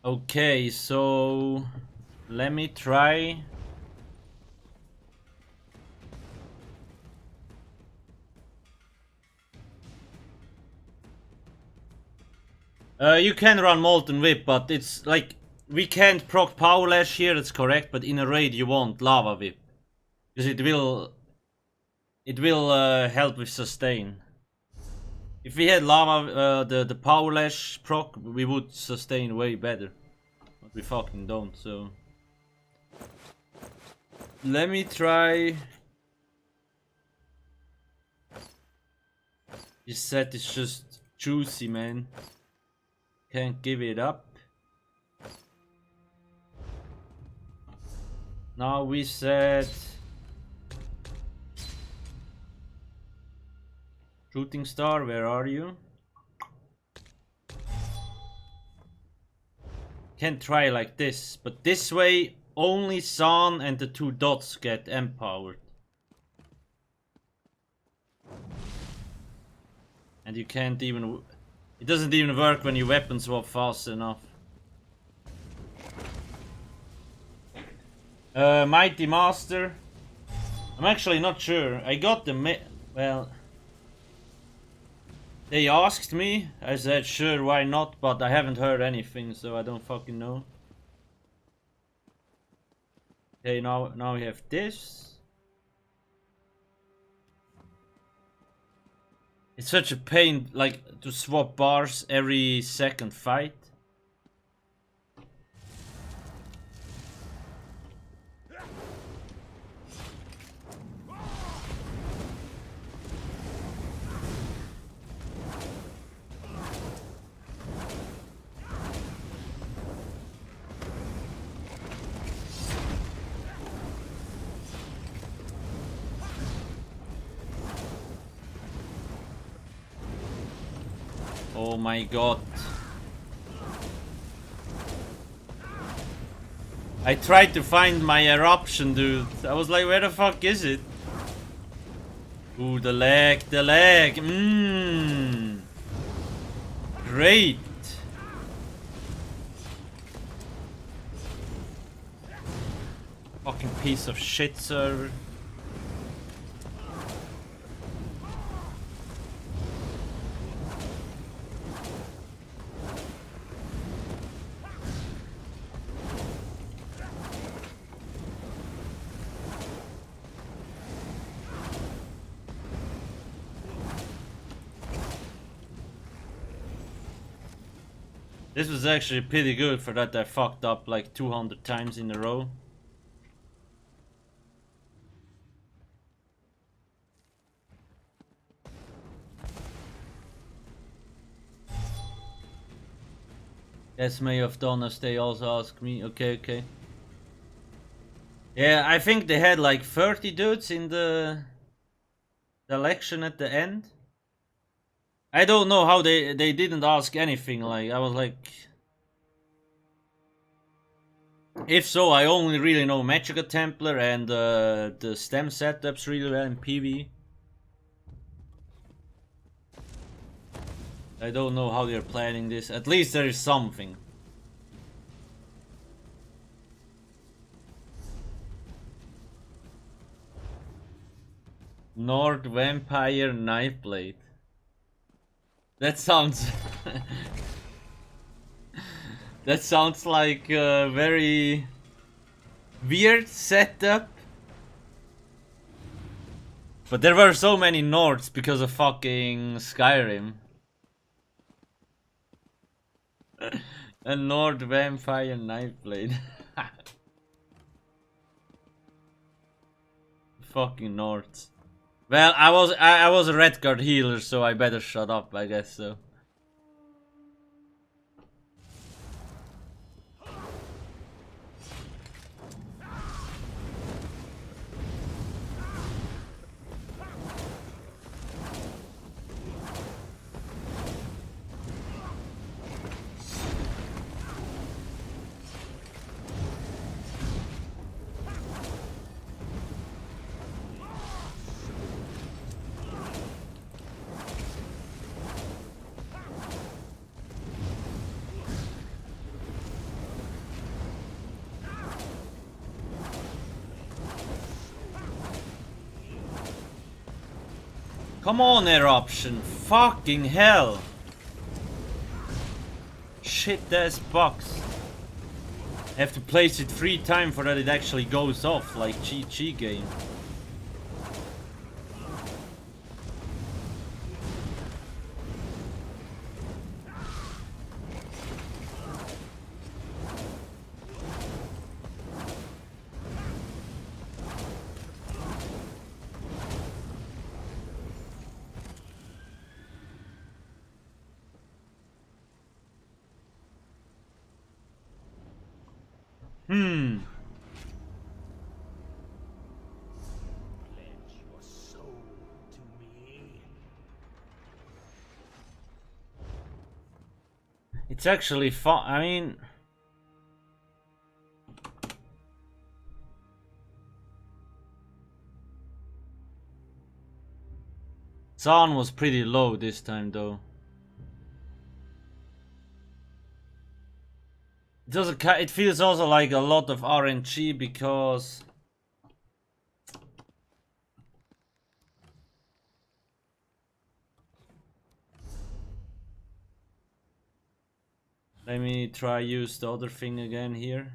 Okay, so Let me try. You can run Molten Whip, but it's like we can't proc Power Lash here. That's correct, but in a raid you want Lava Whip because it will help with sustain. If we had Lava, the Power Lash proc, we would sustain way better, but we fucking don't. So let me try. This set is just juicy, man. Can't give it up. Now we said Shooting Star, where are you? Can try like this, but this way only Sun and the 2 dots get empowered. And you can't even... It doesn't even work when you weapon swap fast enough. Mighty Master. I'm actually not sure. I got the... Well... They asked me. I said sure, why not? But I haven't heard anything, so I don't fucking know. Okay, now we have this. It's such a pain, like, to swap bars every second fight. Oh my god. I tried to find my eruption, dude. I was like, where the fuck is it? Ooh, the leg, the leg. Mmm. Great. Fucking piece of shit server. This was actually pretty good for that I fucked up like 200 times in a row. Yes, may have done as they also asked me. Okay. Yeah, I think they had like 30 dudes in the election at the end. I don't know how they didn't ask anything. Like, I was like, if so, I only really know Magicka Templar and the stem setups really well in PV. I don't know how they're planning this. At least there is something. Nord Vampire Knife Blade. That sounds... that sounds like a very weird setup. But there were so many Nords because of fucking Skyrim. A Nord Vampire Knife Blade. Fucking Nords. Well, I was a red guard healer, so I better shut up, I guess so. Come on, eruption. Fucking hell. Shit ass box. I have to place it 3 times for that it actually goes off, like GG game. Pledge your soul to me. It's actually fun. I mean, Zahn was pretty low this time though. It doesn't. It feels also like a lot of RNG because let me try use the other thing again here.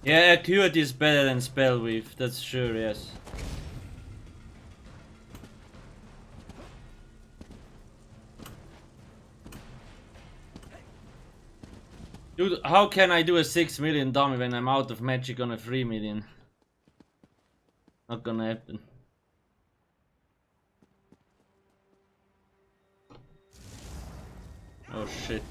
Yeah, acuity is better than spell weave, that's sure, yes. Dude, how can I do a 6 million dummy when I'm out of magic on a 3 million? Not gonna happen. Oh shit.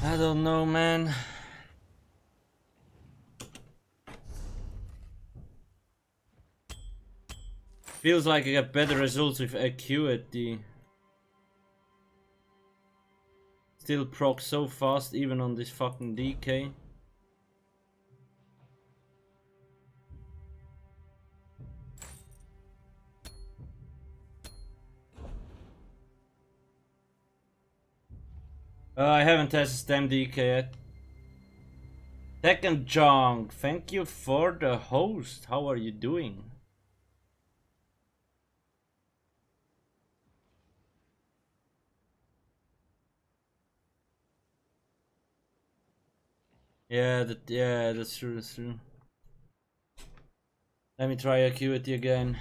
I don't know, man. Feels like I got better results with acuity. Still proc so fast even on this fucking DK. I haven't tested STEM DK yet. Second Junk, thank you for the host. How are you doing? Yeah, that's true, that's true. Let me try acuity again.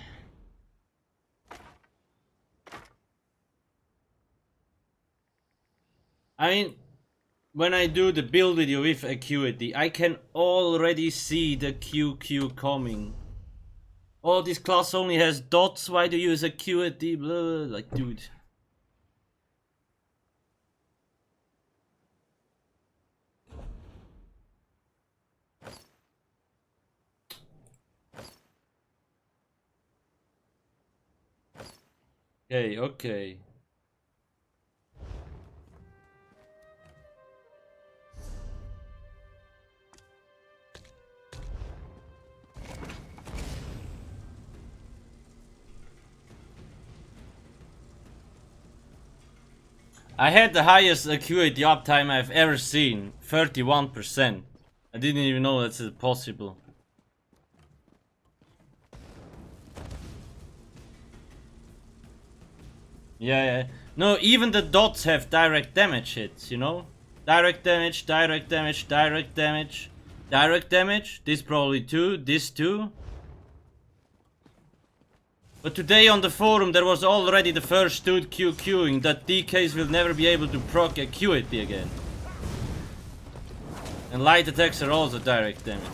I mean, when I do the build video with acuity, I can already see the QQ coming. Oh, this class only has dots, why do you use acuity? Blah, blah, blah. Like, dude. Okay, okay. I had the highest acuity uptime I've ever seen, 31%. I didn't even know that's possible. Yeah. No, even the dots have direct damage hits, you know? Direct damage, direct damage, direct damage, direct damage. This probably too, this too. But today on the forum there was already the first dude QQing that DKs will never be able to proc acuity again. And light attacks are also direct damage.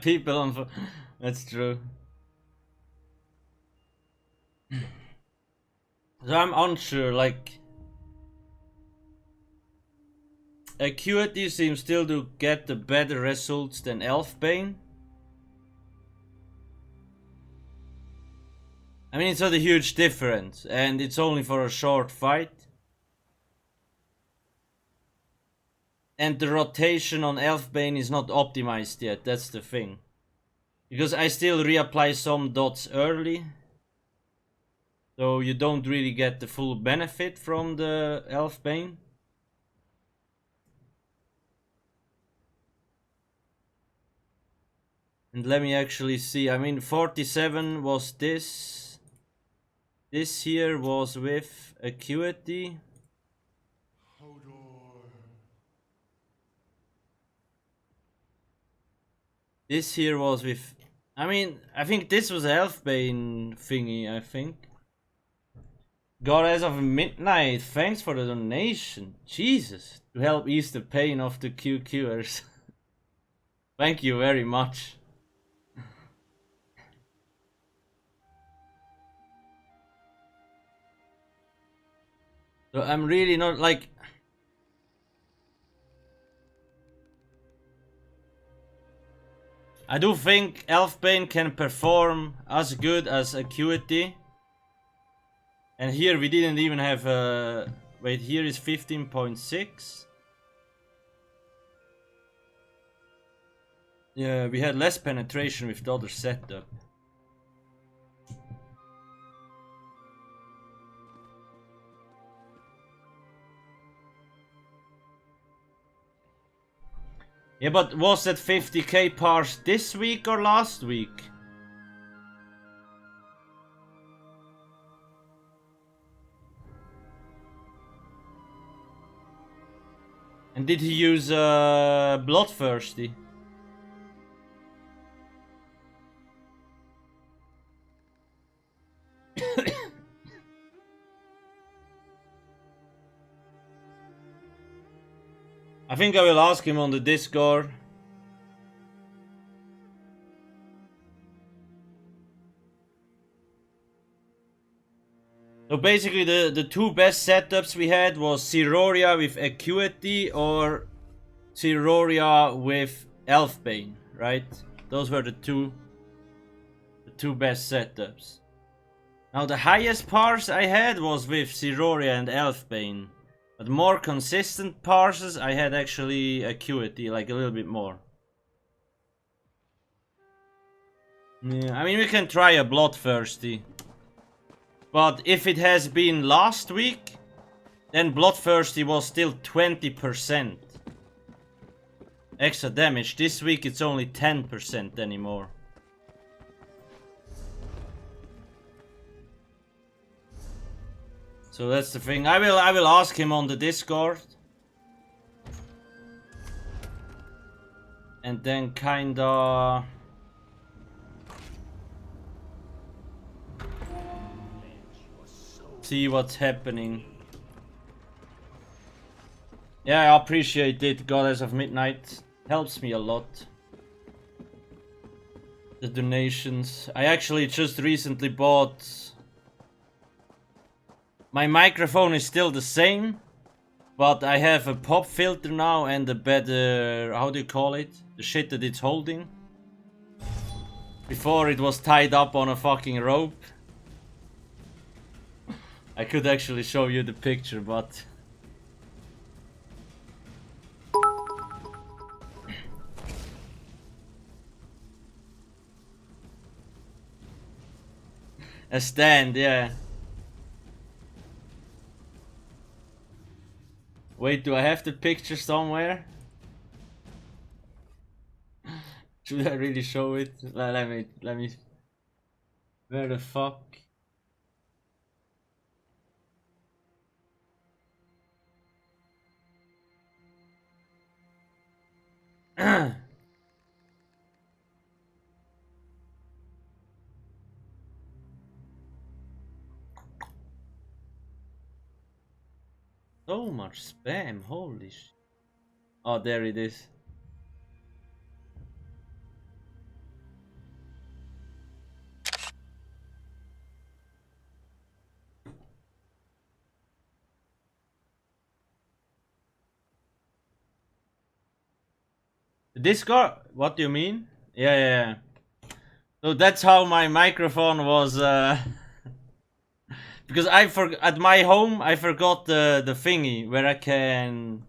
People on... That's true. So I'm unsure, like... Acuity seems still to get the better results than Elfbane. I mean, it's not a huge difference, and it's only for a short fight. And the rotation on Elfbane is not optimized yet, that's the thing. Because I still reapply some dots early. So you don't really get the full benefit from the Elfbane. And let me actually see, I mean 47 was this. This here was with Acuity. This here was with... I mean, I think this was Elfbane thingy, I think. Goddess of Midnight, thanks for the donation. Jesus, to help ease the pain of the QQers. Thank you very much. So I'm really not like... I do think Elfbane can perform as good as Acuity. And here we didn't even have wait, here is 15.6. Yeah, we had less penetration with the other setup. Yeah, but was that 50k parse this week or last week? And did he use Bloodthirsty? I think I will ask him on the Discord. So basically the two best setups we had was Siroria with Acuity or Siroria with Elfbane, right? Those were the two best setups. Now the highest parse I had was with Siroria and Elfbane. But more consistent parses, I had actually Acuity, like a little bit more. Yeah, I mean we can try a Bloodthirsty. But if it has been last week, Then Bloodthirsty was still 20% extra damage. This week it's only 10% anymore. So that's the thing. I will ask him on the Discord. And then kinda see what's happening. Yeah, I appreciate it, Goddess of Midnight. Helps me a lot. The donations. I actually just recently bought... My microphone is still the same, but I have a pop filter now and a better... How do you call it? The shit that it's holding. Before it was tied up on a fucking rope. I could actually show you the picture, but... A stand, yeah. Wait, do I have the picture somewhere? Should I really show it? Let me... Where the fuck? So much spam, holy sh... Oh, there it is. Discord? What do you mean? Yeah. So that's how my microphone was, because at my home I forgot the thingy where I can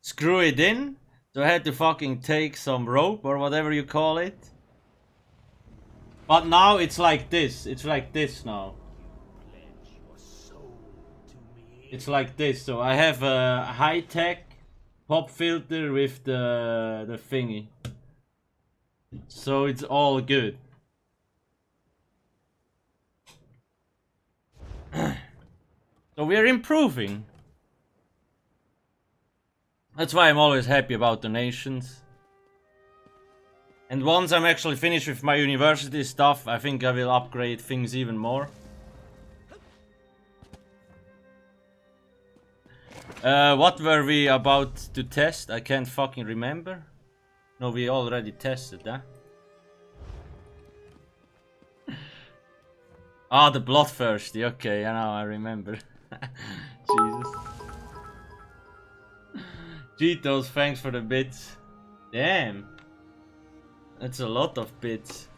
screw it in. So I had to fucking take some rope or whatever you call it. But now it's like this. It's like this now. It's like this. So I have a high-tech pop filter with the thingy. So it's all good. So we're improving. That's why I'm always happy about donations. And once I'm actually finished with my university stuff, I think I will upgrade things even more. What were we about to test? I can't fucking remember. No, we already tested that. Ah, the Bloodthirsty. Okay, now I remember. Jesus. Cheetos, thanks for the bits. Damn. That's a lot of bits.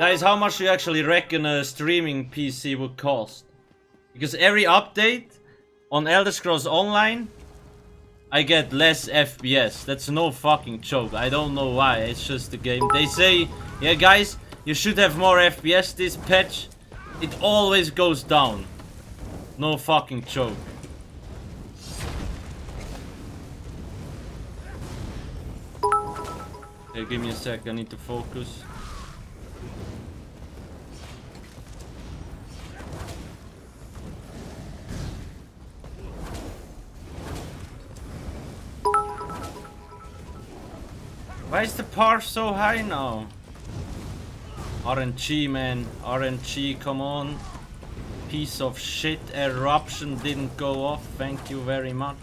Guys, how much do you actually reckon a streaming PC would cost? Because every update on Elder Scrolls Online, I get less FPS. That's no fucking joke. I don't know why. It's just the game. They say, yeah guys, you should have more FPS this patch. It always goes down. No fucking joke. Okay, give me a sec. I need to focus. Why is the par so high now? RNG, man. RNG, come on. Piece of shit. Eruption didn't go off. Thank you very much.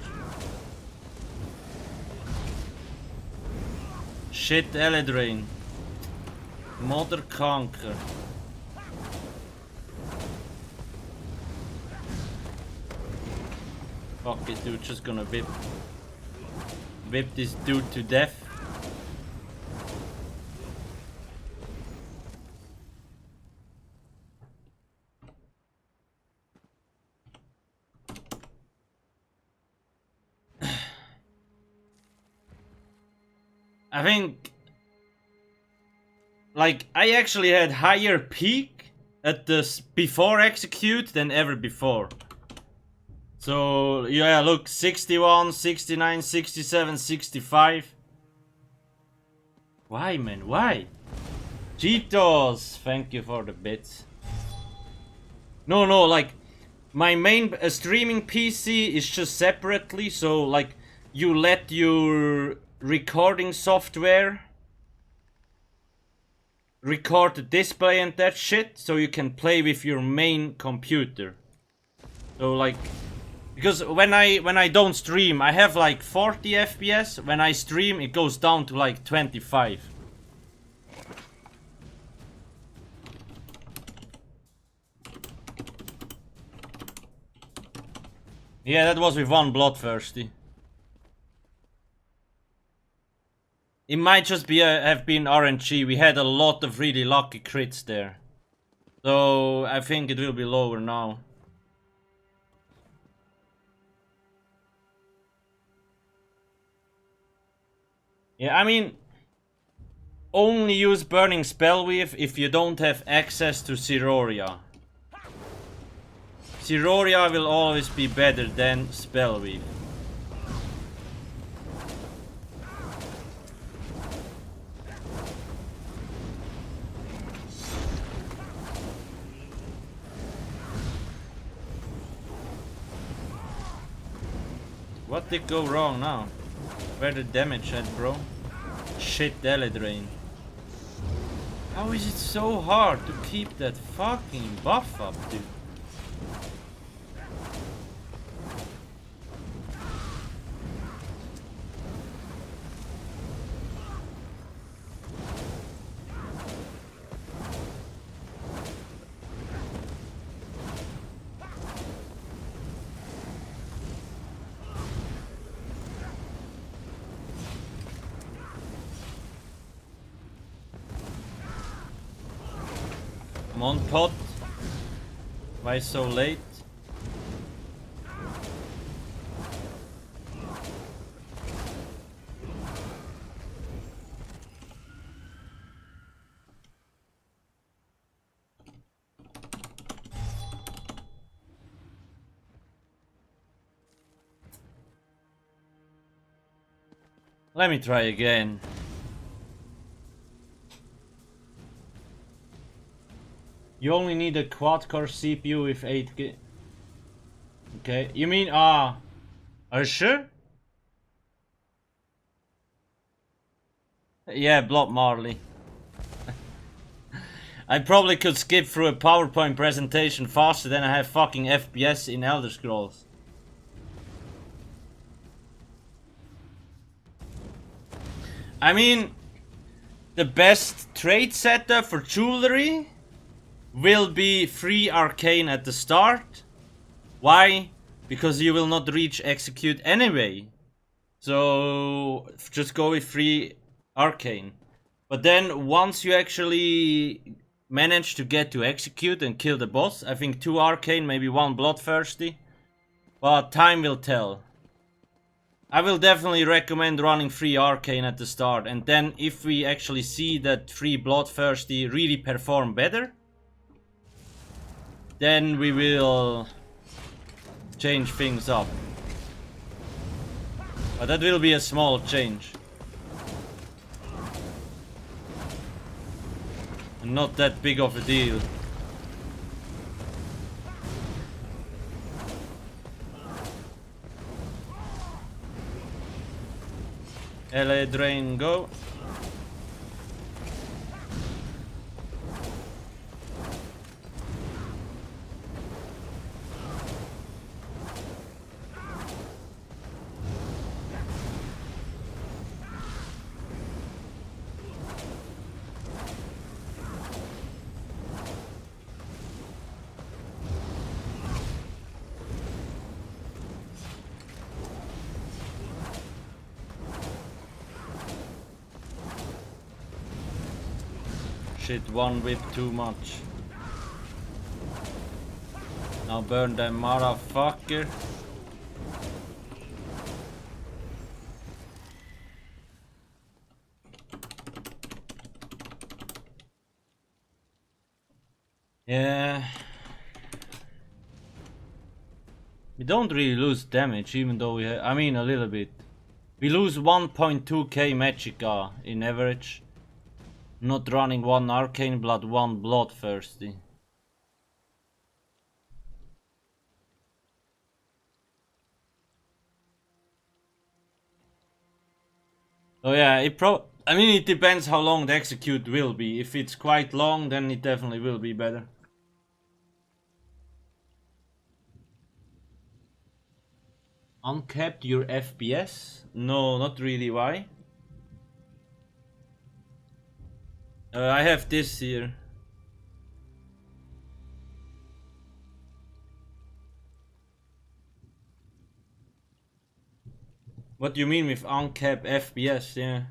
Shit, Eledrain. Mother Conquer. Fuck it, dude. Just gonna whip this dude to death. I think, like, I actually had higher peak at the before execute than ever before. So yeah, look, 61, 69, 67, 65. Why, man? Why? Cheetos, thank you for the bits. No, like my main streaming PC is just separately, so like you let your recording software record the display and that shit, so you can play with your main computer. So like, because when I don't stream, I have like 40 FPS. When I stream, it goes down to like 25. Yeah, that was with one Bloodthirsty. It might just be have been RNG. We had a lot of really lucky crits there. So I think it will be lower now. Yeah, I mean, only use Burning Spellweave if you don't have access to Siroria. Siroria will always be better than Spellweave. What did go wrong now? Where the damage at, bro? Shit, Deledrain. How is it so hard to keep that fucking buff up, dude? Come on, pot. Why so late? Let me try again. You only need a quad-core CPU with 8 GB. Okay, you mean, are you sure? Yeah, Blood Marley. I probably could skip through a PowerPoint presentation faster than I have fucking FPS in Elder Scrolls. I mean, the best trade setup for jewelry will be free arcane at the start. Why? Because you will not reach execute anyway. So just go with free arcane. But then once you actually manage to get to execute and kill the boss, I think 2 arcane, maybe 1 bloodthirsty. But time will tell. I will definitely recommend running free arcane at the start, and then if we actually see that 3 bloodthirsty really perform better, then we will change things up. But that will be a small change. And not that big of a deal. LA Drain, go. Shit, 1 whip too much. Now burn that motherfucker. Yeah. We don't really lose damage, even though we I mean, a little bit. We lose 1.2k Magicka in average. Not running 1 Arcane Blood, 1 Bloodthirsty. Oh yeah, I mean, it depends how long the execute will be. If it's quite long, then it definitely will be better. Uncapped your FPS? No, not really. Why? I have this here. What do you mean with uncapped FPS? Yeah.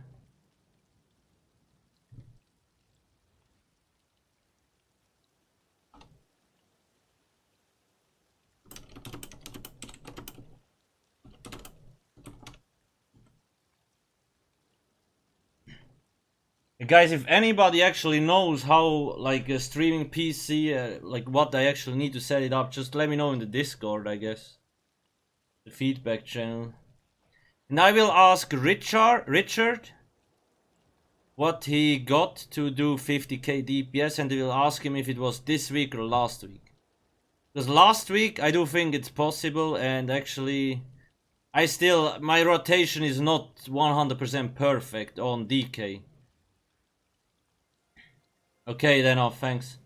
Guys, if anybody actually knows how, like, a streaming PC, like what I actually need to set it up, just let me know in the Discord, I guess. The feedback channel. And I will ask Richard what he got to do 50k DPS, and I will ask him if it was this week or last week. Because last week I do think it's possible, and actually my rotation is not 100% perfect on DK. Okay then, oh, thanks.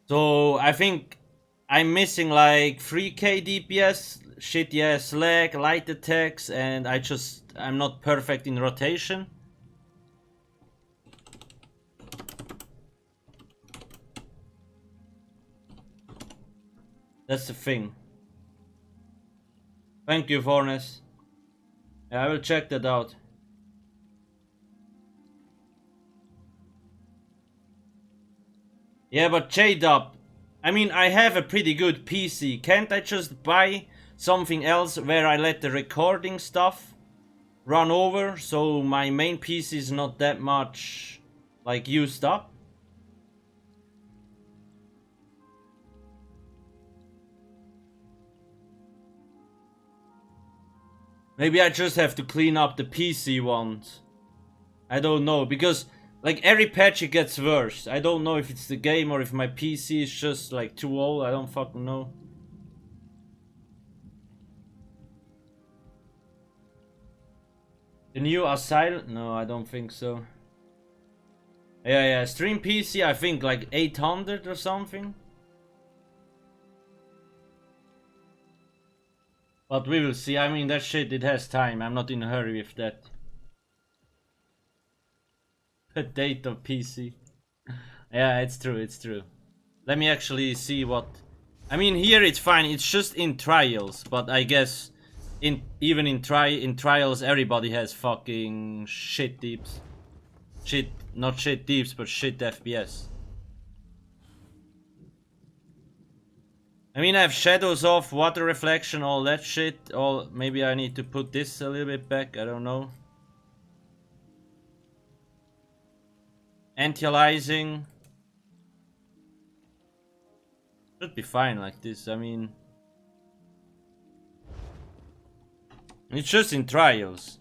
So I think I'm missing like 3k DPS, shitty ass lag, light attacks, and I'm not perfect in rotation. That's the thing. Thank you, Fornes. Yeah, I will check that out. Yeah, but J-Dub, I mean, I have a pretty good PC. Can't I just buy something else where I let the recording stuff run over, so my main PC is not that much, like, used up? Maybe I just have to clean up the PC ones. I don't know, because like every patch it gets worse. I don't know if it's the game or if my PC is just like too old. I don't fucking know. The new Asylum? No, I don't think so. Yeah, stream PC, I think like 800 or something. But we will see. I mean, that shit, it has time. I'm not in a hurry with that. Date of PC. Yeah, it's true, it's true. Let me actually see what... I mean, here it's fine. It's just in trials, but I guess even in trials everybody has fucking shit deeps. Shit, not shit deeps, but shit FPS. I mean, I have shadows off, water reflection, all that shit. Maybe I need to put this a little bit back, I don't know. Anti-aliasing. Should be fine like this, I mean... It's just in trials.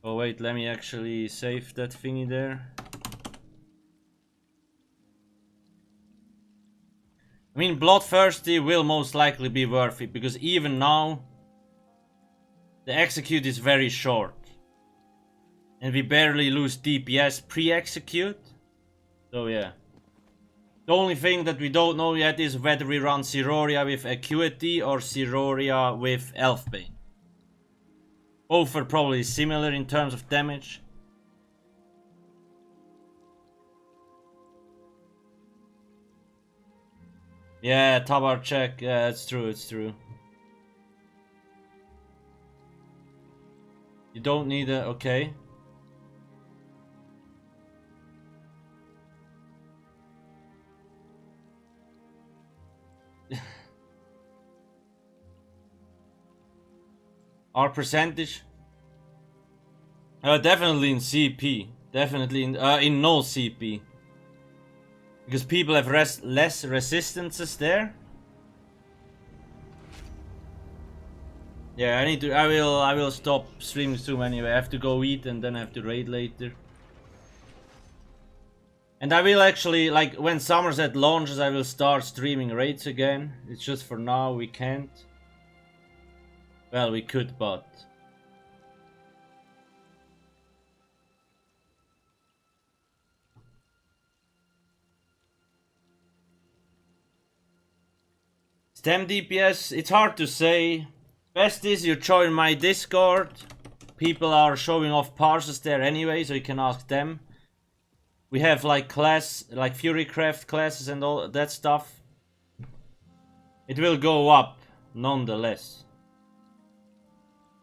Oh wait, let me actually save that thingy there. I mean, Bloodthirsty will most likely be worth it, because even now the execute is very short. And we barely lose DPS pre-execute. So yeah. The only thing that we don't know yet is whether we run Siroria with Acuity or Siroria with Elfbane. Both are probably similar in terms of damage. Yeah, Tabar check. Yeah, it's true, it's true. You don't need a... okay. Our percentage? Definitely in CP. Definitely in no CP. Because people have less resistances there. Yeah, I will stop streaming soon anyway. I have to go eat and then I have to raid later. And I will actually, like, when Summerset launches, I will start streaming raids again. It's just for now we can't. Well, we could, but... Stem DPS, it's hard to say. Best is you join my Discord. People are showing off parses there anyway, so you can ask them. We have like Furycraft classes and all that stuff. It will go up, nonetheless.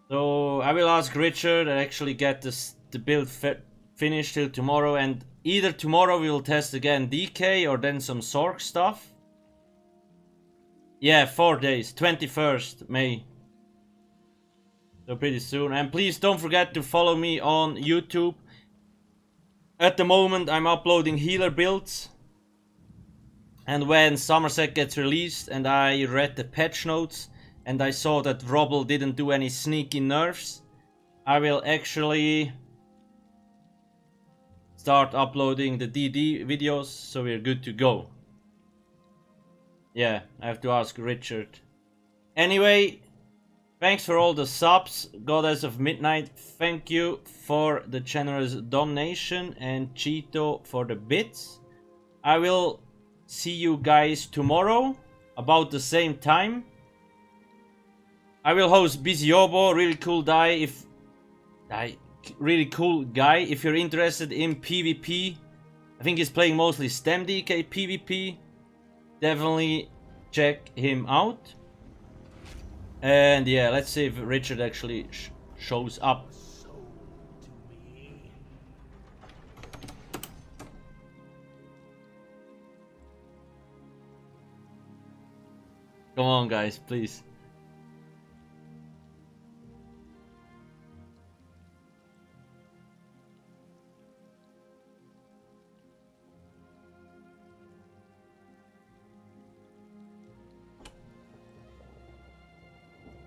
So I will ask Richard and actually get the build finished till tomorrow, and either tomorrow we will test again DK or then some Zork stuff. Yeah, 4 days, 21st May. So pretty soon. And please don't forget to follow me on YouTube. At the moment I'm uploading healer builds. And when Summerset gets released and I read the patch notes and I saw that Robble didn't do any sneaky nerfs, I will actually start uploading the DD videos, so we're good to go. Yeah, I have to ask Richard. Anyway, thanks for all the subs, Goddess of Midnight. Thank you for the generous donation, and Cheeto for the bits. I will see you guys tomorrow about the same time. I will host Biziobo, really cool guy. If you're interested in PvP, I think he's playing mostly Stem DK PvP. Definitely check him out. And yeah, let's see if Richard actually shows up. Come on, guys, please.